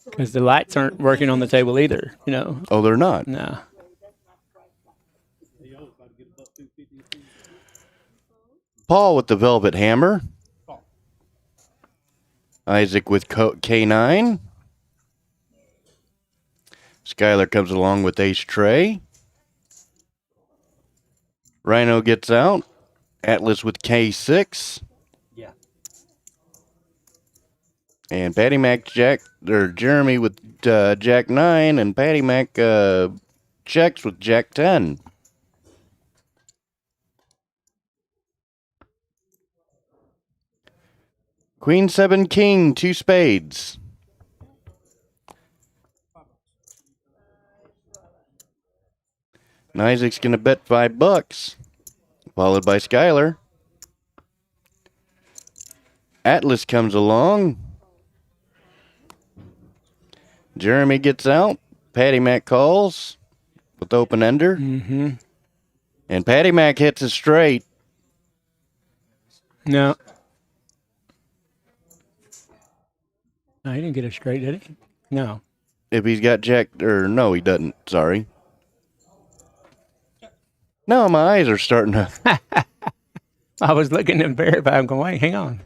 Because the lights aren't working on the table either. Oh, they're not? No. Paul with the Velvet Hammer. Isaac with K9. Skyler comes along with Ace Tray. Rhino gets out. Atlas with K6. Yeah. And Patty Mac Jeremy with Jack 9, and Patty Mac checks with Jack 10. Queen 7 King, 2 spades. And Isaac's gonna bet $5, followed by Skyler. Atlas comes along. Jeremy gets out. Patty Mac calls with open ender. Mm-hmm. And Patty Mac hits it straight. No. No, he didn't get it straight, did he? No. If he's got Jack, or no, he doesn't. Sorry. No, my eyes are starting to. I was looking to verify. I'm going, wait, hang on.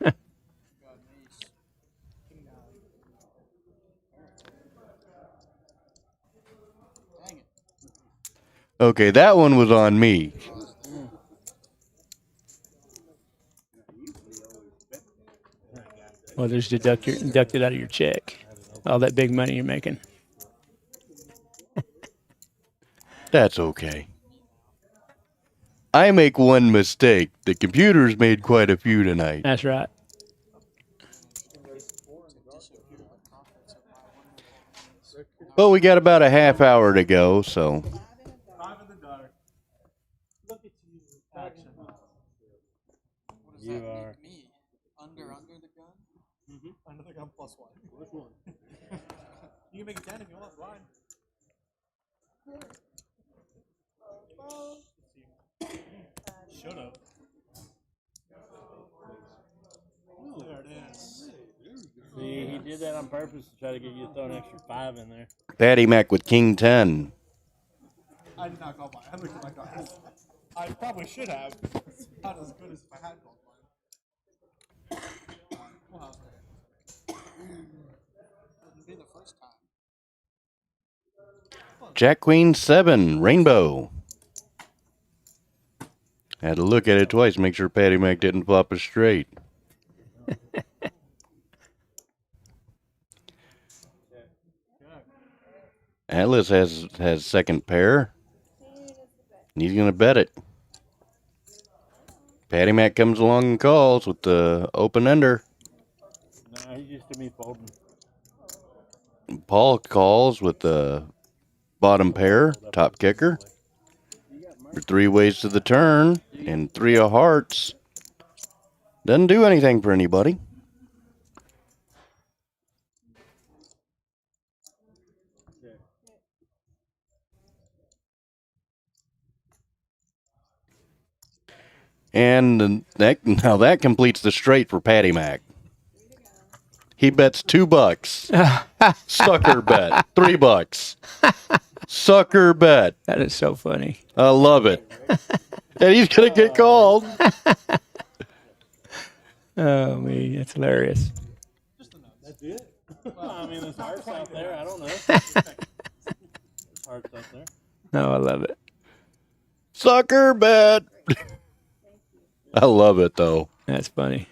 Okay, that one was on me. Well, there's deducted out of your check. All that big money you're making. That's okay. I make one mistake. The computer's made quite a few tonight. That's right. Well, we got about a half hour to go, so. 5 in the dark. Look at you, action. You are. Me under the gun. Under the gun +1. Which one? You can make it 10 if you want, blind. Shut up. There it is. See, he did that on purpose to try to get you to throw an extra 5 in there. Patty Mac with King 10. I did not call mine. I looked at my cards. I probably should have. Not as good as if I had called mine. Wow. Wouldn't be the first time. Jack Queen 7, Rainbow. Had to look at it twice, make sure Patty Mac didn't flop us straight. Atlas has second pair. And he's going to bet it. Patty Mac comes along and calls with the open ender. No, he's used to me folding. Paul calls with the bottom pair, top kicker. For 3 ways to the turn and 3 of hearts. Doesn't do anything for anybody. And now that completes the straight for Patty Mac. He bets $2. Sucker bet. $3. Sucker bet. That is so funny. I love it. And he's going to get called. Oh, me, that's hilarious. That's it? Well, I mean, there's hearts out there. I don't know. There's hearts out there. No, I love it. Sucker bet. I love it, though. That's funny.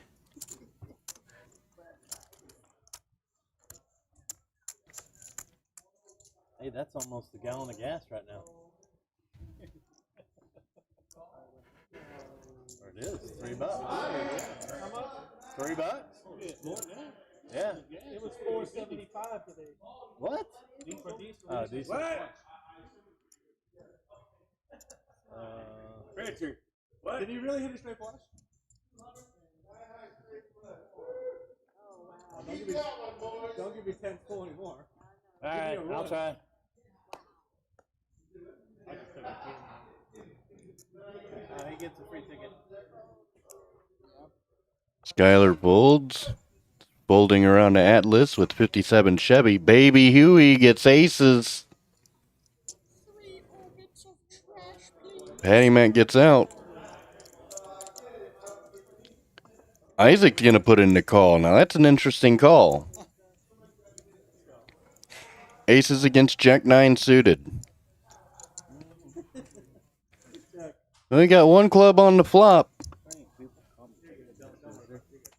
Hey, that's almost a gallon of gas right now. Or it is $3. How much? $3? More than that. Yeah. It was $4.75 today. What? For diesel. Oh, diesel. Richard, what? Did he really hit a straight flush? Don't give me 10 full anymore. All right, I'll try. He gets a free ticket. Skyler folds. Folding around to Atlas with 57 Chevy. Baby Huey gets aces. Patty Mac gets out. Isaac's going to put in the call. Now, that's an interesting call. Aces against Jack 9 suited. We got one club on the flop.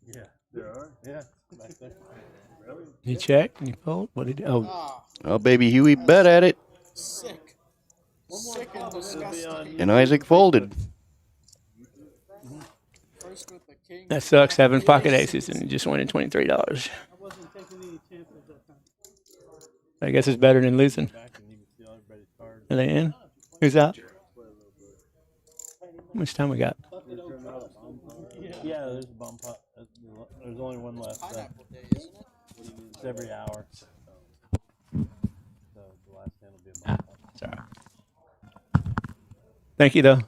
Yeah, there are. Yeah, back there. Really? You check? You fold? What did you? Oh, Oh, baby Huey bet at it. Sick. Sick and disgusting. And Isaac folded. First with the king. that sucks having pocket aces and you just winning $23. I wasn't taking any chances that time. I guess it's better than losing. Back and you can steal everybody's cards. Are they in? Who's out? How much time we got? Yeah, there's a bomb pot. There's only one left. So Pineapple day, isn't it? it's every hour. So the last hand will be a bomb pot. Sorry. Thank you, though.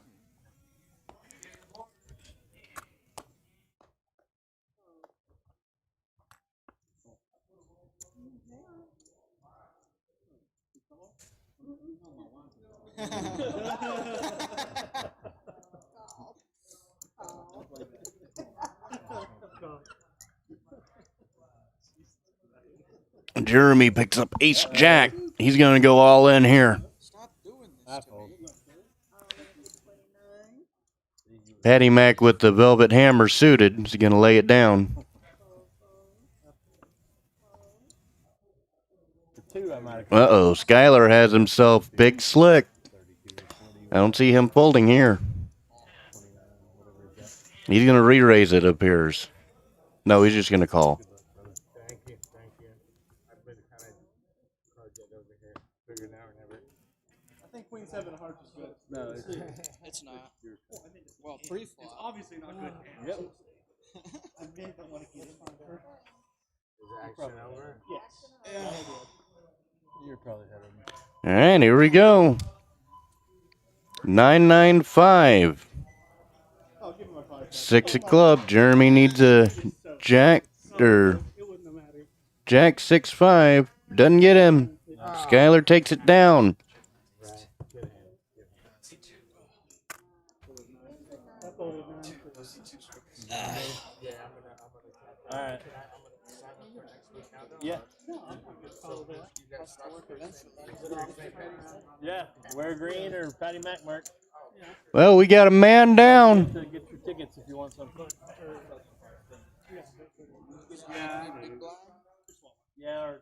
Jeremy picks up ace jack. He's going to go all in here. Stop doing this to me. Patty Mac with the velvet hammer suited. He's going to lay it down. Uh-oh, Skyler has himself big slick. I don't see him folding here. He's going to re-raise, it appears. No, he's just going to call. Thank you. I've been kind of hard get over here. Figured now or never. I think Queen 7 of hearts is good. No, It's not. Well, pre-flop. It's obviously not good. Yep. I really don't want to get it on her. Is action over? Yes. Yeah. You're probably ahead of me. All right, here we go. 995. I'll give him a 5. 6 of club. Jeremy needs a jack or It wouldn't have mattered. jack 6-5. Doesn't get him. Skyler takes it down. I voted 9. All right. Yeah. Yeah. Wear green or Patty Mac mark. Well, we got a man down. To get your tickets if you want some. Yeah. Or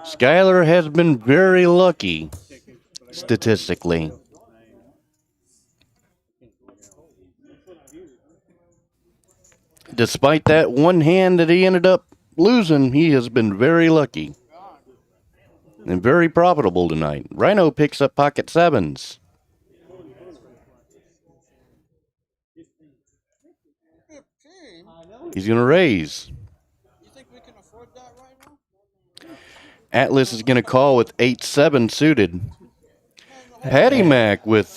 Skyler has been very lucky, statistically. Despite that one hand that he ended up losing, he has been very lucky. And very profitable tonight. Rhino picks up pocket sevens. He's going to raise. You think we can afford that right now? Atlas is going to call with 8-7 suited. Patty Mac with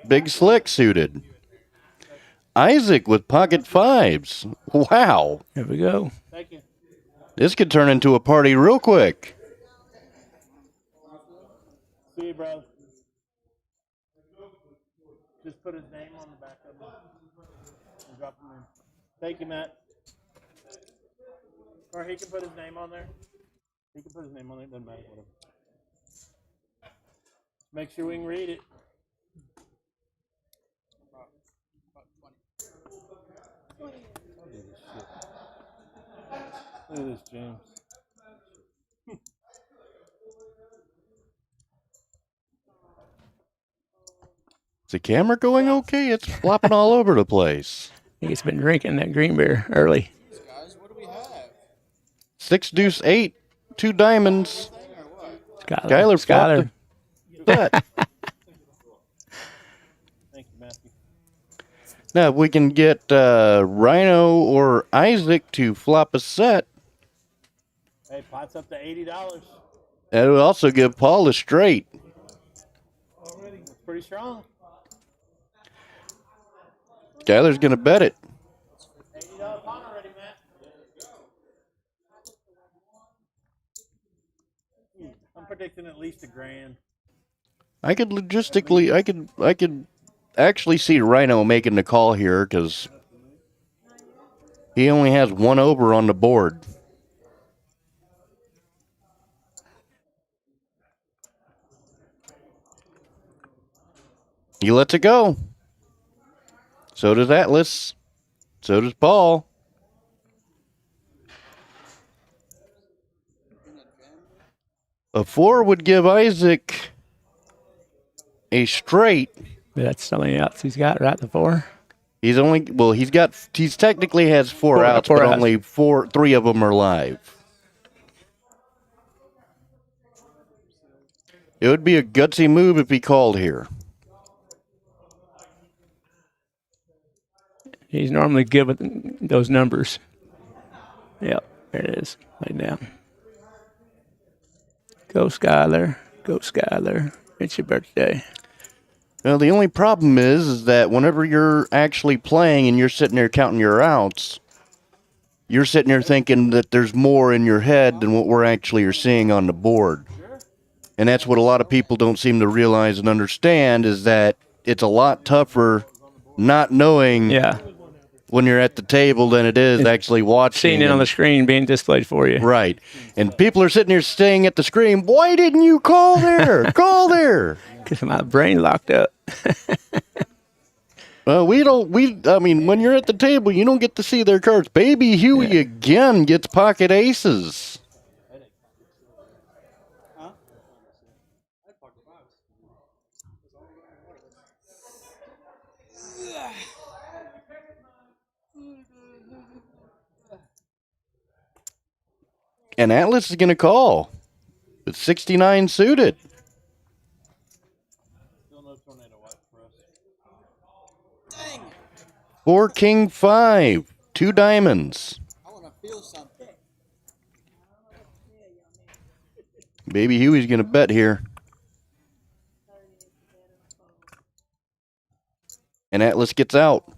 big slick suited. Isaac with pocket fives. Wow. Here we go. thank you. This could turn into a party real quick. See you, bro. Just put his name on the back of it and drop him in. Thank you, Matt. Or he can put his name on there. He can put his name on there. Doesn't matter. Whatever. Make sure we can read it. Look at this, James. Is the camera going okay? It's flopping all over the place. I think it's been drinking that green beer early. Guys, what do we have? 6 deuce 8, 2 diamonds. Skyler. flopped the bet. Thank you, Matthew. Now, if we can get Rhino or Isaac to flop a set, Hey, pot's up to $80. that would also give Paul a straight. That's pretty strong. Skyler's going to bet it. $80 pot already, Matt. I'm predicting at least $1,000. I could logistically, I could actually see Rhino making the call here because he only has 1 over on the board. He lets it go. So does Atlas. So does Paul. A 4 would give Isaac a straight. That's something else he's got, right? The 4. He's only, well, he's technically has 4 outs, four but outs. only 3 of them are live. It would be a gutsy move if he called here. He's normally good with those numbers. Yep, there it is. Lay down. Go, Skyler. Go, Skyler. It's your birthday. Now, the only problem is that whenever you're actually playing and you're sitting there counting your outs, you're sitting there thinking that there's more in your head than what we're actually are seeing on the board. And that's what a lot of people don't seem to realize and understand, is that it's a lot tougher not knowing when you're at the table than it is actually watching. Seeing it on the screen being displayed for you. Right. And people are sitting there staying at the screen. Why didn't you call there? Call there. Because my brain locked up. Well, I mean, when you're at the table, you don't get to see their cards. Baby Huey again gets pocket aces. And Atlas is going to call with 69 suited. Still no tornado watch for us. Dang! 4 king 5, 2 diamonds. I want to feel something. Baby Huey's going to bet here. And Atlas gets out.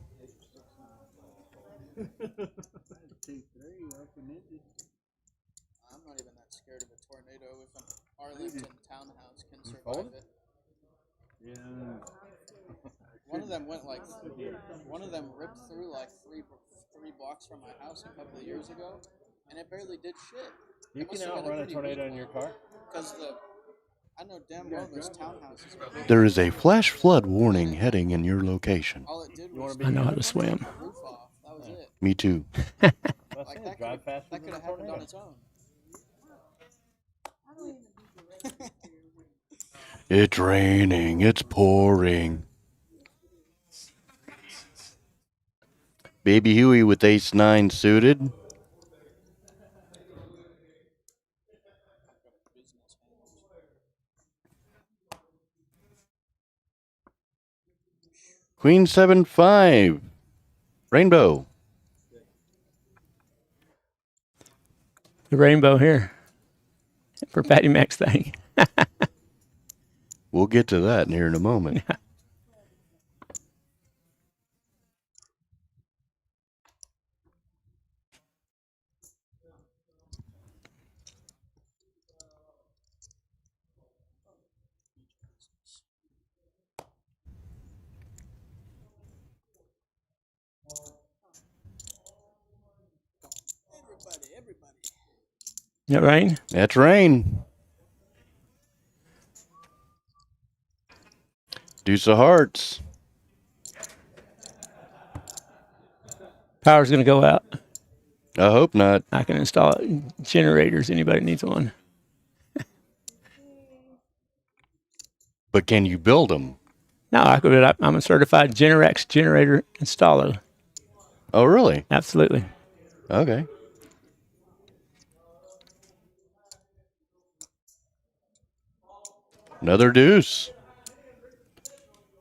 I'm not even that scared of a tornado if an Arlington townhouse can survive it. Yeah. One of them ripped through like three blocks from my house a couple of years ago, and it barely did shit. You can outrun a tornado in your car? Because I know damn well those townhouses are big. There is a flash flood warning heading in your location. All it did was I know how to swim. the roof off. That was it. Me too. Like that could have happened on its own. It's raining. It's pouring. Baby Huey with ace 9 suited. Queen 7-5. Rainbow. The rainbow here. For Patty Mac's thing. We'll get to that here in a moment. Everybody. That rain? That's rain. Deuce of hearts. Power's going to go out. I hope not. I can install generators. Anybody needs one. But can you build them? No, I'm a certified Generac generator installer. Oh, really? Absolutely. Okay. Another deuce.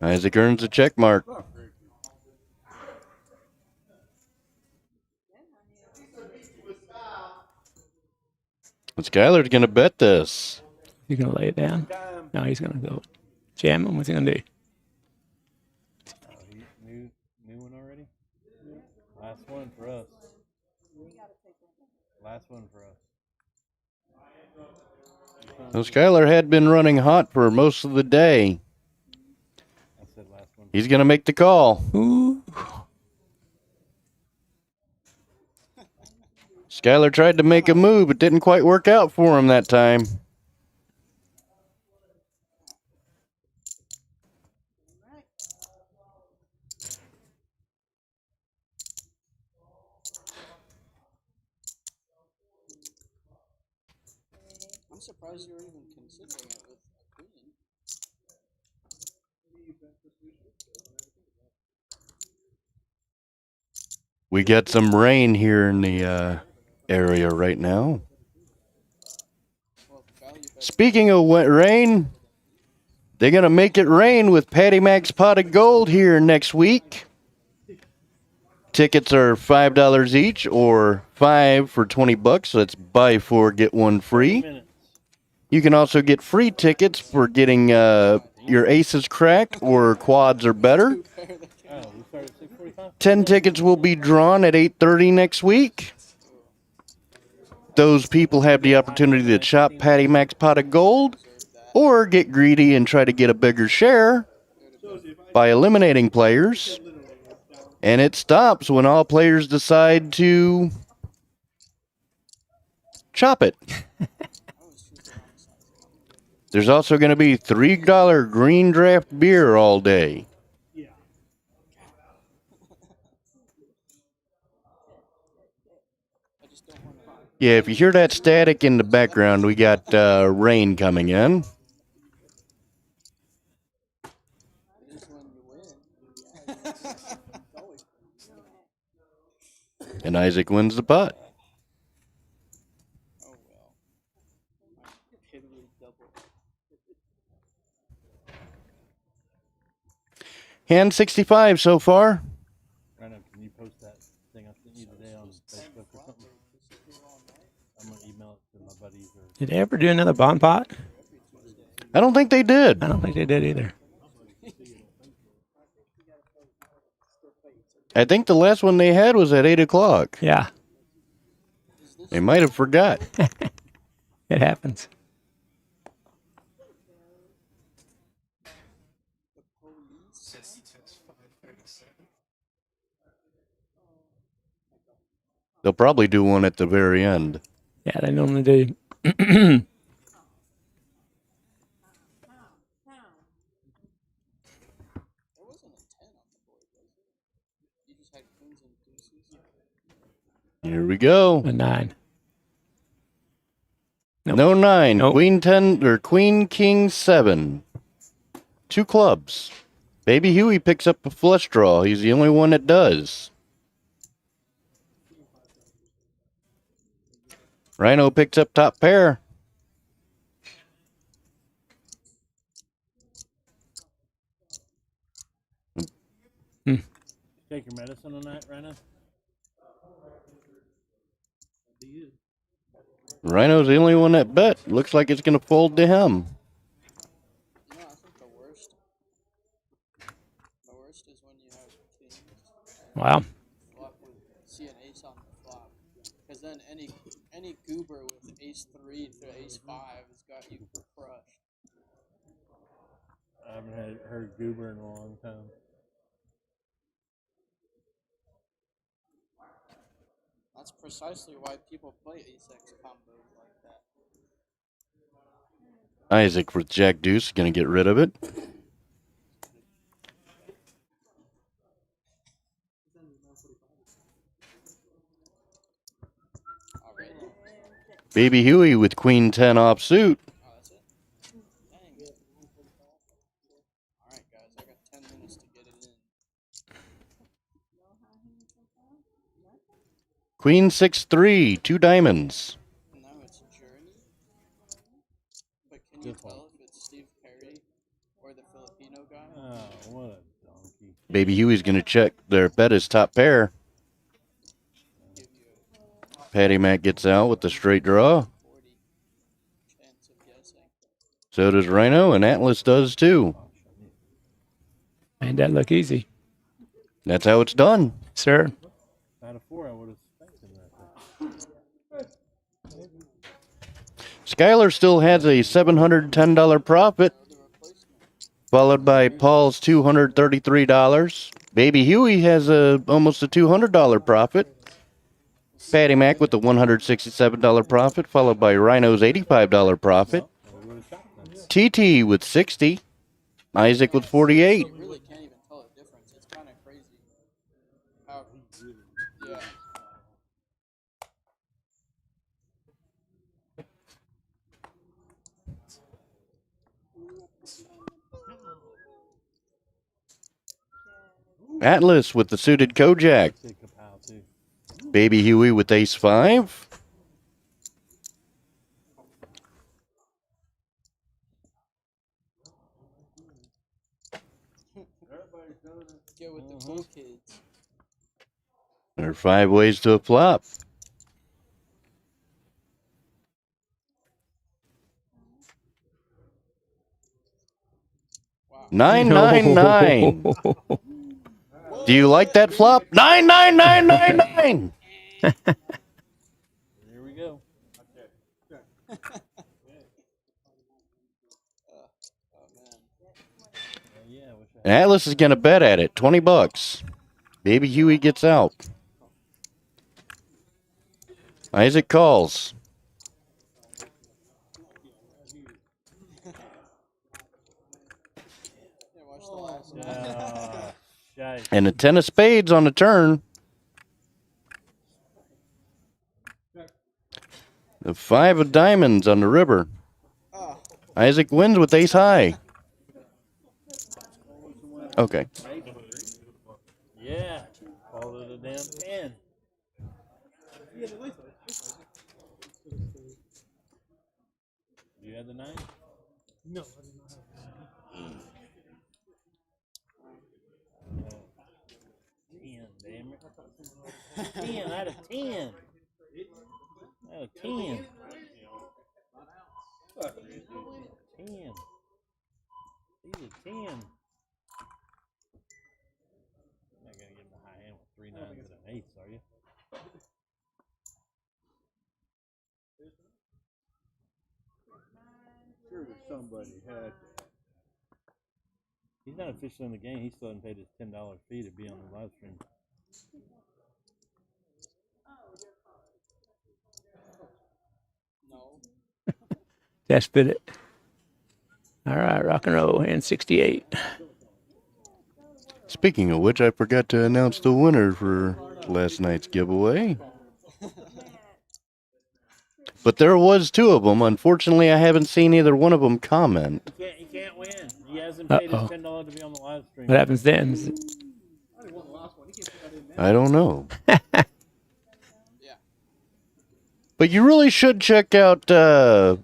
Isaac earns a check mark. Skyler's going to bet this. He's going to lay it down? No, he's going to go jam him. What's he going to do? New one already? Last one for us. Last one for us. Well, Skyler had been running hot for most of the day. I said last one. He's going to make the call. Ooh. Skyler tried to make a move, but didn't quite work out for him that time. I'm surprised you were even considering it with a queen. We got some rain here in the area right now. Speaking of wet rain, they're going to make it rain with Patty Mac's Pot of Gold here next week. Tickets are $5 each or $5 for $20. So that's buy 4, get 1 free. You can also get free tickets for getting your aces cracked or quads or better. 10 tickets will be drawn at 8:30 next week. Those people have the opportunity to chop Patty Mac's Pot of Gold or get greedy and try to get a bigger share by eliminating players. And it stops when all players decide to chop it. There's also going to be $3 green draft beer all day. Yeah, if you hear that static in the background, we got rain coming in. And Isaac wins the pot. Hand 65 so far. Rhino, can you post that thing I sent you today on Facebook or something? I'm going to email it to my buddies. Did they ever do another bond pot? I don't think they did. I don't think they did either. I think the last one they had was at 8 o'clock. Yeah. They might have forgot. It happens. They'll probably do one at the very end. Yeah, they normally do. Here we go. A 9. Nope. No 9. Nope. Queen 10 or Queen King 7. 2 clubs. Baby Huey picks up a flush draw. He's the only one that does. Rhino picks up top pair. Take your medicine on that, Rhino? Rhino's the only one that bet. Looks like it's going to fold to him. You know, I think the worst is when you have kings. Wow. Flop with see an ace on the flop, because then any goober with ace 3 to ace 5 has got you crushed. I haven't heard goober in a long time. That's precisely why people play ace-x combos like that. Isaac with Jack Deuce going to get rid of it. Baby Huey with Queen 10 offsuit. Oh, that's it? Dang it. Alright, guys, I got Queen 6-3, 2 diamonds. Now it's Journey. But can you tell if it's Steve Perry or the Filipino guy? Oh, what a donkey. Baby Huey's going to check their bet his top pair. Patty Mac gets out with the straight draw. 40 chance of guessing. So does Rhino, and Atlas does too. Made that look easy. That's how it's done. Sir. Out of 4, I would have expected that. Skyler still has a $710 profit, followed by Paul's $233. Baby Huey has almost a $200 profit. Patty Mac with the $167 profit, followed by Rhino's $85 profit. TT with 60. Isaac with 48. You really can't even tell a difference. It's kind of crazy. How, yeah. Atlas with the suited Kojak. Baby Huey with ace 5. Get with the cool kids. There are 5 ways to a flop. Wow. 999. Do you like that flop? 99999. Here we go. Oh, man. Yeah, I wish I Atlas is gonna bet at it. $20. Baby Huey gets out. Isaac calls. Yeah, watch the last one. shite. And a 10 of spades on the turn. The 5 of diamonds on the river. Oh, Isaac wins with ace high. Okay. Yeah. Call it a damn 10. You had the 9? No, I did not have 10, damn it. 10 out of 10. Out of 10. 10. He's a 10. You're not going to give him a high hand with 3 9s and an ace, are you? Sure, somebody had that. He's not officially in the game. He still hasn't paid his $10 fee to be on the live stream. no. That's bit it. All right, rock and roll, hand 68. Speaking of which, I forgot to announce the winner for last night's giveaway. But there was 2 of them. Unfortunately, I haven't seen either one of them comment. He can't win. He hasn't paid his Uh-oh. $10 to be on the live stream. What happens then? I don't know. Yeah. But you really should check out that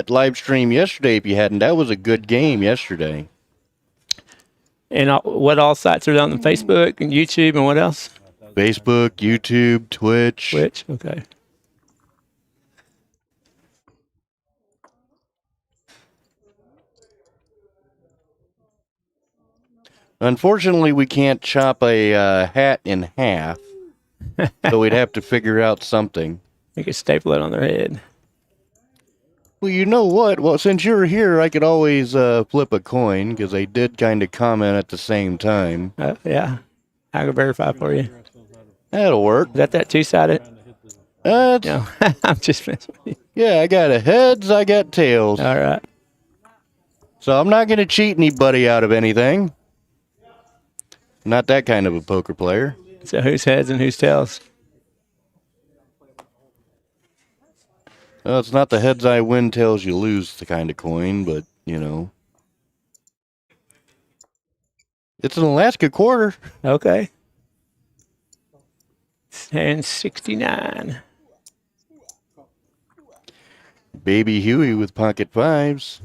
live stream yesterday if you hadn't. That was a good game yesterday. And what all sites are on the Facebook and YouTube and what else? Facebook, YouTube, Twitch. Twitch. Okay. Unfortunately, we can't chop a hat in half, so we'd have to figure out something. They could staple it on their head. Well, you know what? Well, since you're here, I could always flip a coin, because they did kind of comment at the same time. Yeah. I can verify for you. That'll work. Is that two-sided? No, I'm just messing with you. yeah, I got a heads, I got tails. All right. So I'm not going to cheat anybody out of anything. Not that kind of a poker player. So whose heads and whose tails? Well, it's not the heads I win, tails you lose the kind of coin, but, you know. It's an Alaska quarter. Okay. And 69. Baby Huey with pocket fives.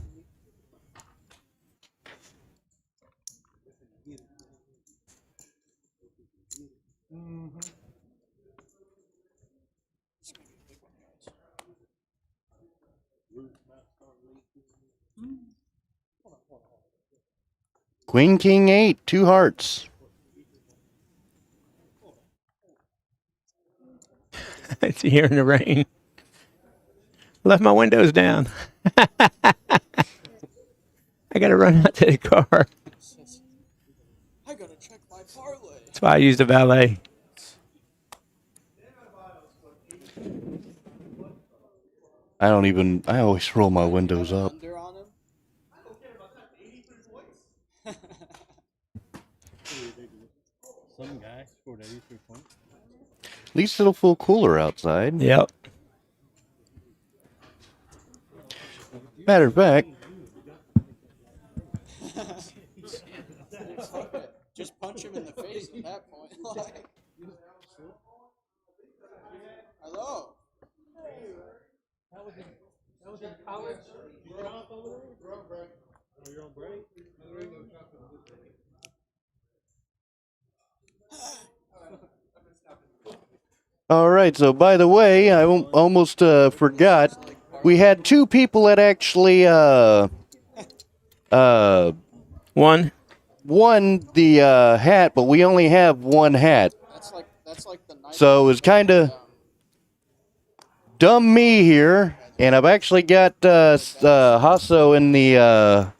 Queen, king, 8, 2 hearts. It's here in the rain. Left my windows down. I got to run out to the car. I gotta check my parlay. That's why I used a valet. I always roll my windows up. Under on him. Some guy scored 83 points. At least it'll feel cooler outside. Yep. Matter of fact, Just punch him in the face at that point. Like, hello. That was in college. You're off over there? We're on break. Oh, you're on break? all right, so by the way, I almost forgot. We had 2 people that actually One. won the hat, but we only have 1 hat. That's like the night. So it was kind of dumb me here, and I've actually got Hasso in the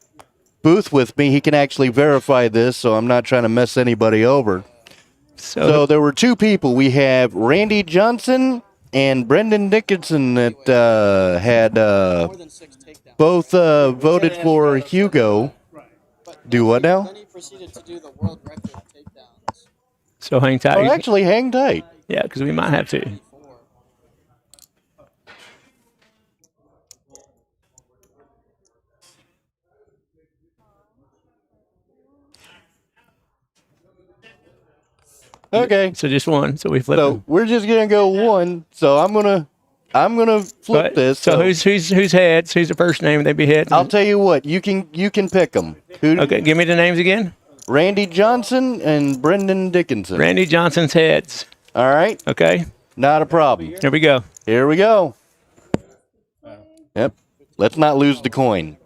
booth with me. He can actually verify this, so I'm not trying to mess anybody over. So there were 2 people. We have Randy Johnson and Brendan Dickinson that had More than 6 takedowns. both voted for Hugo. Do what now? Then he proceeded to do the world record takedowns. So hang tight. Oh, actually, hang tight. Yeah, because we might have to. Okay. So just one. So we flip So them. we're just gonna go 1. So I'm gonna flip this. So who's heads? Who's the first name? They be heads. I'll tell you what. You can pick them. Okay, give me the names again. Randy Johnson and Brendan Dickinson. Randy Johnson's heads. All right. Okay. Not a problem. Here we go. Here we go. Yep. Let's not lose the coin.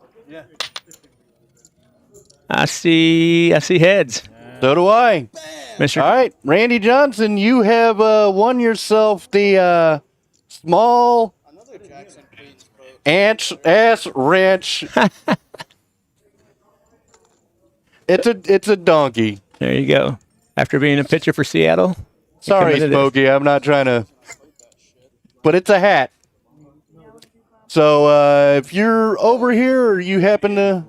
I see heads. So do I. Mr. All right, Randy Johnson, you have won yourself the small Another Jackson Queens boat. ass ranch. It's a donkey. There you go. After being a pitcher for Seattle. Sorry, committed it. Smokey, I'm not trying to. But it's a hat. So if you're over here or you happen to,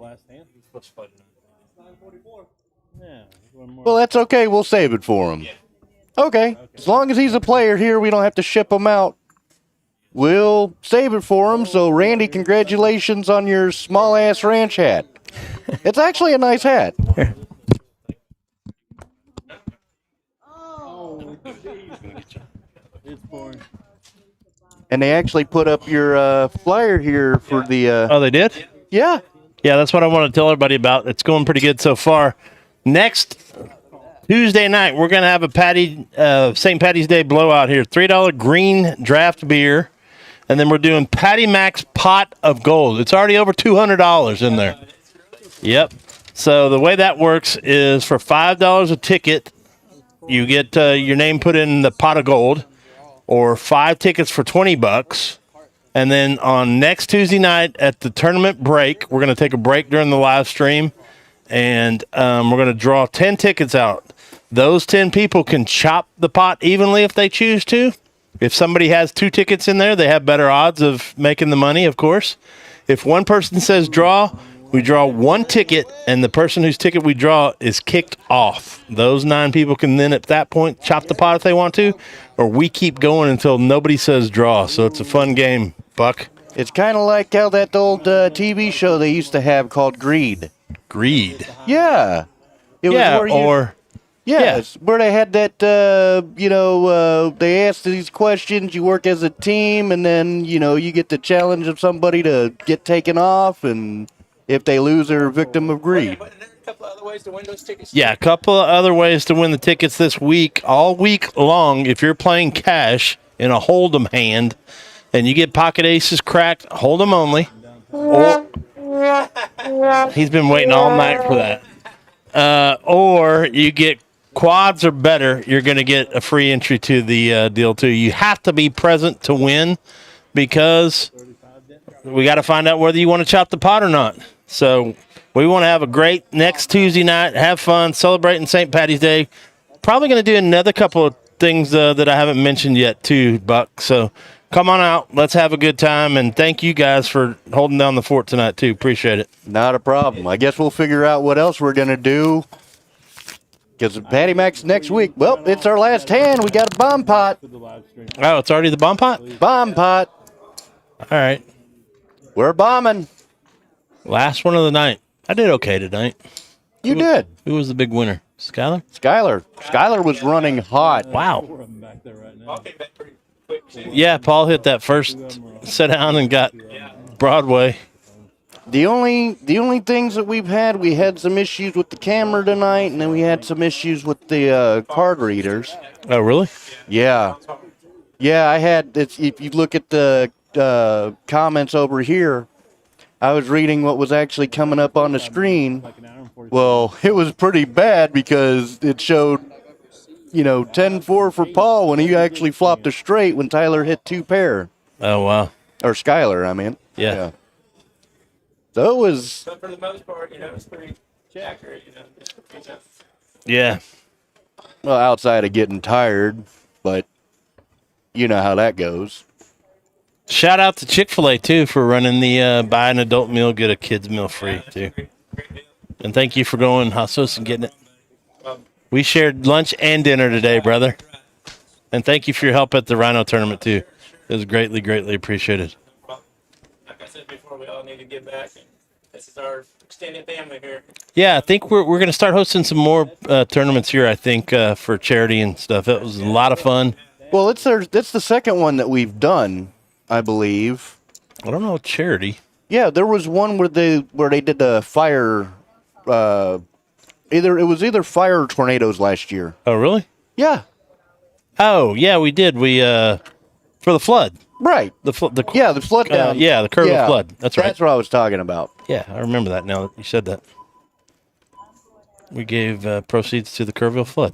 well, that's okay. We'll save it for him. Okay. As long as he's a player here, we don't have to ship him out. We'll save it for him. So, Randy, congratulations on your small-ass ranch hat. It's actually a nice hat. It's boring. And they actually put up your flyer here for the... Oh, they did? Yeah. Yeah, that's what I want to tell everybody about. It's going pretty good so far. Next Tuesday night, we're going to have a St. Patty's Day blowout here. $3 green draft beer. And then we're doing Patty Mac's pot of gold. It's already over $200 in there. Yep. So the way that works is for $5 a ticket, you get your name put in the pot of gold, or 5 tickets for $20. And then on next Tuesday night at the tournament break, we're going to take a break during the live stream, and we're going to draw 10 tickets out. Those 10 people can chop the pot evenly if they choose to. If somebody has 2 tickets in there, they have better odds of making the money, of course. If one person says draw, we draw 1 ticket, and the person whose ticket we draw is kicked off. Those 9 people can then at that point chop the pot if they want to, or we keep going until nobody says draw. So it's a fun game, Buck. It's kind of like how that old TV show they used to have called Greed. Greed. Yeah. It was Yeah, where you, or... Yes, where they had that, they asked these questions, you work as a team, and then, you get the challenge of somebody to get taken off, and if they lose, they're a victim of greed. But there are a couple other ways to win those tickets. Yeah, a couple of other ways to win the tickets this week. All week long, if you're playing cash in a hold'em hand and you get pocket aces cracked, hold'em only. Or, he's been waiting all night for that. Or you get quads or better, you're going to get a free entry to the deal too. You have to be present to win because we got to find out whether you want to chop the pot or not. So we want to have a great next Tuesday night, have fun, celebrating St. Patty's Day. Probably going to do another couple of things that I haven't mentioned yet too, Buck. So come on out. Let's have a good time. And thank you guys for holding down the fort tonight too. Appreciate it. Not a problem. I guess we'll figure out what else we're going to do. Because Patty Mac's next week. Well, it's our last hand. We got a bomb pot. Oh, it's already the bomb pot? Bomb pot. All right. We're bombing. Last one of the night. I did okay tonight. You did. Who was the big winner? Skyler? Skyler. Skyler was running hot. Wow. Okay, back pretty quick. too. Yeah, Paul hit that first set down and got Broadway. The only things that we had some issues with the camera tonight, and then we had some issues with the card readers. Oh, really? Yeah. Yeah, if you look at the comments over here, I was reading what was actually coming up on the screen. Well, it was pretty bad because it showed, 10-4 for Paul when he actually flopped a straight when Tyler hit 2 pair. Oh, wow. Or Skyler, I mean. Yeah. So it was... But for the most part, it's pretty accurate, Yeah. Well, outside of getting tired, but you know how that goes. Shout out to Chick-fil-A, too, for running the buy an adult meal, get a kid's meal free, too. And thank you for going hot sauce and getting it. We shared lunch and dinner today, brother. And thank you for your help at the Rhino tournament, too. It was greatly, greatly appreciated. Like I said before, we all need to get back. And this is our extended family here. Yeah, I think we're going to start hosting some more tournaments here, I think, for charity and stuff. It was a lot of fun. Well, it's the second one that we've done, I believe. I don't know, charity. Yeah, there was one where they did the fire. Either fire or tornadoes last year. Oh, really? Yeah. Oh, yeah, we did. We for the flood. Right. The flood the flood down. Yeah, the curve of flood. That's right. That's what I was talking about. Yeah, I remember that now that you said that. We gave proceeds to the Kerrville flood.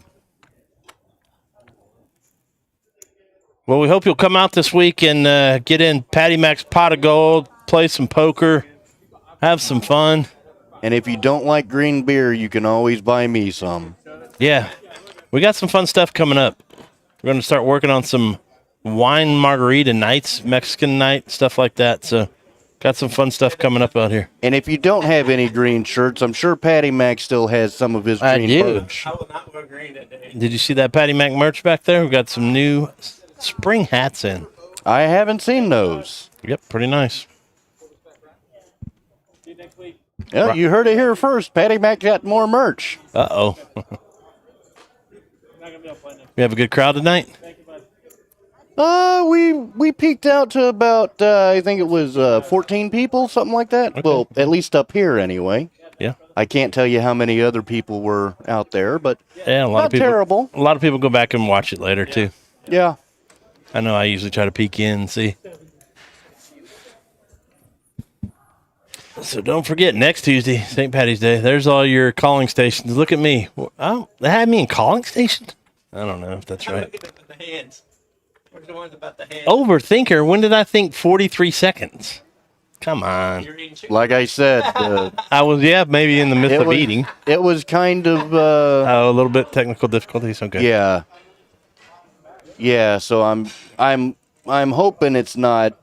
Well, we hope you'll come out this week and get in Patty Mac's pot of gold, play some poker, have some fun. And if you don't like green beer, you can always buy me some. Yeah, we got some fun stuff coming up. We're going to start working on some wine margarita nights, Mexican night, stuff like that. So got some fun stuff coming up out here. And if you don't have any green shirts, I'm sure Patty Mac still has some of his green merch. I will not wear green that day. Did you see that Patty Mac merch back there? We got some new spring hats in. I haven't seen those. Yep, pretty nice. Well, you heard it here first. Patty Mac got more merch. Uh-oh. We have a good crowd tonight? We peaked out to about, I think it was 14 people, something like that. Okay. Well, at least up here anyway. Yeah. I can't tell you how many other people were out there, but yeah, a lot not of people, terrible. A lot of people go back and watch it later, too. Yeah. I know I usually try to peek in and see. So don't forget, next Tuesday, St. Patty's Day, there's all your calling stations. Look at me. Oh, they had me in calling stations? I don't know if that's right. Look at the hands. Where's the ones about the hands? Overthinker. When did I think 43 seconds? Come on. Like I said. I was, maybe in the midst of eating. It was kind of... a little bit technical difficulties. Okay. Yeah. Yeah, so I'm hoping it's not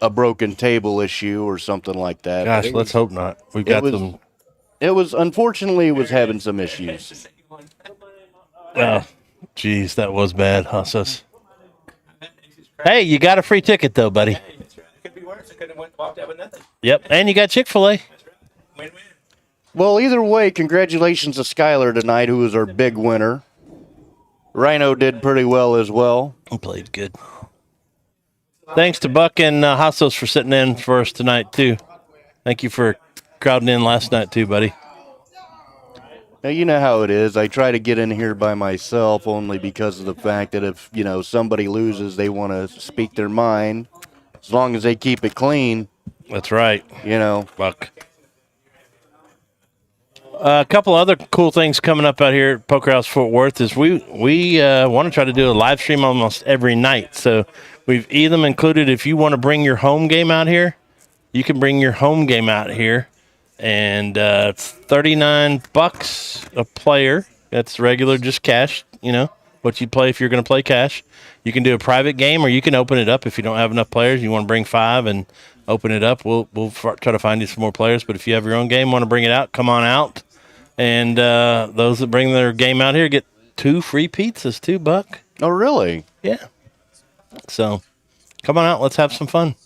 a broken table issue or something like that. Gosh, let's hope not. We've got some... It was, unfortunately, it was having some issues. Oh, geez, that was bad, Hussas. Hey, you got a free ticket, though, buddy. It could be worse. I could have walked out with nothing. Yep, and you got Chick-fil-A. Win-win. Well, either way, congratulations to Skyler tonight, who was our big winner. Rhino did pretty well as well. He played good. Thanks to Buck and Hostos for sitting in for us tonight, too. Thank you for crowding in last night, too, buddy. Now, you know how it is. I try to get in here by myself only because of the fact that if, somebody loses, they want to speak their mind. As long as they keep it clean. That's right. Buck. A couple other cool things coming up out here at Poker House Fort Worth is we want to try to do a live stream almost every night. So we've even included, if you want to bring your home game out here, you can bring your home game out here. And it's $39 a player. That's regular, just cash, what you play if you're going to play cash. You can do a private game, or you can open it up if you don't have enough players. You want to bring 5 and open it up. We'll try to find you some more players. But if you have your own game, want to bring it out, come on out. And those that bring their game out here get 2 free pizzas too, Buck. Oh, really? Yeah. So come on out. Let's have some fun.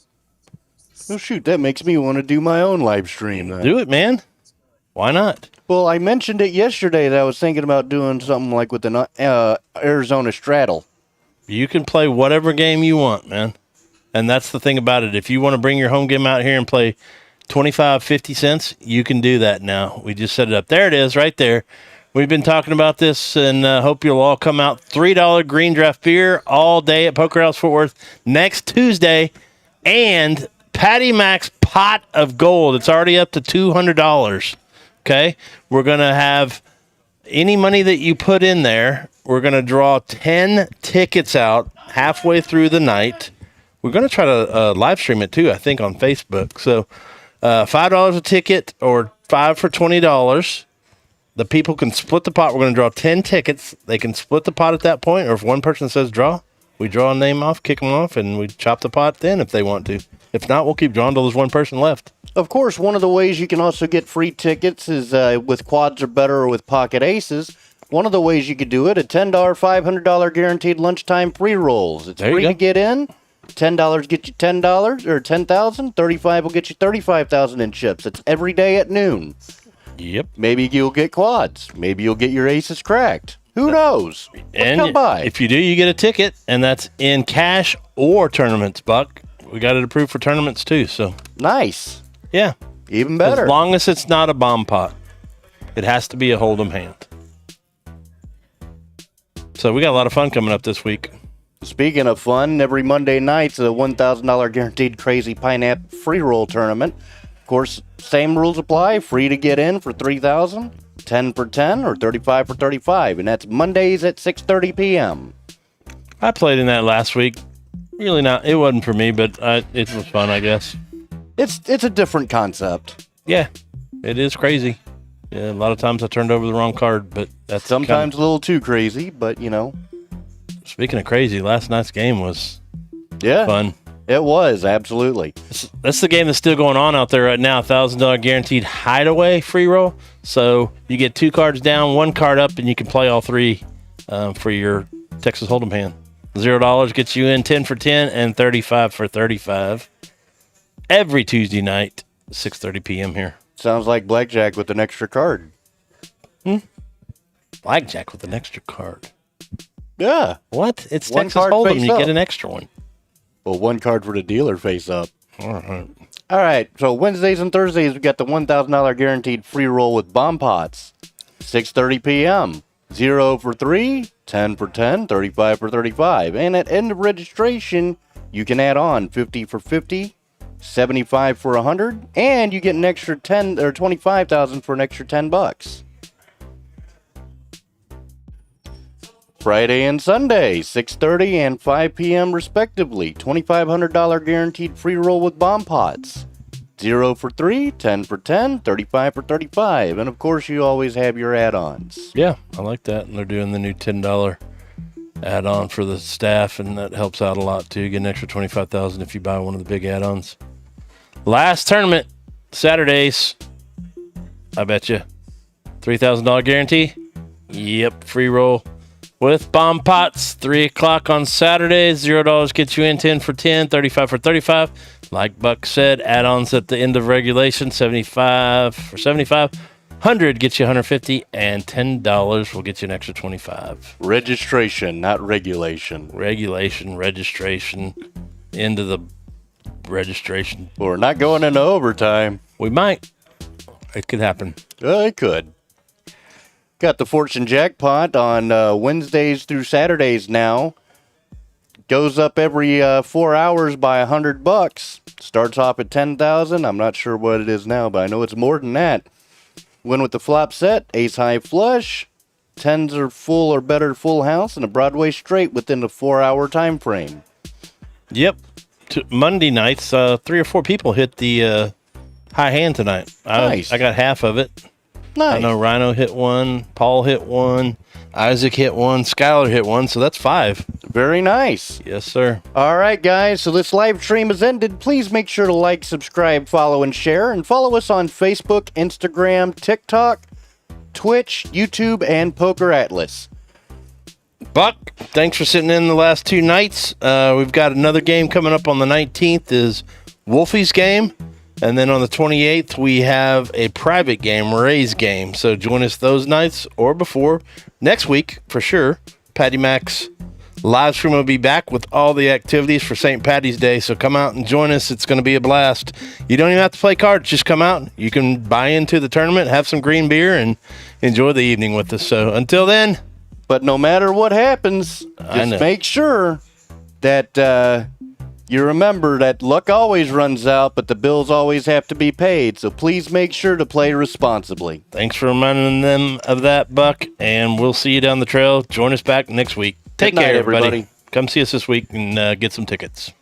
Well, shoot, that makes me want to do my own live stream then. Do it, man. Why not? Well, I mentioned it yesterday that I was thinking about doing something like with an Arizona straddle. You can play whatever game you want, man. And that's the thing about it. If you want to bring your home game out here and play 25, 50 cents, you can do that now. We just set it up. There it is right there. We've been talking about this, and hope you'll all come out. $3 green draft beer all day at Poker House Fort Worth next Tuesday. And Patty Mac's pot of gold. It's already up to $200. Okay? We're going to have any money that you put in there, we're going to draw 10 tickets out halfway through the night. We're going to try to live stream it too, I think, on Facebook. So $5 a ticket or 5 for $20. The people can split the pot. We're going to draw 10 tickets. They can split the pot at that point, or if one person says draw, we draw a name off, kick them off, and we chop the pot then if they want to. If not, we'll keep drawing until there's one person left. Of course, one of the ways you can also get free tickets is with quads or better or with pocket aces. One of the ways you could do it, a $10, $500 guaranteed lunchtime free rolls. It's free to get in. $10 get you $10 or $10,000. $35 will get you $35,000 in chips. It's every day at noon. Yep. Maybe you'll get quads. Maybe you'll get your aces cracked. Who knows? And come by. If you do, you get a ticket, and that's in cash or tournaments, Buck. We got it approved for tournaments too. So nice. Yeah. Even better. As long as it's not a bomb pot. It has to be a hold'em hand. So we got a lot of fun coming up this week. Speaking of fun, every Monday night's a $1,000 guaranteed crazy pineapple free roll tournament. Of course, same rules apply. Free to get in for $3,000, 10 for 10, or 35 for 35, and that's Mondays at 6:30 p.m. I played in that last week. Really not. It wasn't for me, but it was fun, I guess. It's a different concept. Yeah, it is crazy. Yeah, a lot of times I turned over the wrong card, but that's sometimes a little too crazy. But Speaking of crazy, last night's game was fun. It was, absolutely. That's the game that's still going on out there right now. $1,000 guaranteed hideaway free roll. So you get 2 cards down, 1 card up, and you can play all 3 for your Texas Hold'em hand. $0 gets you in 10 for 10 and 35 for 35. Every Tuesday night, 6:30 p.m. here. Sounds like blackjack with an extra card. Blackjack with an extra card. Yeah. What? It's one Texas card Hold'em. face You up. get an extra one. Well, 1 card for the dealer face up. All right. All right. So Wednesdays and Thursdays, we got the $1,000 guaranteed free roll with bomb pots. 6:30 p.m. 0 for 3, 10 for 10, 35 for 35. And at end of registration, you can add on 50 for 50, 75 for 100, and you get an extra 10 or 25,000 for an extra $10. Friday and Sunday, 6:30 and 5 p.m. respectively. $2,500 guaranteed free roll with bomb pots. 0 for 3, 10 for 10, 35 for 35. And of course, you always have your add-ons. Yeah, I like that. And they're doing the new $10 add-on for the staff, and that helps out a lot too. You get an extra $25,000 if you buy one of the big add-ons. Last tournament, Saturdays. I bet you. $3,000 guarantee. Yep, free roll with bomb pots. 3 o'clock on Saturdays. $0 gets you in 10 for 10, 35 for 35. Like Buck said, add-ons at the end of regulation. 75 for 75. 100 gets you 150, and $10 will get you an extra 25. Registration, not regulation. Registration, into the registration. We're not going into overtime. We might. It could happen. It could. Got the Fortune Jackpot on Wednesdays through Saturdays now. Goes up every 4 hours by $100. Starts off at 10,000. I'm not sure what it is now, but I know it's more than that. Win with the flop set, ace high flush, tens are full or better full house, and a Broadway straight within the 4 hour time frame. Yep. Monday nights, 3 or 4 people hit the high hand tonight. Nice. I got half of it. Nice. I know Rhino hit one, Paul hit one, Isaac hit one, Skyler hit one, so that's 5. Very nice. Yes, sir. All right, guys, so this live stream has ended. Please make sure to like, subscribe, follow, and share. And follow us on Facebook, Instagram, TikTok, Twitch, YouTube, and Poker Atlas. Buck, thanks for sitting in the last 2 nights. We've got another game coming up on the 19th is Wolfie's game. And then on the 28th, we have a private game, Ray's game. So join us those nights or before. Next week, for sure, Patty Mac's live stream will be back with all the activities for St. Patty's Day. So come out and join us. It's going to be a blast. You don't even have to play cards. Just come out. You can buy into the tournament, have some green beer, and enjoy the evening with us. So until then. But no matter what happens, just make sure that you remember that luck always runs out, but the bills always have to be paid. So please make sure to play responsibly. Thanks for reminding them of that, Buck. And we'll see you down the trail. Join us back next week. Take care, everybody. Come see us this week and get some tickets.